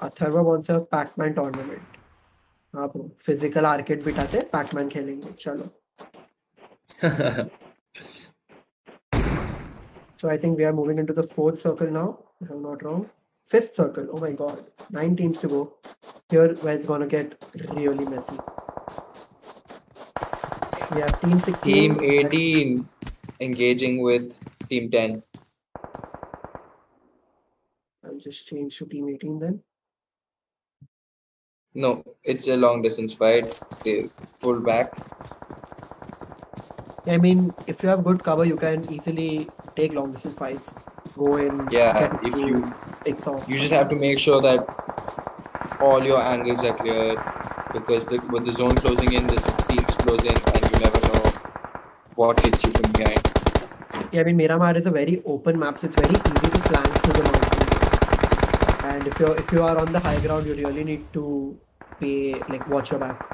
Atharva wants a Pac-Man tournament. हाँ bro, physical arcade बिठाते Pac-Man खेलेंगे, चलो. So I think we are moving into the fourth circle now, if I'm not wrong. Fifth circle, oh my god, 9 teams to go. Here where it's gonna get really messy. We have Team 16. Team 18 engaging with Team 10. I'll just change to Team 18 then. No, it's a long distance fight. They pull back. I mean, if you have good cover, you can easily take long distance fights. Go in. Yeah, if you just have to make sure that all your angles are clear because with the zone closing in, the teams close in, and you never know what hits you from behind. Yeah, I mean, Miramar is a very open map, so it's very easy to flank through the mountains. And if you are on the high ground, you really need to watch your back.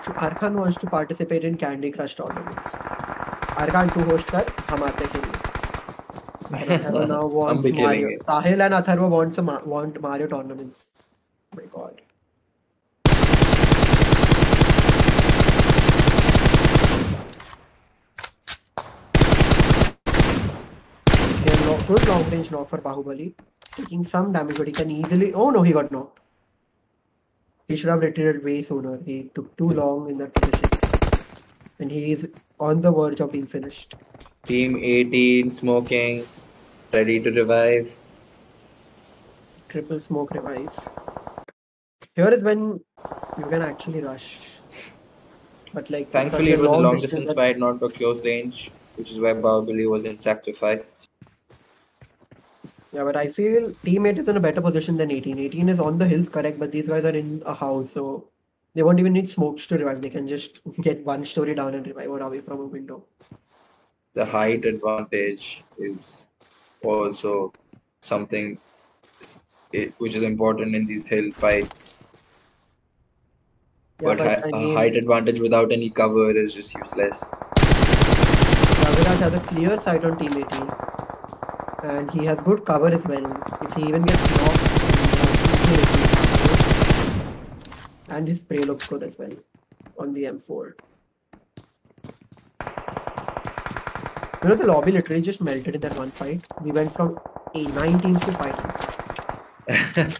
So Arkan wants to participate in Candy Crush tournaments. Arkan, to host kar, hum aate khelne. Atharva now wants Mario. Sahil and Atharva want Mario tournaments. Oh my god. Good long range knock for Bahubali. Taking some damage, but he can easily. Oh no, he got knocked. He should have retreated way sooner. He took too long in that position. And he is on the verge of being finished. Team 18 smoking, ready to revive. Triple smoke revive. Here is when you can actually rush. But like, thankfully, it was a long distance that... fight, not a close range, which is why Bahubali wasn't sacrificed. Yeah, but I feel teammate is in a better position than 18. 18 is on the hills, correct, but these guys are in a house, so they won't even need smokes to revive. They can just get one story down and revive or away from a window. The height advantage is also something which is important in these hill fights. Yeah, But I a mean, height advantage without any cover is just useless. Raviraj has a clear sight on team 18, and he has good cover as well. If he even gets knocked, and his spray looks good as well on the M4. You know, the lobby literally just melted in that one fight. We went from 9 teams to 5 teams.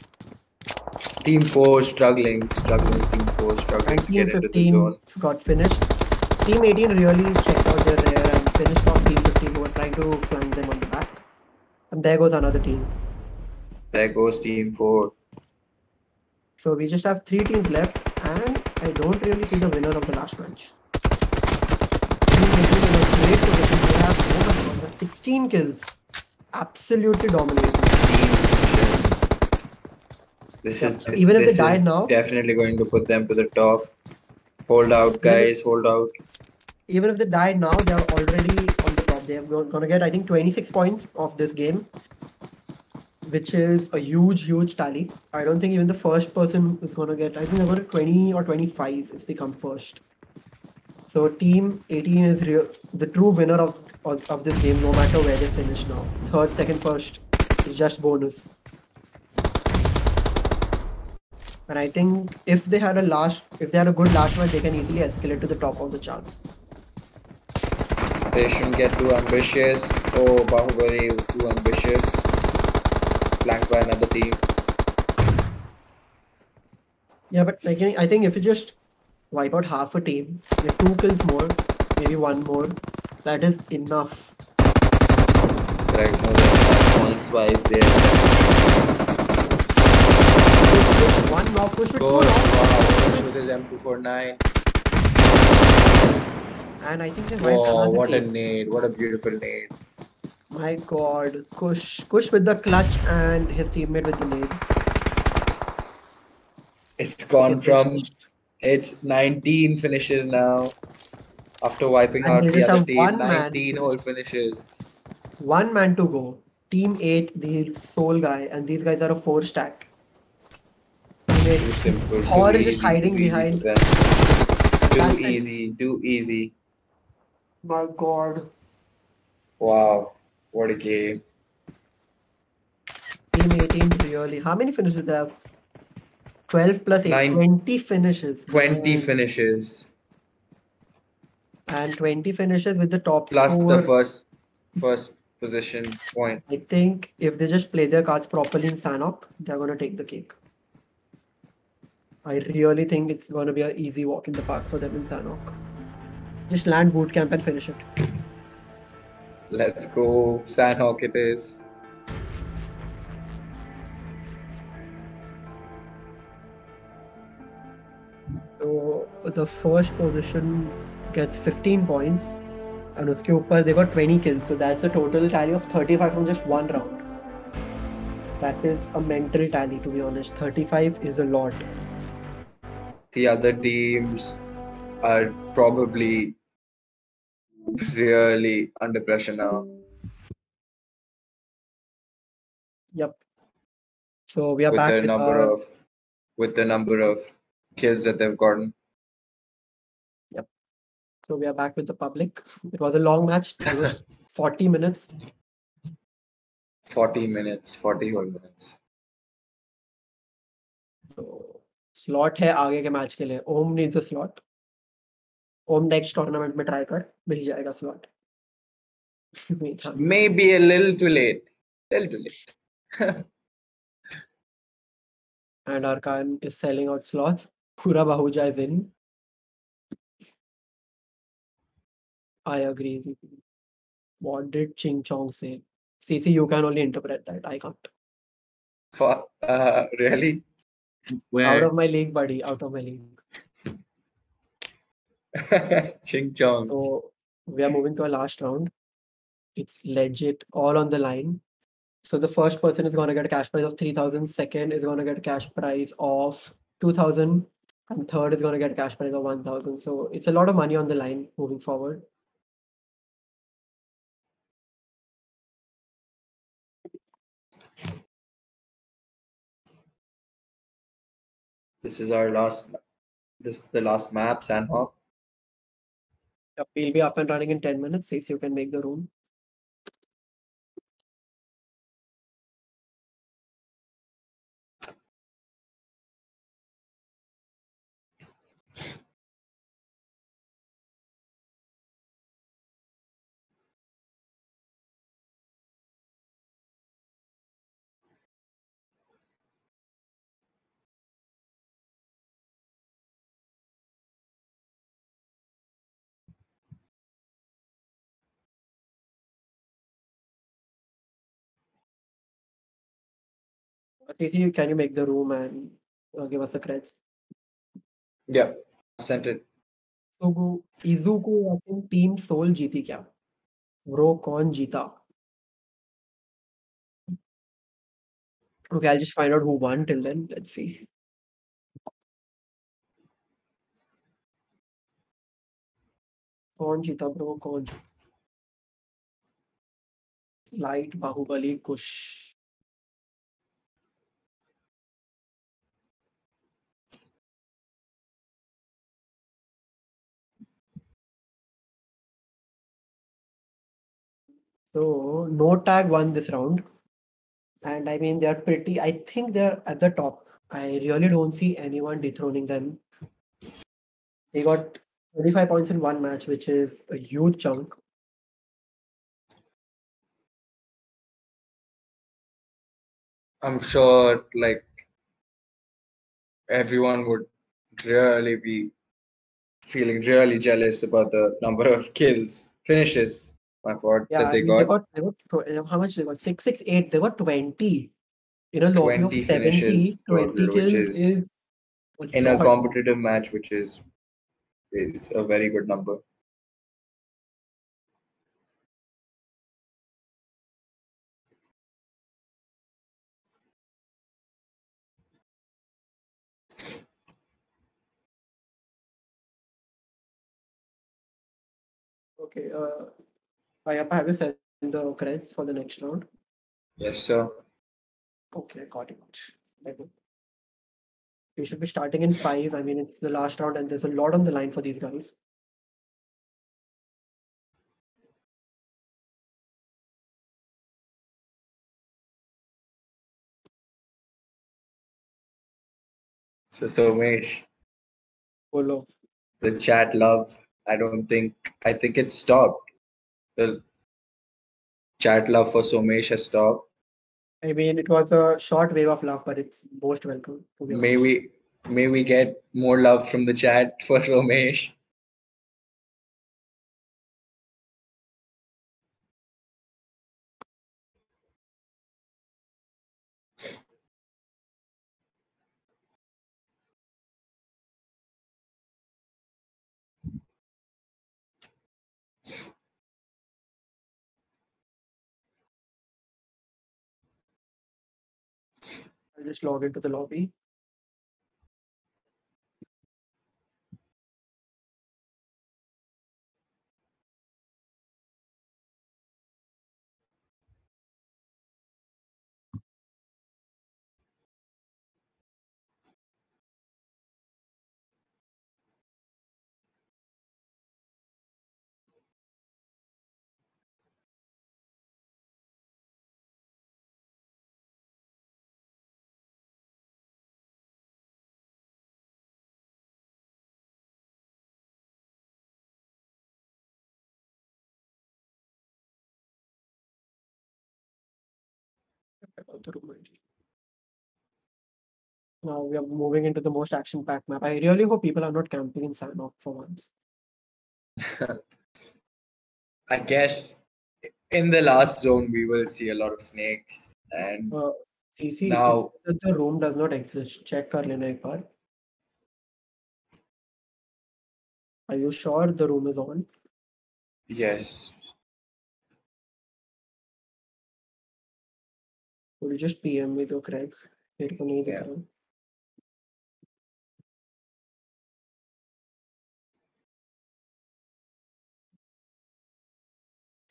Team 4 struggling. Team 4 struggling And to get Team into the zone. 15 got finished. Team 18 really checked out their rear and finished off Team 15 who were trying to flank them on the back. And there goes another team. There goes Team 4. So we just have 3 teams left, and I don't really see the winner of the last match. Team 18 in a great position. They have, oh my god, 16 kills. Absolutely dominating. This Yeah, so even if they die is now, definitely going to put them to the top. Hold out, guys. Hold out. Even if they die now, they are already on the top. They are going to get, I think, 26 points of this game, which is a huge tally. I don't think even the first person is going to get, I think they're going to 20 or 25 if they come first. So Team 18 is the true winner of this game, no matter where they finish now. Third, second, first is just bonus. And I think if they had a good last match, they can easily escalate to the top of the charts. They shouldn't get too ambitious. Oh, Bahubali too ambitious. Flanked by another team. Yeah, but like, I think if you just wipe out half a team, get 2 kills more, maybe 1 more, that is enough. Right now they're not points wise there. One knock, push with 2 Wow, knocks. with his M249. And I think they wiped Wow, another what team. a nade. What a beautiful nade. My god. Kush with the clutch and his teammate with the nade. It's gone from... It's 19 finishes now. After wiping out the other team, 19 whole finishes. 1 man to go. Team 8, the sole guy, and these guys are a 4 stack. It's too simple. Thor is just hiding behind. Too easy. My god. Wow, what a game. Team 18 really. How many finishes they have? 12 plus 8. 20 finishes. 20 finishes. And 20 finishes with the top plus score. The first position points. I think if they just play their cards properly in Sanhok, they're going to take the cake. I really think it's going to be an easy walk in the park for them in Sanhok. Just land boot camp and finish it. Let's go. Sanhok it is. So the first position gets 15 points. And uske upar they got 20 kills. So that's a total tally of 35 from just one round. That is a mental tally, to be honest. 35 is a lot. The other teams are probably really under pressure now. Yep. So we are back with the number of kills that they've gotten. Yep. So we are back with the public. It was a long match, almost 40 minutes. 40 whole minutes. So slot है आगे के match के लिए. Om needs a slot. Om next tournament में try कर, मिल जाएगा slot. Maybe a little too late. And Arkan is selling out slots. Pura Bahuja is in. I agree. What did Ching Chong say? CC, you can only interpret that. I can't. Really? Where? Out of my league, buddy. Out of my league. Ching chong. So we are moving to our last round. It's legit all on the line. So the first person is going to get a cash prize of 3,000. Second is going to get a cash prize of 2,000. And third is going to get a cash prize of 1,000. So it's a lot of money on the line moving forward. This is our last. This is the last map, Sandhawk. Yep, we'll be up and running in 10 minutes. See if you can make the room. CC, can you make the room and give us the credits? Yeah, sent it. इजुको या फिर team soul जीती क्या? Bro कौन जीता? Okay, I'll just find out who won till then. Let's see. कौन जीता bro? कौन जीता? Light Baahubali Kush. So no tag won this round, and I mean they're pretty. I think they're at the top. I really don't see anyone dethroning them. They got 25 points in one match, which is a huge chunk. I'm sure like everyone would really be feeling really jealous about the number of finishes, my fault, Yeah, that I they mean got. how much they got? 668. They got 20 in a lobby of 20 70. finishes 20 total, which kills is is a in a lot. competitive match, which is a very good number. Okay, have you sent the credits for the next round? Yes, sir. Okay, got it. We should be starting in 5. I mean, it's the last round, and there's a lot on the line for these guys. So Somesh, Polo. the chat love. I think it stopped. The chat love for Somesh has stopped. I mean, it was a short wave of love, but it's most welcome, to be May honest. we get more love from the chat for Somesh. I'll just log into the lobby. About the room ID. Now we are moving into the most action-packed map. I really hope people are not camping in Sanok for once. I guess in the last zone we will see a lot of snakes, and CC, it's now that the room does not exist. Check कर लेना एक बार. Are you sure the room is on? Yes. Will you just PM me the cracks? मेरे को नहीं दिख Yeah. रहा.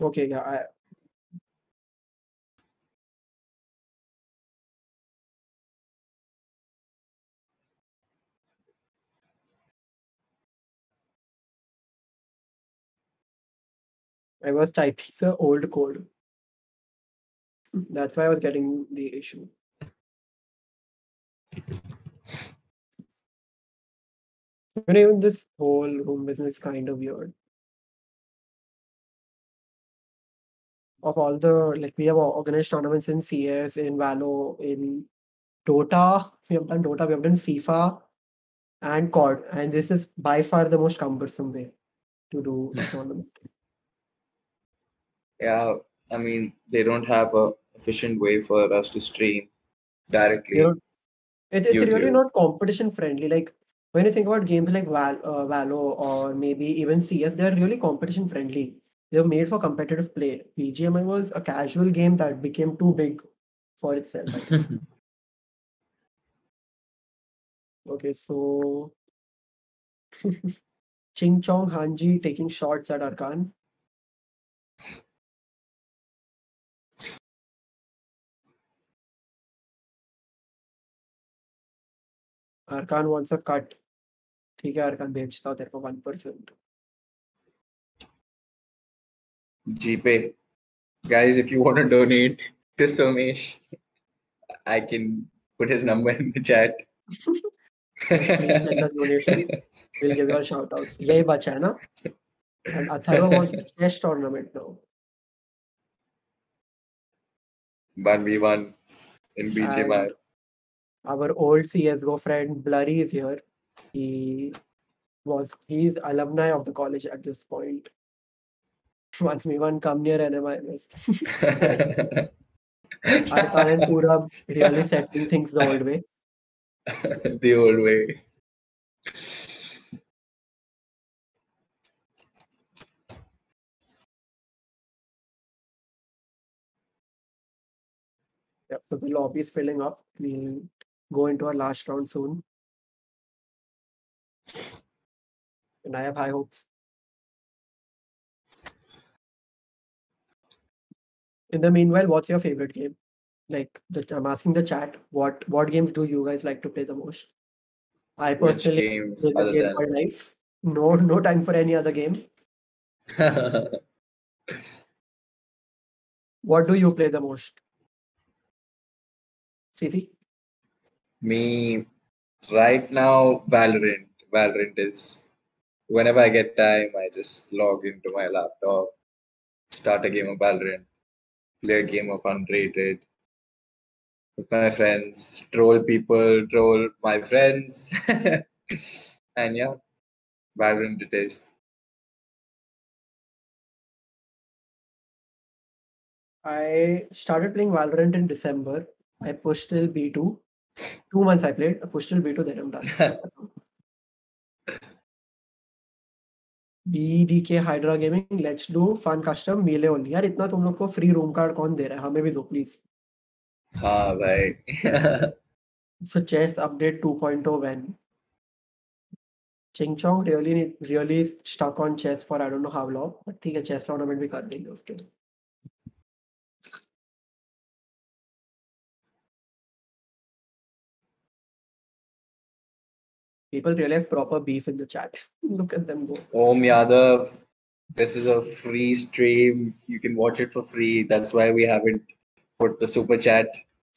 Okay, yeah. I was typing the old code. That's why I was getting the issue. Even this whole room business is kind of weird. Of all the, like, we have organized tournaments in CS, in Valo, in Dota. We have done Dota, we have done FIFA and COD. And this is by far the most cumbersome way to do a tournament. Yeah. I mean, they don't have a efficient way for us to stream You directly know, it's really YouTube. not competition friendly. Like, when you think about games like Valo or maybe even CS, they're really competition friendly. They're made for competitive play. BGMI was a casual game that became too big for itself, I think. Okay, so Ching Chong Hanji taking shots at Arkan. Arkan wants a cut. ठीक है Arkan भेजता हूँ तेरे को 1%. GPay. Guys, if you want to donate to Somesh, I can put his number in the chat. Yes, please send us donations. We'll give you all shout outs. यही बचा है ना? And Atharva wants a chess tournament now. 1v1 in BGMI. And our old CSGO friend Blurry is here. He's alumni of the college at this point. 1v1 come near NMIMS. Arkan and Purab really settling things the old way. The old way. Yep, so the lobby is filling up. We'll go into our last round soon. And I have high hopes. In the meanwhile, what's your favorite game? Like, I'm asking the chat, what games do you guys like to play the most? I Which personally games play this other game than called life. No time for any other game. What do you play the most? CC? me right now? Valorant. Valorant is whenever I get time, I just log into my laptop, start a game of Valorant, play a game of Unrated with my friends, troll people, troll my friends, and yeah, Valorant it is. I started playing Valorant in December. I pushed till B2. 2 months I played. I pushed till B2, then I'm done. BDK Hydra Gaming, let's do fun custom melee only. यार इतना तुम लोग को free room card कौन दे रहा है? हमें भी दो प्लीज. हाँ भाई. So chess update 2.0 when? Ching Chong really stuck on chess for I don't know how long. But ठीक है chess tournament भी कर देंगे उसके. People really have proper beef in the chat. Look at them go. Om Yadav, this is a free stream. You can watch it for free. That's why we haven't put the super chat.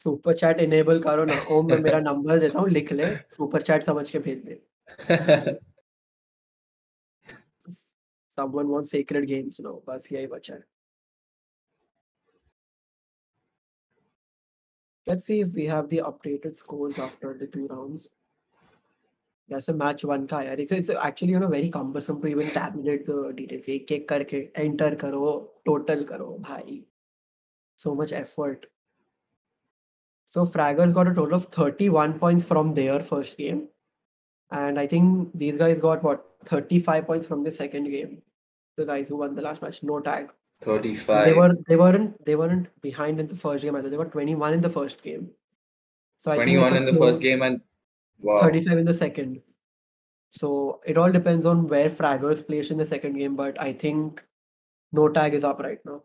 Super chat enable करो ना. ओम मैं मेरा number देता हूँ, लिख ले, super chat समझ के भेज दे. Someone wants sacred games now. बस यही बचा है. Let's see if we have the updated scores after the 2 rounds. Yes, a match one का यार. It's actually very cumbersome to even tabulate the details. एक करके enter करो, total करो भाई. So much effort. So Fraggers got a total of 31 points from their first game. And I think these guys got what 35 points from the second game. The guys who won the last match, no tag. 35. They weren't behind in the first game either. They got 21 in the first game. So I think 21 in the first game and wow. 35 in the second. So it all depends on where Fraggers placed in the second game, but I think no tag is up right now.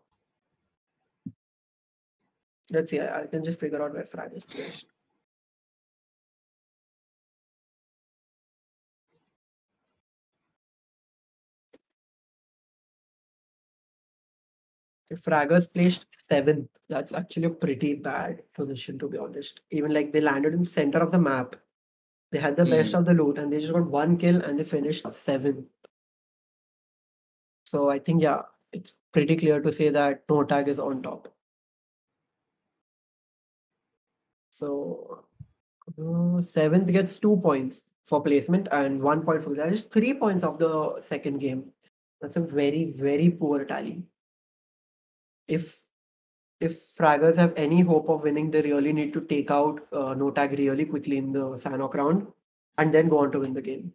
Let's see, I can just figure out where Fraggers placed. If Fraggers placed 7th, that's actually a pretty bad position, to be honest. Even like they landed in the center of the map. They had the best of the loot and they just got 1 kill and they finished 7th. So I think, yeah, it's pretty clear to say that no tag is on top. So 7th gets 2 points for placement and 1 point for that is 3 points of the second game. That's a very, very poor tally. If Fraggers have any hope of winning, they really need to take out no tag really quickly in the Sanhok round and then go on to win the game.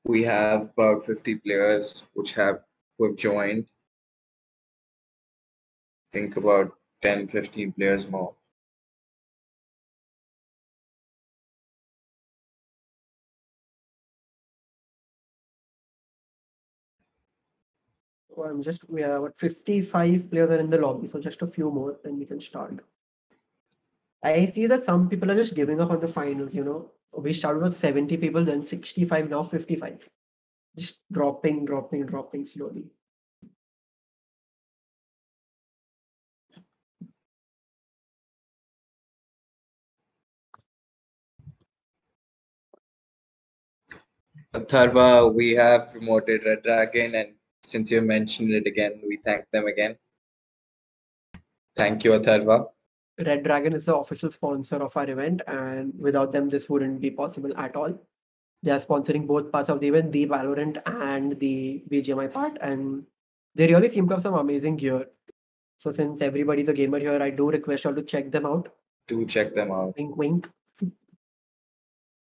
We have about 50 players who have joined. Think about 10, 15 players more. So we have what 55 players are in the lobby, so just a few more, then we can start. I see that some people are just giving up on the finals, you know. We started with 70 people, then 65, now 55. Just dropping slowly. Atharva, we have promoted Red Dragon, and since you mentioned it again, we thank them again. Thank you, Atharva. Red Dragon is the official sponsor of our event, and without them, this wouldn't be possible at all. They are sponsoring both parts of the event, the Valorant and the BGMI part, and they really seem to have some amazing gear. So since everybody's a gamer here, I do request you all to check them out. Do check them out. Wink, wink.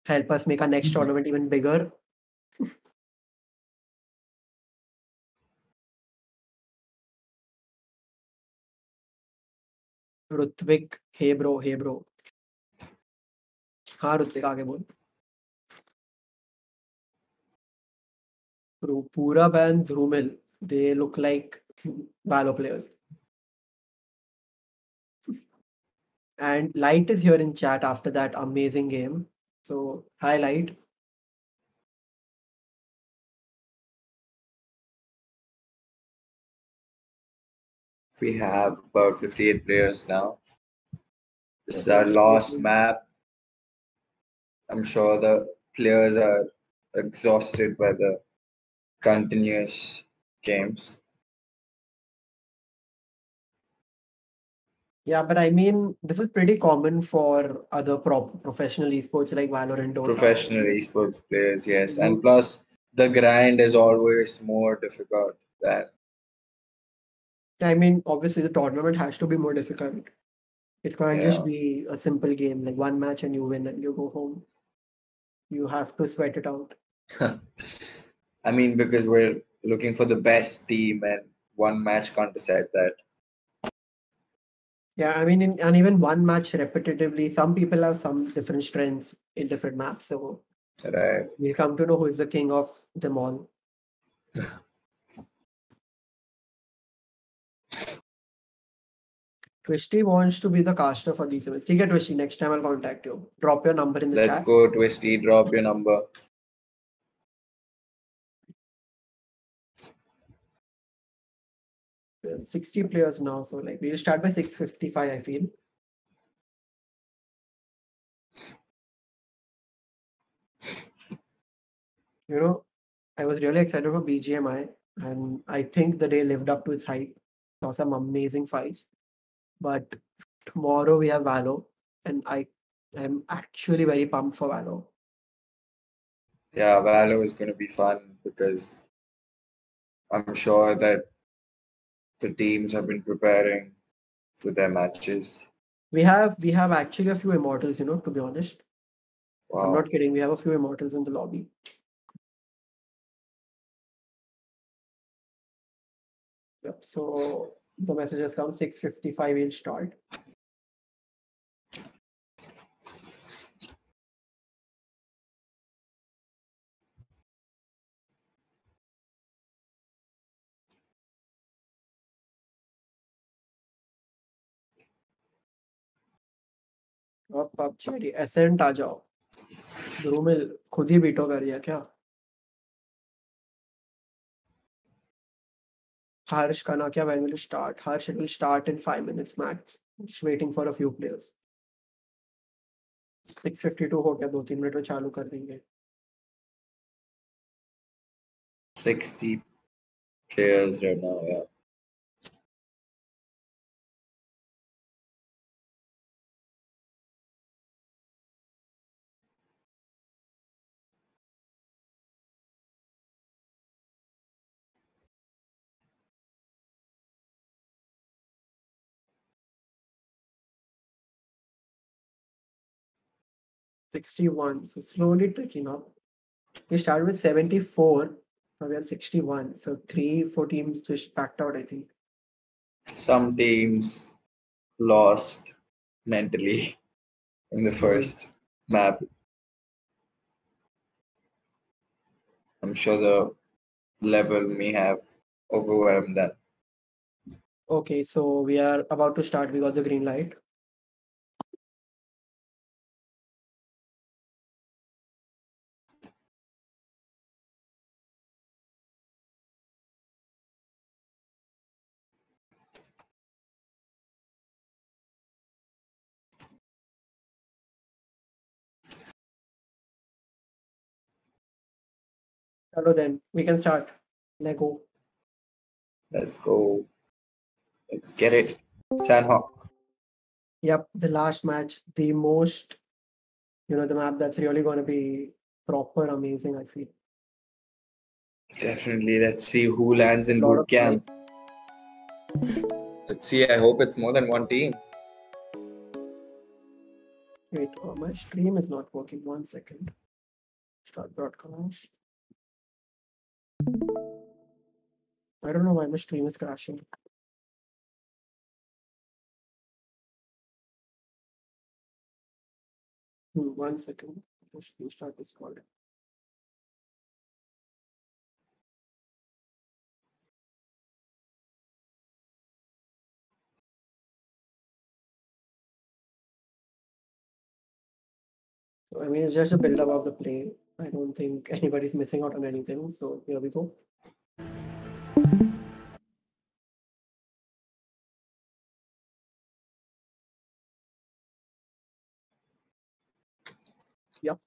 Help us make our next tournament even bigger. Rutvik, hey bro, hey bro. हाँ ऋत्विक आगे बोल. Pura and Dhrumil, they look like Valo players. And Light is here in chat after that amazing game. So hi Light. We have about 58 players now. This is our last map. I'm sure the players are exhausted by the continuous games. Yeah, but I mean, this is pretty common for other professional esports like Valorant. Professional esports players, yes. And plus, the grind is always more difficult than. I mean, obviously, the tournament has to be more difficult. It can't just be a simple game, like one match and you win and you go home. You have to sweat it out. I mean, because we're looking for the best team and one match can't decide that. Yeah, I mean, and even one match repetitively, some people have some different strengths in different maps. So right. We'll come to know who is the king of them all. Twisty wants to be the caster for these events. Okay, Twisty, next time I'll contact you. Drop your number in the chat. Let's go, Twisty. Drop your number. We have 60 players now, so like we'll start by 6:55, I feel. You know, I was really excited for BGMI, and I think the day lived up to its hype. Saw some amazing fights. But tomorrow we have Valo, and I am actually very pumped for Valo. Yeah, Valo is going to be fun because I'm sure that the teams have been preparing for their matches. We have actually a few immortals, you know, to be honest. I'm Wow. not kidding. We have a few immortals in the lobby. Yep. So the message has come 6:55 will start. अब PUBG accent आ जाओ गुरु में खुद ही बीटो कर दिया क्या Harsh Kanakia when will you start? Harsh, it will start in 5 minutes max. Just waiting for a few players. 6:52 हो गया 2-3 minute में चालू कर देंगे 60 players right now, yeah. $61, so slowly tricking up. We started with 74, now we are 61, so 3-4 teams just backed out, I think. Some teams lost mentally in the first map. I'm sure the level may have overwhelmed them. Okay, so we are about to start. We got the green light. Hello then, we can start. Let's go. Let's go. Let's get it. Sandhawk. Yep, the last match, the most, you know, the map that's really going to be proper amazing, I feel. Definitely. Let's see who lands in Lot boot of camp. Let's see. I hope it's more than one team. Wait, my stream is not working. 1 second. Start broadcast. I don't know why my stream is crashing. One second. Just restart this call. So I mean, it's just a build-up of the play. I don't think anybody's missing out on anything. So here we go. Yep.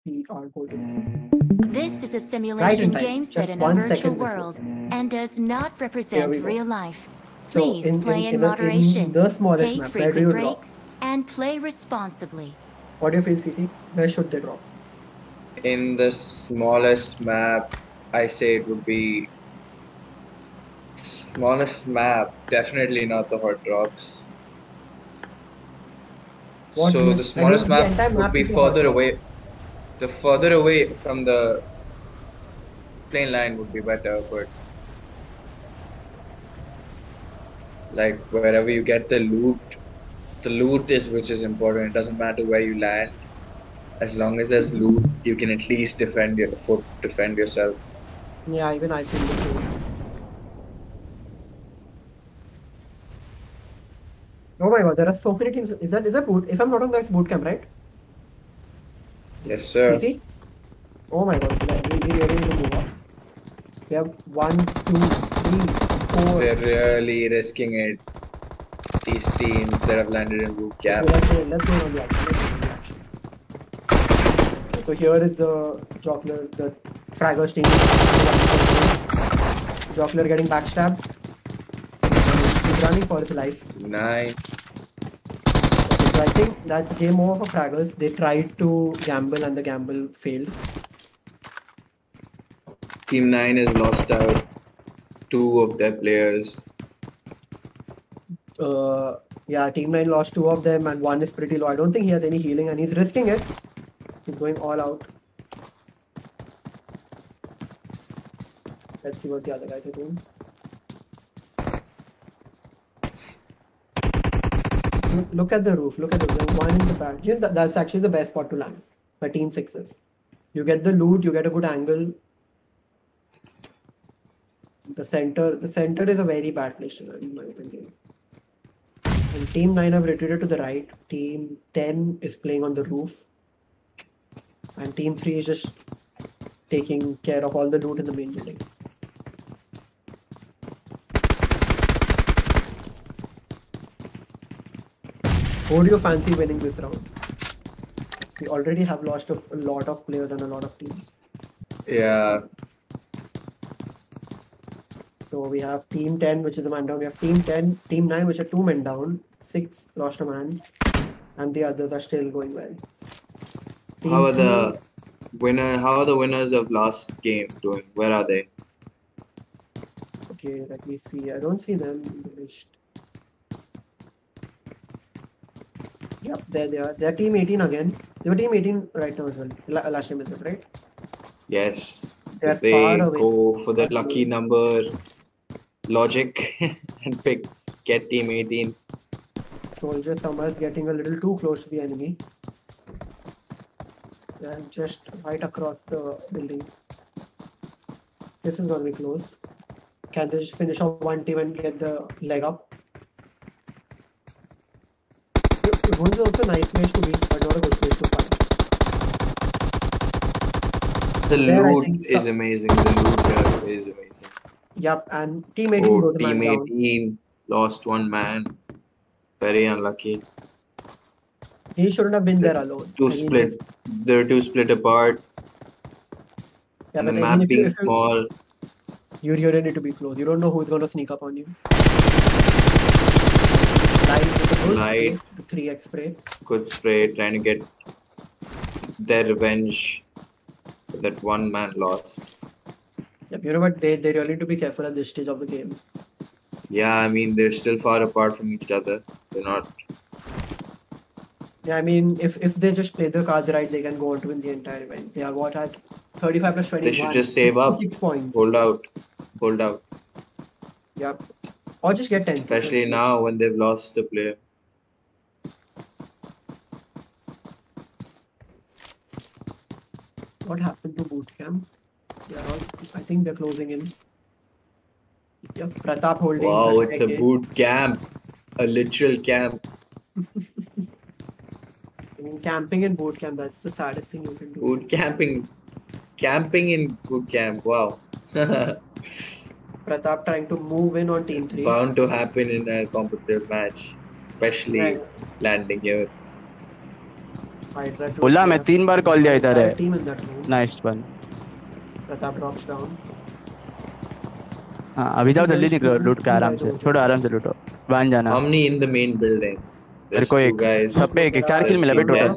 We are going. This is a simulation game set in a virtual world and does not represent real life. Please play in moderation, take frequent breaks, and play responsibly. What do you feel, CC? Where should they drop? In the smallest map, I say it would be smallest map, definitely not the hot drops. So the smallest map would be further away. The further away from the plane line would be better, but like wherever you get the loot is which is important. It doesn't matter where you land. As long as there's loot, you can at least defend yourself. Yeah, even I feel the same. Oh my god, there are so many teams. Is that boot? If I'm not wrong, that's boot camp, right? Yes, sir. CC? Oh my god, we really need to move up. We have 1, 2, 3, 4. They're really risking it. These teams that have landed in boot camp. Okay, let's go on the action. Okay, so here is the Jockler, the Fraggers team. Jockler getting backstabbed. He's running for his life. Nice. Okay, so I think that's game over for Fraggers. They tried to gamble and the gamble failed. Team 9 has lost out 2 of their players. Yeah, Team 9 lost 2 of them and 1 is pretty low. I don't think he has any healing and he's risking it. He's going all out. Let's see what the other guys are doing. Look at the roof. Look at the one in the back. You know, that's actually the best spot to land by Team 6s. You get the loot, you get a good angle. The center is a very bad place to land, in my opinion. And Team 9 have retreated to the right. Team 10 is playing on the roof. And Team 3 is just taking care of all the loot in the main building. How do you fancy winning this round? We already have lost a lot of players and a lot of teams. Yeah. So we have Team 10, which is a man down. We have Team 10, Team 9, which are 2 men down. 6 lost a man. And the others are still going well. How are the winners of last game doing? Where are they? Okay, let me see. I don't see them in the list. Yep, there they are. They're Team 18 again. They were Team 18 right now as well. Last time as well, right? Yes. They're they far away. Go for the lucky number logic and get Team 18. Soldier Summer is getting a little too close to the enemy. They're just right across the building. This is gonna be close. Can they just finish off one team and get the leg up? Ruins is also a nice place to be, but not a good place to fight. The loot is amazing. The loot here is amazing. Yep, and Team 18 oh, Team 18 lost 1 man. Very unlucky. He shouldn't have been there alone. They're 2 split apart. Yeah, and the map being small. You really need to be close. You don't know who's going to sneak up on you. Light. The 3x spray. Good spray, trying to get their revenge. That 1 man lost. Yep, you know what? They really need to be careful at this stage of the game. Yeah, I mean, they're still far apart from each other. They're not. Yeah, I mean, if they just play the cards right, they can go on to win the entire event. They are what at 35 plus 21. They should just save up. 6 points. Hold out. Hold out. Yep. Or just get 10. Especially now when they've lost a player. What happened to boot camp? I think they're closing in. Yep, Pratap holding. Wow, it's a boot camp. A literal camp. I mean, camping in boot camp, that's the saddest thing you can do. Boot camping. Camping in boot camp. Wow. Pratap trying to move in on Team 3. Bound to happen in a competitive match. Especially landing here. बोला मैं 3 बार call दिया इधर है nice one Pratap drops down हां अभी जाओ जल्दी निकलो लूट के आराम से छोड़ो आराम से लूटो बांध जाना हमने इन द मेन बिल्डिंग मेरे को एक सब पे एक 4 किल मिला बे total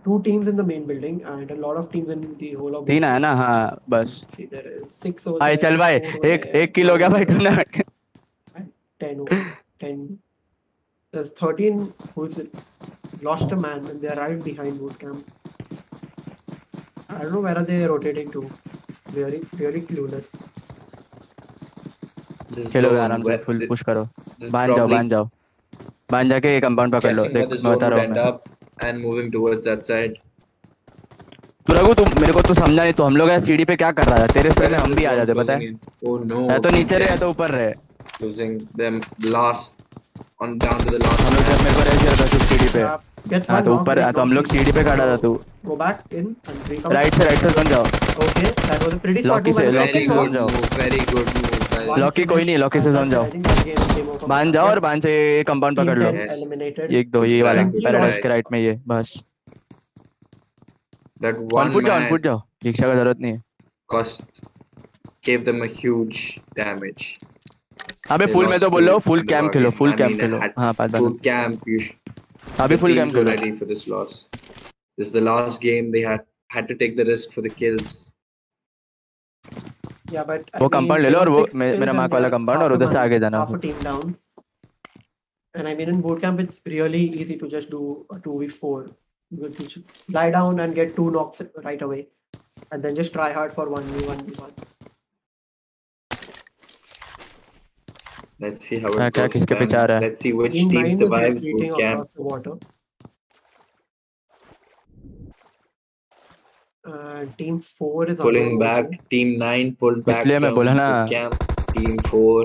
2 teams in the main building and a lot of teams in the whole of 3 है ना हां बस 6 over भाई चल भाई एक किल हो गया भाई tournament 10 there's 13 who's lost a man and they're right behind boot camp. I don't know where are they rotating to. Really clueless. खेलो आराम से फुल पुश करो बांध जाके कंपाउंड पकड़ लो देख मैं बता रहा हूं and moving towards that side. तू रघु तू मेरे को तू समझा नहीं तो हम लोग ऐसे सीढ़ी पे क्या कर रहा था तेरे से हम भी आ जाते पता है oh no है तो नीचे रहे तो ऊपर रहे losing them last on down to the last हम लोग जब मेरे को रेस कर रहा था सीढ़ी पे हां तो ऊपर तो हम लोग सीढ़ी पे खड़ा था तू go back in and right से बन जाओ okay that was a pretty lucky से बन जाओ very good move लॉकी कोई नहीं लॉकी से बन जाओ बांध जाओ और बांध से कंपाउंड पकड़ लो एक दो ये वाला पैराडाइज के राइट में ये बस that one on foot जाओ रिक्शा का जरूरत नहीं है cost gave them a huge damage अबे फुल में तो बोल लो फुल कैंप खेलो हां पास फुल कैंप अभी full camp Khelo ready for this loss this is the last game they had to take the risk for the kills Yeah, but वो compound ले लो और वो मेरा मार्क वाला कंपाउंड और उधर से आगे जाना। half a team down. And I mean, in bootcamp, it's really easy to just do a 2v4. You should lie down and get 2 knocks right away, and then just try hard for 1v1. Let's see how it क्या goes. किसके पीछे आ रहा है? Let's see which team survives bootcamp. Team 4 is pulling back. Team 9 pulled back from bootcamp. Team 4.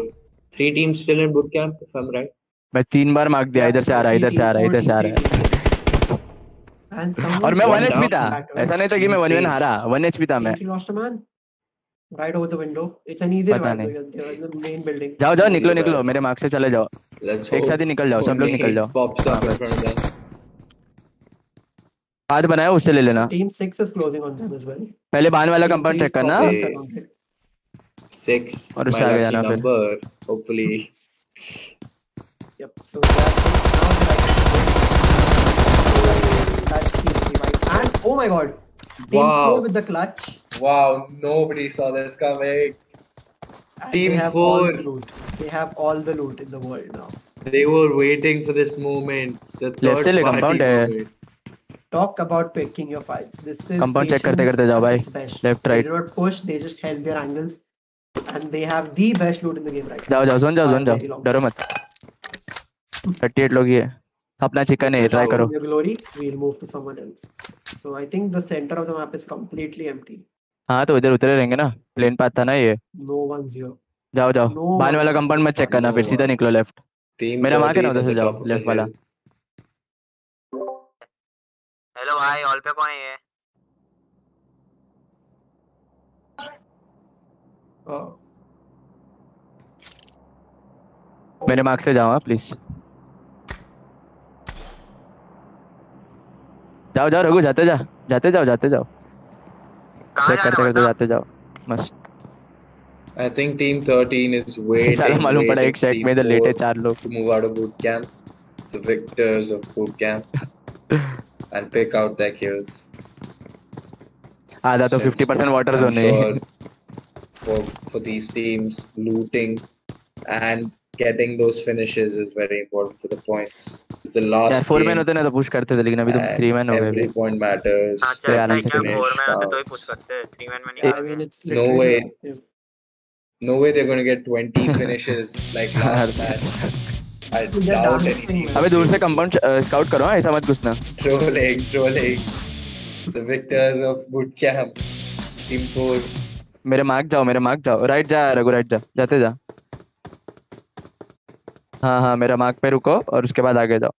3 teams still in bootcamp, if I'm right. मैं 3 बार mark दिया, इधर से आ रहा है, इधर से आ रहा है, इधर से आ रहा है। और मैं 1 HP था, ऐसा नहीं था कि मैं 1v1 हारा, 1 HP था मैं। Right over the window. It's an easy revive. The main building. जाओ निकलो मेरे मार्क से चले जाओ। एक साथ ही निकल जाओ, सब लोग निकल जाओ। हाथ बनाया उससे ले लेना। Team 6 is closing on them as well. पहले बाहर वाला कंपाउंड चेक करना। 6 और उससे आगे जाना फिर। Hopefully. Yep. So that's team 3, right? And oh my god. Team 4 with the clutch. Wow, nobody saw this coming. Team 4. They have all the loot in the world now. They were waiting for this moment. The third party moment. Talk about picking your fights. This is compound check करते जाओ भाई. Left right. They did not push. They just held their angles, and they have the best loot in the game right now. जाओ zone जाओ. डरो मत. 38 लोग ही है. अपना चिकन है, ट्राई करो। Glory, we'll move to someone else. So I think the center of the map is completely empty. हाँ तो इधर उतरे रहेंगे ना, प्लेन पाथ था ना ये। No one's here. जाओ बाहर वाला कंपाउंड मत चेक करना, फिर सीधा निकलो लेफ्ट। मेरा मार्क है ना, उधर से जाओ लेफ्ट वाला। हेलो भाई, ऑल पे कौन है ये? मेरे मार्क से जाओ प्लीज। जाओ रघु, जाते जाओ। चेक करते जाते जाओ, मस्त। I think team 13 is waiting. सारा मालूम पड़ा एक शेक में इधर लेटे 4 लोग। To move out of boot camp, the victors of boot camp, and pick out their kills. आधा तो 50% वाटर जोन है। For these teams, looting and getting those finishes is very important for the points. It's the last game. 4 man होते ना तो push करते थे, लेकिन अभी तो 3 मैन हो गए। Every point matters. हाँ, 4 मैन होते तो ही पुश करते, 3 मैन में नहीं। I mean, it's no way they're going to get 20 finishes like last match. I doubt anything. अबे दूर से कंपाउंड स्काउट करो, ऐसा मत घुसना। Trolling. The victors of boot camp. Team 4. मेरे मार्क जाओ। राइट जा रघु, राइट जा, जाते जा। हाँ मेरा मार्क पे रुको और उसके बाद आगे जाओ।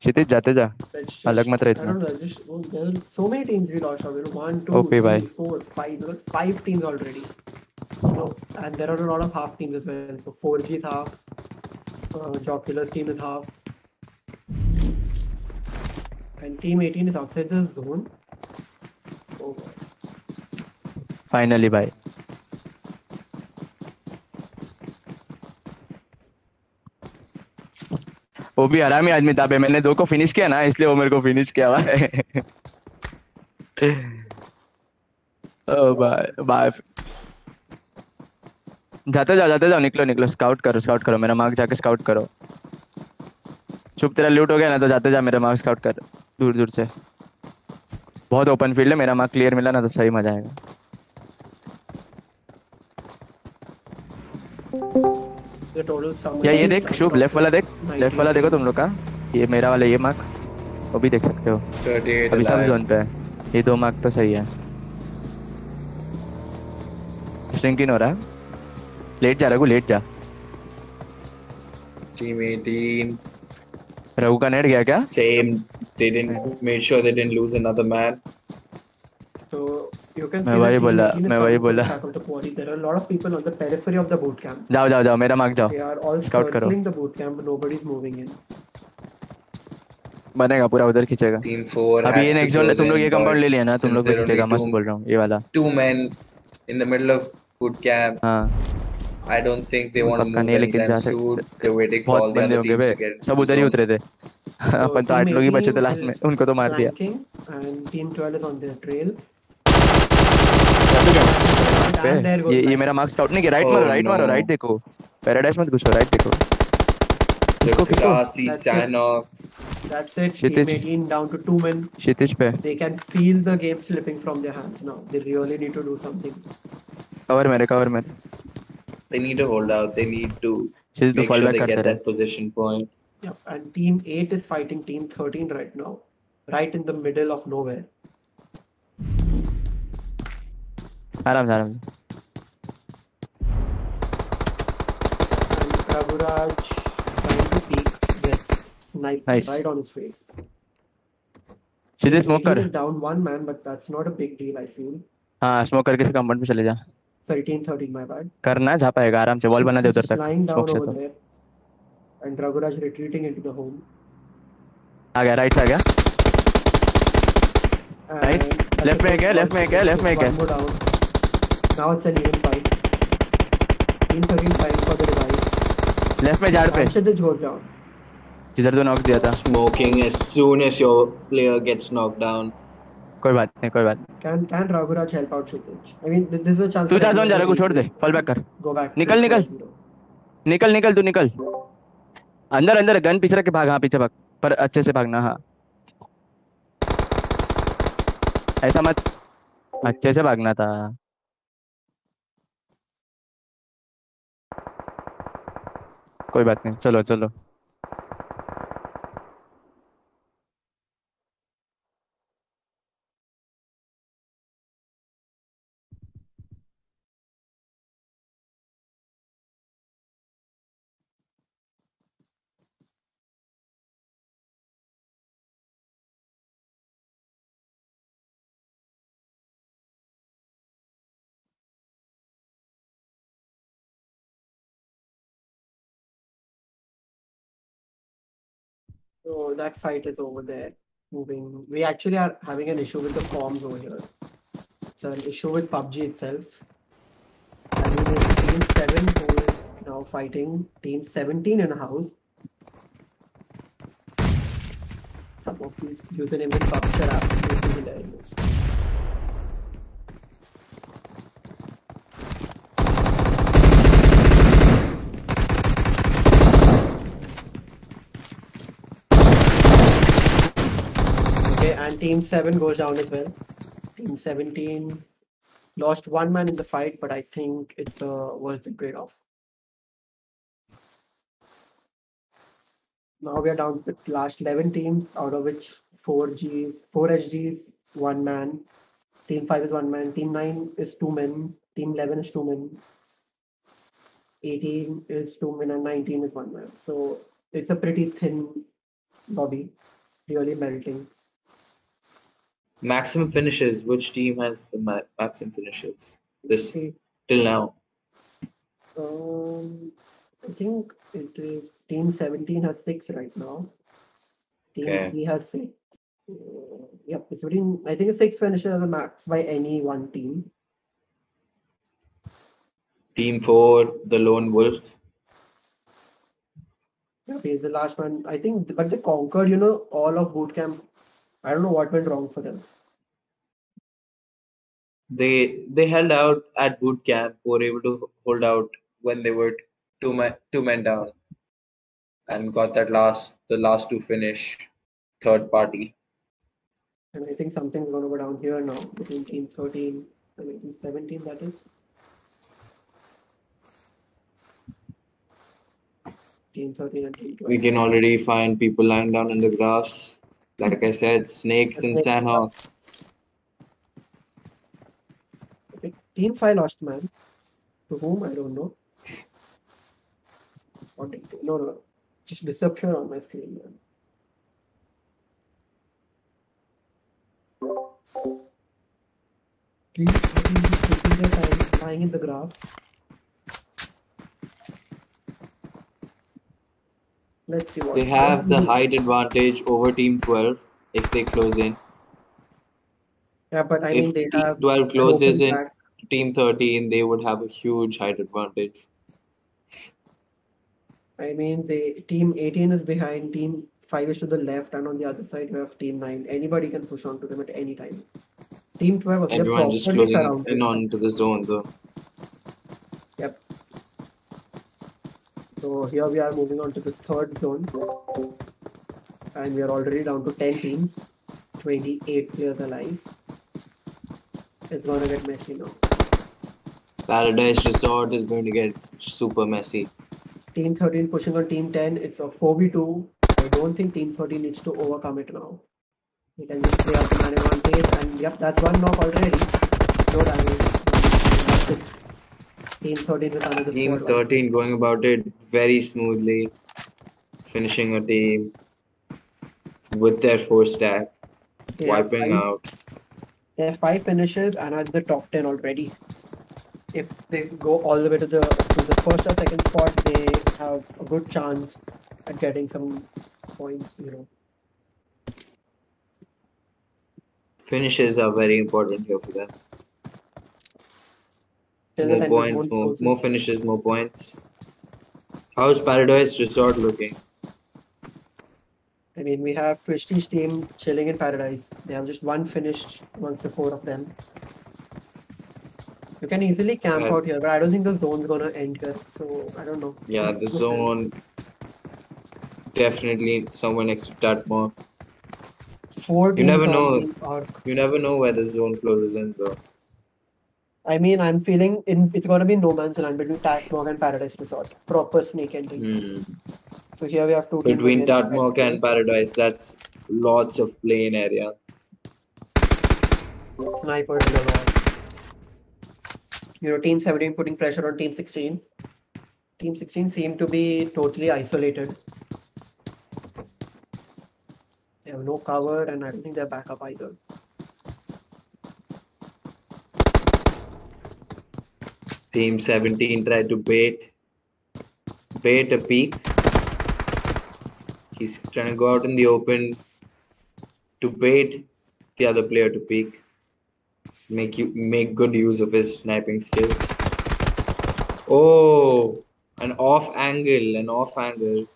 क्षितिज जाते जा, अलग मत रह इतना। So many teams we lost already. 1, 2, 3, 4, 5 teams already. And there are a lot of half teams as well. So 4G is half. Jocular's team is half. And team 18 is outside the zone. Oh god. Finally भाई। वो भी हरामी आदमी था, मैंने 2 को finish किया ना, इसलिए वो मेरे को फिनिश किया हुआ है। ओ बाय। जाते जाओ, निकलो, स्काउट करो, मेरा मार्क जाके स्काउट करो। चुप, तेरा लूट हो गया ना तो जाते जा, मेरा मार्क स्काउट कर दूर से। बहुत ओपन फील्ड है, मेरा मार्क क्लियर मिला ना तो सही मजा आएगा। या ये देख शुभ, लेफ्ट वाला देखो तुम लोग का, ये मेरा वाला ये मार्क, वो भी देख सकते हो। अभी सब जोन पे है, ये 2 मार्क तो सही है। श्रिंक इन हो रहा है, लेट जा रघु, लेट जा। Team 18. रघु का नेट गया क्या? Same. They didn't made sure they didn't lose another man. So you can मैं वही बोला। There are a lot of people on the periphery of the boot camp. जाओ मेरा मार्क जाओ, They are all circling the boot camp, but nobody's moving in. बनेगा पूरा, उधर खींचेगा। Team 4 अभी ये नेक्स्ट जोन तुम लोग ये कंपाउंड ले लिया ना, तुम लोग को खींचेगा, मस्त बोल रहा हूँ ये वाला। 2 men in the middle of boot camp. हाँ I don't think they want to move anytime soon. They're waiting for all the other teams to get. सब उधर ही उतरे थे। अपन तो 8 लोग ही बचे थे लास्ट में, उनको तो मार दिया। And team 12 is on their trail. And there goes ये मेरा मार्क्स आउट नहीं किया. राइट मारो राइट देखो. पैराडाइज मत घुसो, राइट देखो. Grassy Sanok. That's it. Team 18 down to 2 men. क्षितिज पे. They can feel the game slipping from their hands now. They really need to do something. Cover मेरे. They need to hold out. They need to Kshitij make sure they get that position point. Yeah, and Team 8 is fighting Team 13 right now. Right in the middle of nowhere. आराम से. And Raguraj trying to peek. Gets sniped right on his face. Kshitij smoke कर. He is down 1 man, but that's not a big deal, I feel. हाँ, smoke करके compound पे चले जा. 13, my bad. करना जा पाएगा आराम से. वॉल बना दे उधर तक. Lying down स्मोक से over तो. there. And Raguraj retreating into the home. आ गया, राइट से आ गया. राइट. लेफ्ट में एक है. One more down. Now it's an even fight. Team 13 trying for the revive. Left में झाड़ पे. Akshit goes down. जिधर तो नॉक दिया था. Smoking as soon as your player gets knocked down. कोई बात नहीं. Can Raguraj help out Kshitij? I mean, this is a chance. तू जा जोन जा रहा है, छोड़ दे. फॉल बैक कर. Go back. निकल तू निकल. अंदर गन पीछे रख के भाग. हाँ, पीछे भाग, पर अच्छे से भागना. हाँ, ऐसा मत, अच्छे से भागना था. कोई बात नहीं. चलो. So that fight is over there. Moving. We actually are having an issue with the comms over here. It's an issue with Pubg itself. And it is Team 7 who is now fighting Team 17 in a house. Some of these username in Pubg are absolutely hilarious. And Team 7 goes down as well. Team 17 lost 1 man in the fight, but I think it's worth the trade-off. Now we are down to the last 11 teams, out of which 4 HGs, 1 man. Team 5 is 1 man. Team 9 is 2 men. Team 11 is 2 men. 18 is 2 men and 19 is 1 man. So it's a pretty thin lobby, really melting. Maximum finishes. Which team has the maximum finishes? Till now. I think it is Team 17 has 6 right now. Team 3 has 6. Yep, it's between. I think it's 6 finishes as a max by any one team. Team 4, the Lone Wolf. Yeah, he's the last one. I think, but they conquered, all of boot camp. I don't know what went wrong for them. They held out at boot camp, were able to hold out when they were two men down, and got the last to finish third party. And I think something's going to go down here now between Team 13 and Team 17. That is Team 13 and Team 12. We can already find people lying down in the grass. Like I said, snakes and sandhawk. Okay. Team 5 lost man. To whom? I don't know. No. Just disappear on my screen, man. Team 13 is taking their time, lying in the grass. Let's see what they have the height advantage over Team 12 if they close in. Yeah, but I mean, they have 12 closes in to Team 13, they would have a huge height advantage. I mean, Team 18 is behind, Team 5 is to the left, and on the other side you have Team 9. Anybody can push on to them at any time. Team 12 was Everyone just properly closing surrounded. in onto the zone though. Yep. So here we are moving on to the third zone. And we are already down to 10 teams. 28 players alive. It's gonna get messy now. Paradise Resort is going to get super messy. Team 13 pushing on Team 10. It's a 4v2. I don't think Team 13 needs to overcome it now. He can just play out the man advantage. And yep, that's one knock already. No damage. That's it. Team 13 with another Team squad. 13 going about it very smoothly. Finishing a team with their 4-stack. Wiping out. They have 5 finishes and are in the top 10 already. If they go all the way to the first or second spot, they have a good chance at getting some points, you know. Finishes are very important here for them. More points, more finishes, more points. How's Paradise Resort looking? I mean, we have Prestige team chilling in Paradise. They have just one finished amongst the 4 of them. You can easily camp out here, but I don't think the zone's gonna end here. So I don't know. Yeah, the zone definitely somewhere next to Tatmore. You never know. You never know where the zone closes in, though. I mean, I'm feeling it's gonna be no man's land between Tatmore and Paradise Resort. Proper snake ending. So here we have 2 teams. Between Tatmore and Paradise, that's lots of plain area. Sniper in the wall. You know, Team 17 putting pressure on Team 16. Team 16 seem to be totally isolated. They have no cover, and I don't think they're backup either. Team 17 tried to bait a peek. He's trying to go out in the open to bait the other player to peek. Make good use of his sniping skills. Oh, an off angle.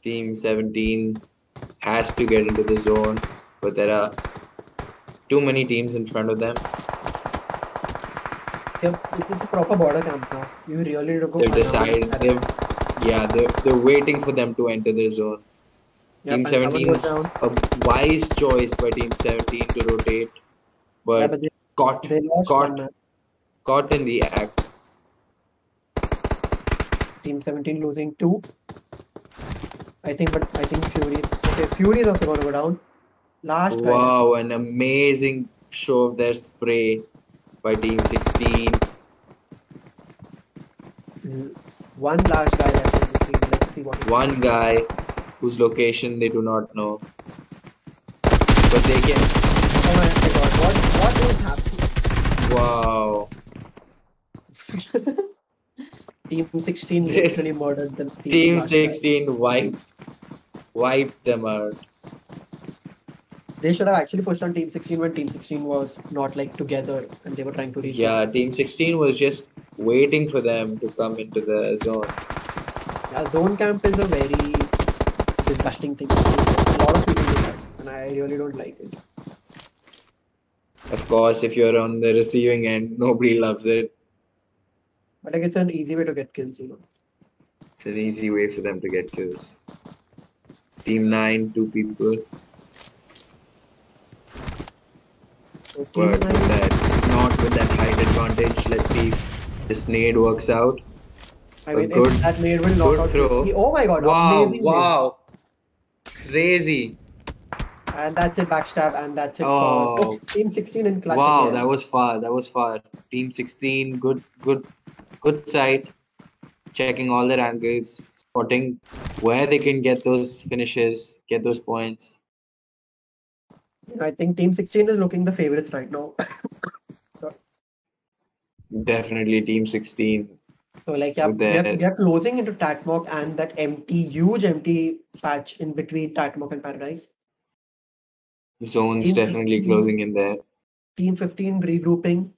Team 17 has to get into the zone, but there are too many teams in front of them. Yep, it's a proper border camp now. You really need to go. They've decided. They're waiting for them to enter the zone. Yep, Team 17 is a wise choice by Team 17 to rotate, but caught in the act. Team 17 losing 2. I think Fury. Okay, Fury is also going to go down. Last guy. Wow, an amazing show of their spray by Team 16. One last guy left in the team. Let's see what. One guy whose location they do not know, but they can. Oh my god! What is happening? Wow. Team 16 literally murdered them. Team 16 wiped them out. They should have actually pushed on Team 16 when Team 16 was not like together and they were trying to reach. Yeah, Team 16 was just waiting for them to come into the zone. Yeah, zone camp is a very disgusting thing. A lot of people do that, and I really don't like it. Of course, if you're on the receiving end, nobody loves it. But like, it's an easy way to get kills, you know. It's an easy way for them to get kills. Team 9, 2 people. So but not with that height advantage. Let's see if this nade works out. I mean, if that nade will knock out throw. Oh my god, amazing wow. Crazy. And that's it, backstab, and that's it for Team 16 in clutch. Wow, again. that was far. Team 16, good sight. Checking all their angles, spotting where they can get those finishes, get those points. I think Team 16 is looking the favorites right now. Definitely Team 16. So like, yeah, we are closing into Tatmok and that huge empty patch in between Tatmok and Paradise. Zone's Team definitely 15, closing in there. Team 15 regrouping.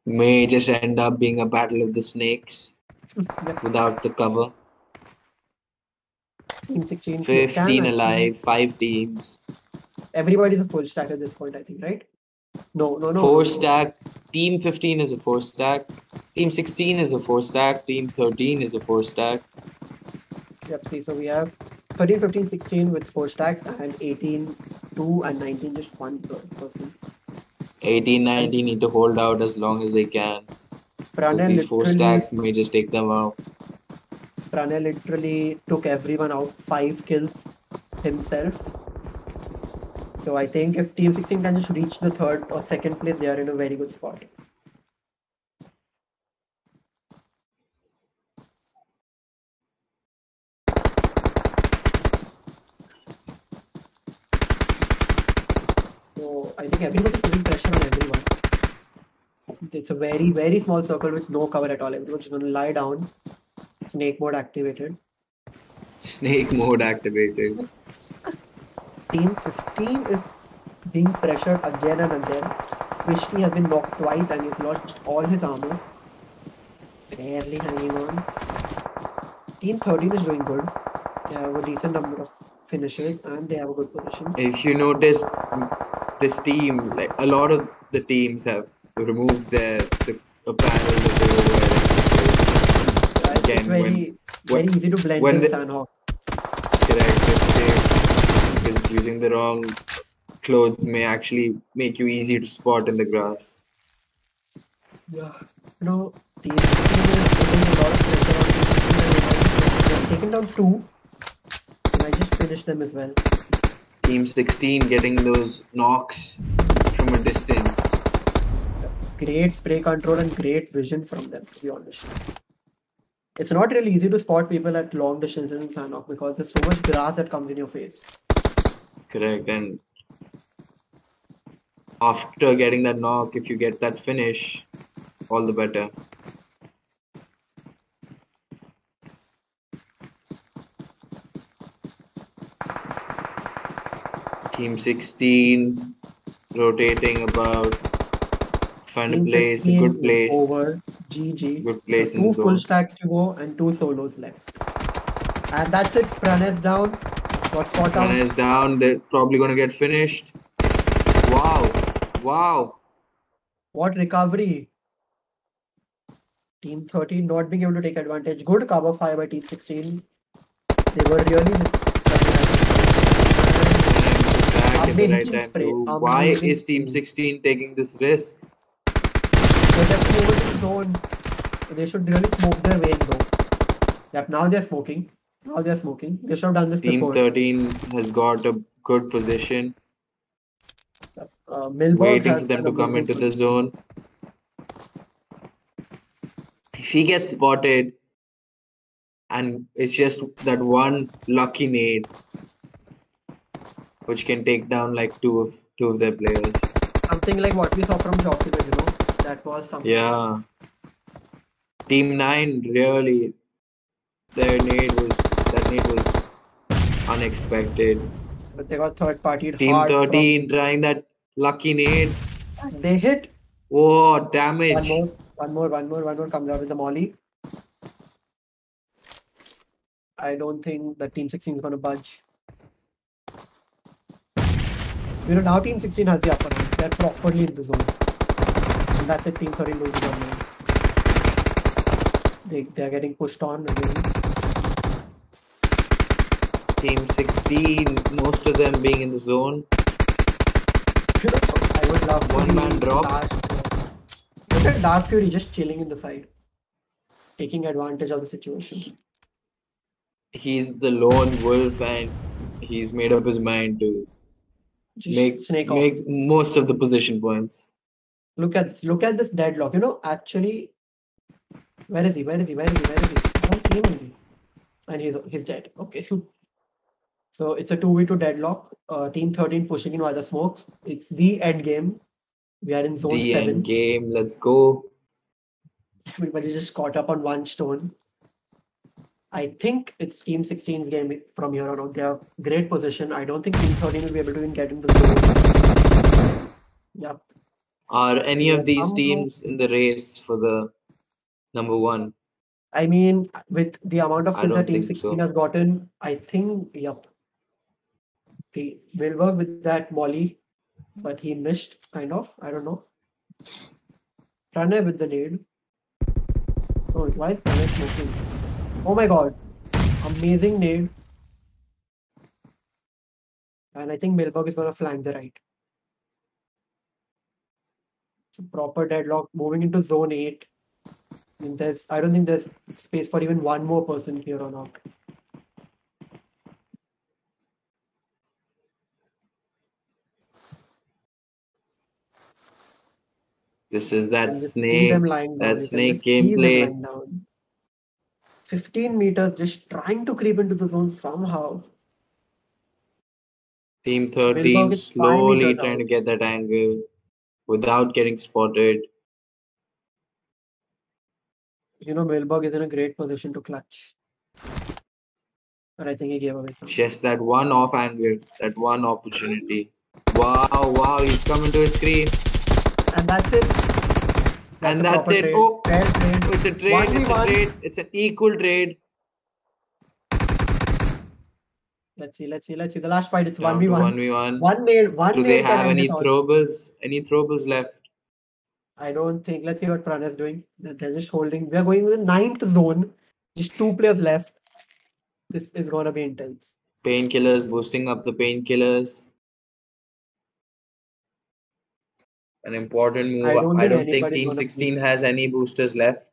May just end up being a battle of the snakes. without the cover. Team 16 15 alive, 5 teams. Everybody's a full stack at this point, I think, right? No. 4 stack. Team 15 is a 4 stack. Team 16 is a 4 stack. Team 13 is a 4 stack. Yep, see, so we have 13, 15, 16 with 4 stacks and 18, 2 and 19 just one person. 18, 19 need to hold out as long as they can. Because these 4 stacks may just take them out. Pranay literally took everyone out, 5 kills himself. So I think if Team 16 can just reach the 3rd or 2nd place, they are in a very good spot. So I think everybody is putting pressure on everyone. It's a very, very small circle with no cover at all. Everyone's going to lie down. Snake mode activated. Snake mode activated. Team 15 is being pressured again and again. Vishni has been knocked twice and he's lost all his armor. Barely hanging on. Team 13 is doing good. They have a decent number of finishes and they have a good position. If you notice, this team, like a lot of the teams have removed the panel that they were wearing. Again, it's very easy to blend in Sandhawk. Correct. Because using the wrong clothes may actually make you easy to spot in the grass. Yeah. Team 16 is putting a lot of pressure on Team 16. They have taken down 2 and I just finished them as well. Team 16 getting those knocks from a distance. Great spray control and great vision from them, to be honest. It's not really easy to spot people at long distances in Sandhawk because there's so much grass that comes in your face. Correct. And after getting that knock, if you get that finish, all the better. Team 16 rotating about, find a place, a good place. Over GG. Good place so in the 2 zone. full stacks to go and 2 solos left. And that's it. Pranay's down. Got caught out. Pranay's down. They're probably going to get finished. Wow. What recovery. Team 13 not being able to take advantage. Good cover fire by Team 16. They were really... Why is Team 16 taking this risk? They're definitely over to the zone. They should really smoke their way in though. Yep, now they're smoking. They should have done this Team before. 13 has got a good position. Milberg waiting for them to come into the zone. If he gets spotted and it's just that one lucky nade which can take down like two of their players. Something like what we saw from Jockeyman, that was something. Yeah. Team 9 really, that nade was unexpected. But they got third party. Team 13 trying that lucky nade. They hit. Oh, damage. One more comes out with the molly. I don't think the Team 16 is going to budge. Now Team 16 has the upper hand. They're properly in the zone. And that's it. Team 13 loses on now. They're getting pushed on again. Team 16, most of them being in the zone. I would love one man drop. Look at Dark Fury just chilling in the side, taking advantage of the situation. He's the lone wolf and he's made up his mind to just make most of the position points. Look at this deadlock. Actually, where is he? I don't see him. And he's dead. Okay. So it's a 2v2 deadlock. Team 13 pushing in while the smokes. It's the end game. We are in zone 7. The end game. Let's go. Everybody just caught up on one stone. I think it's Team 16's game from here on out. They have great position. I don't think Team 13 will be able to even get in the zone. Yep. Are any of these teams in the race for the number 1? I mean, with the amount of kills that Team think 16 so. has gotten, I think, yep. He will work with that molly, but he missed, kind of. I don't know. Pranay with the nade. Oh, why is Pranay smoking? Oh my god. Amazing nade. And I think Milberg is going to flank the right. So proper deadlock. Moving into zone 8. And I don't think there's space for even one more person here or not. This is that See them snake. lying That down. snake See them gameplay. lying down. 15 meters, just trying to creep into the zone somehow. Team 13 Milberg is 5 slowly meters trying out. to get that angle without getting spotted. You know, Milberg is in a great position to clutch. But I think he gave away some. Just that one off angle, that one opportunity. Wow, he's coming to his screen. And that's it. And that's it. Trade. Oh, fair trade. It's a trade. It's a trade. It's an equal trade. Let's see. The last fight, it's Down to 1v1. 1v1. One Do nail they can have end any it all. throwables? Any throwables left? I don't think. Let's see what Pranay is doing. They're just holding. We're going with the 9th zone. Just 2 players left. This is gonna be intense. Painkillers, boosting up the painkillers. An important move. I don't think Team 16 has any boosters left.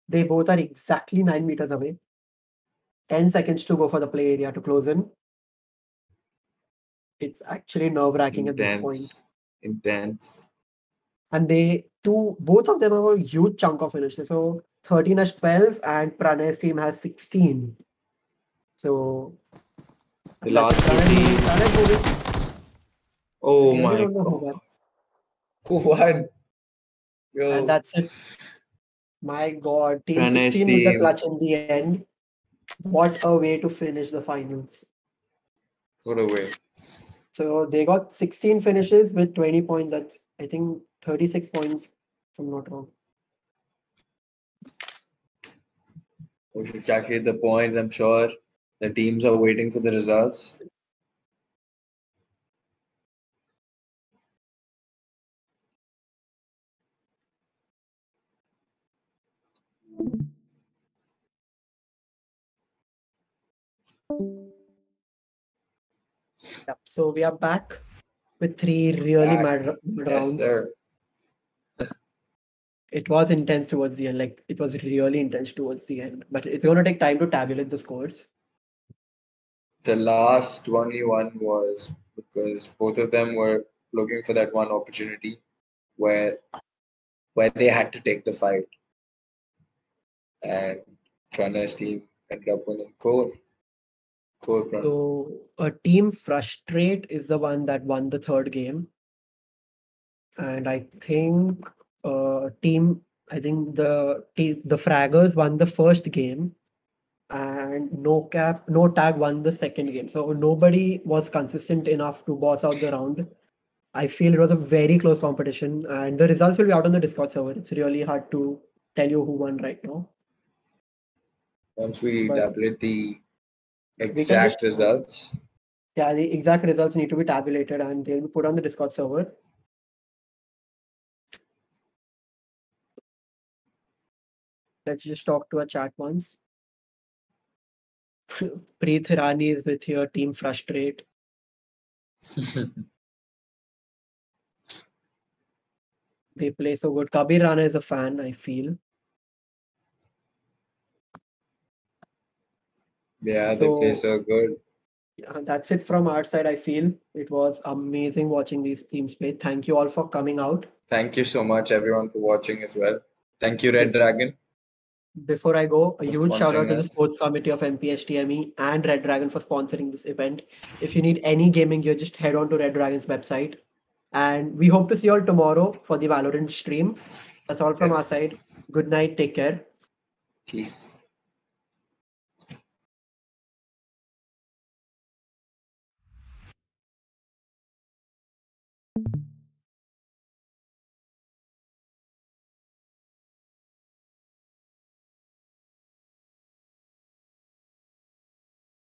They both are exactly 9 meters away. 10 seconds to go for the play area to close in. It's actually nerve-wracking at this point. Intense. And both of them have a huge chunk of finishes. So 13 has 12 and Pranay's team has 16. So the last team. Oh my god. Who won? And that's it. My god. Team Pranay's 16 with the clutch in the end. What a way to finish the finals. What a way. So they got 16 finishes with 20 points. That's, I think, 36 points, if I'm not wrong. We should calculate the points. I'm sure the teams are waiting for the results. Yep. So we are back with 3 really mad rounds. Sir. It was intense towards the end. Like, it was really intense towards the end. But it's going to take time to tabulate the scores. The last 1v1 was because both of them were looking for that one opportunity where they had to take the fight. And Pranay's team ended up winning 4. So a Team Frustrate is the one that won the 3rd game. And I think the Fraggers won the 1st game. And No Tag won the 2nd game. So nobody was consistent enough to boss out the round. I feel it was a very close competition, and the results will be out on the Discord server. It's really hard to tell you who won right now. Once we tabulate the exact results. Yeah, the exact results need to be tabulated and they'll be put on the Discord server. Let's just talk to a chat once. Preet Hirani is with your Team Frustrate. They play so good. Kabir Rana is a fan, I feel. Yeah, they play so good. Yeah, that's it from our side, I feel. It was amazing watching these teams play. Thank you all for coming out. Thank you so much, everyone, for watching as well. Thank you, Red Dragon. Before I go, a huge shout out to the sports committee of MPSTME and Red Dragon for sponsoring this event. If you need any gaming gear, just head on to Red Dragon's website. And we hope to see you all tomorrow for the Valorant stream. That's all from our side. Good night. Take care. Peace.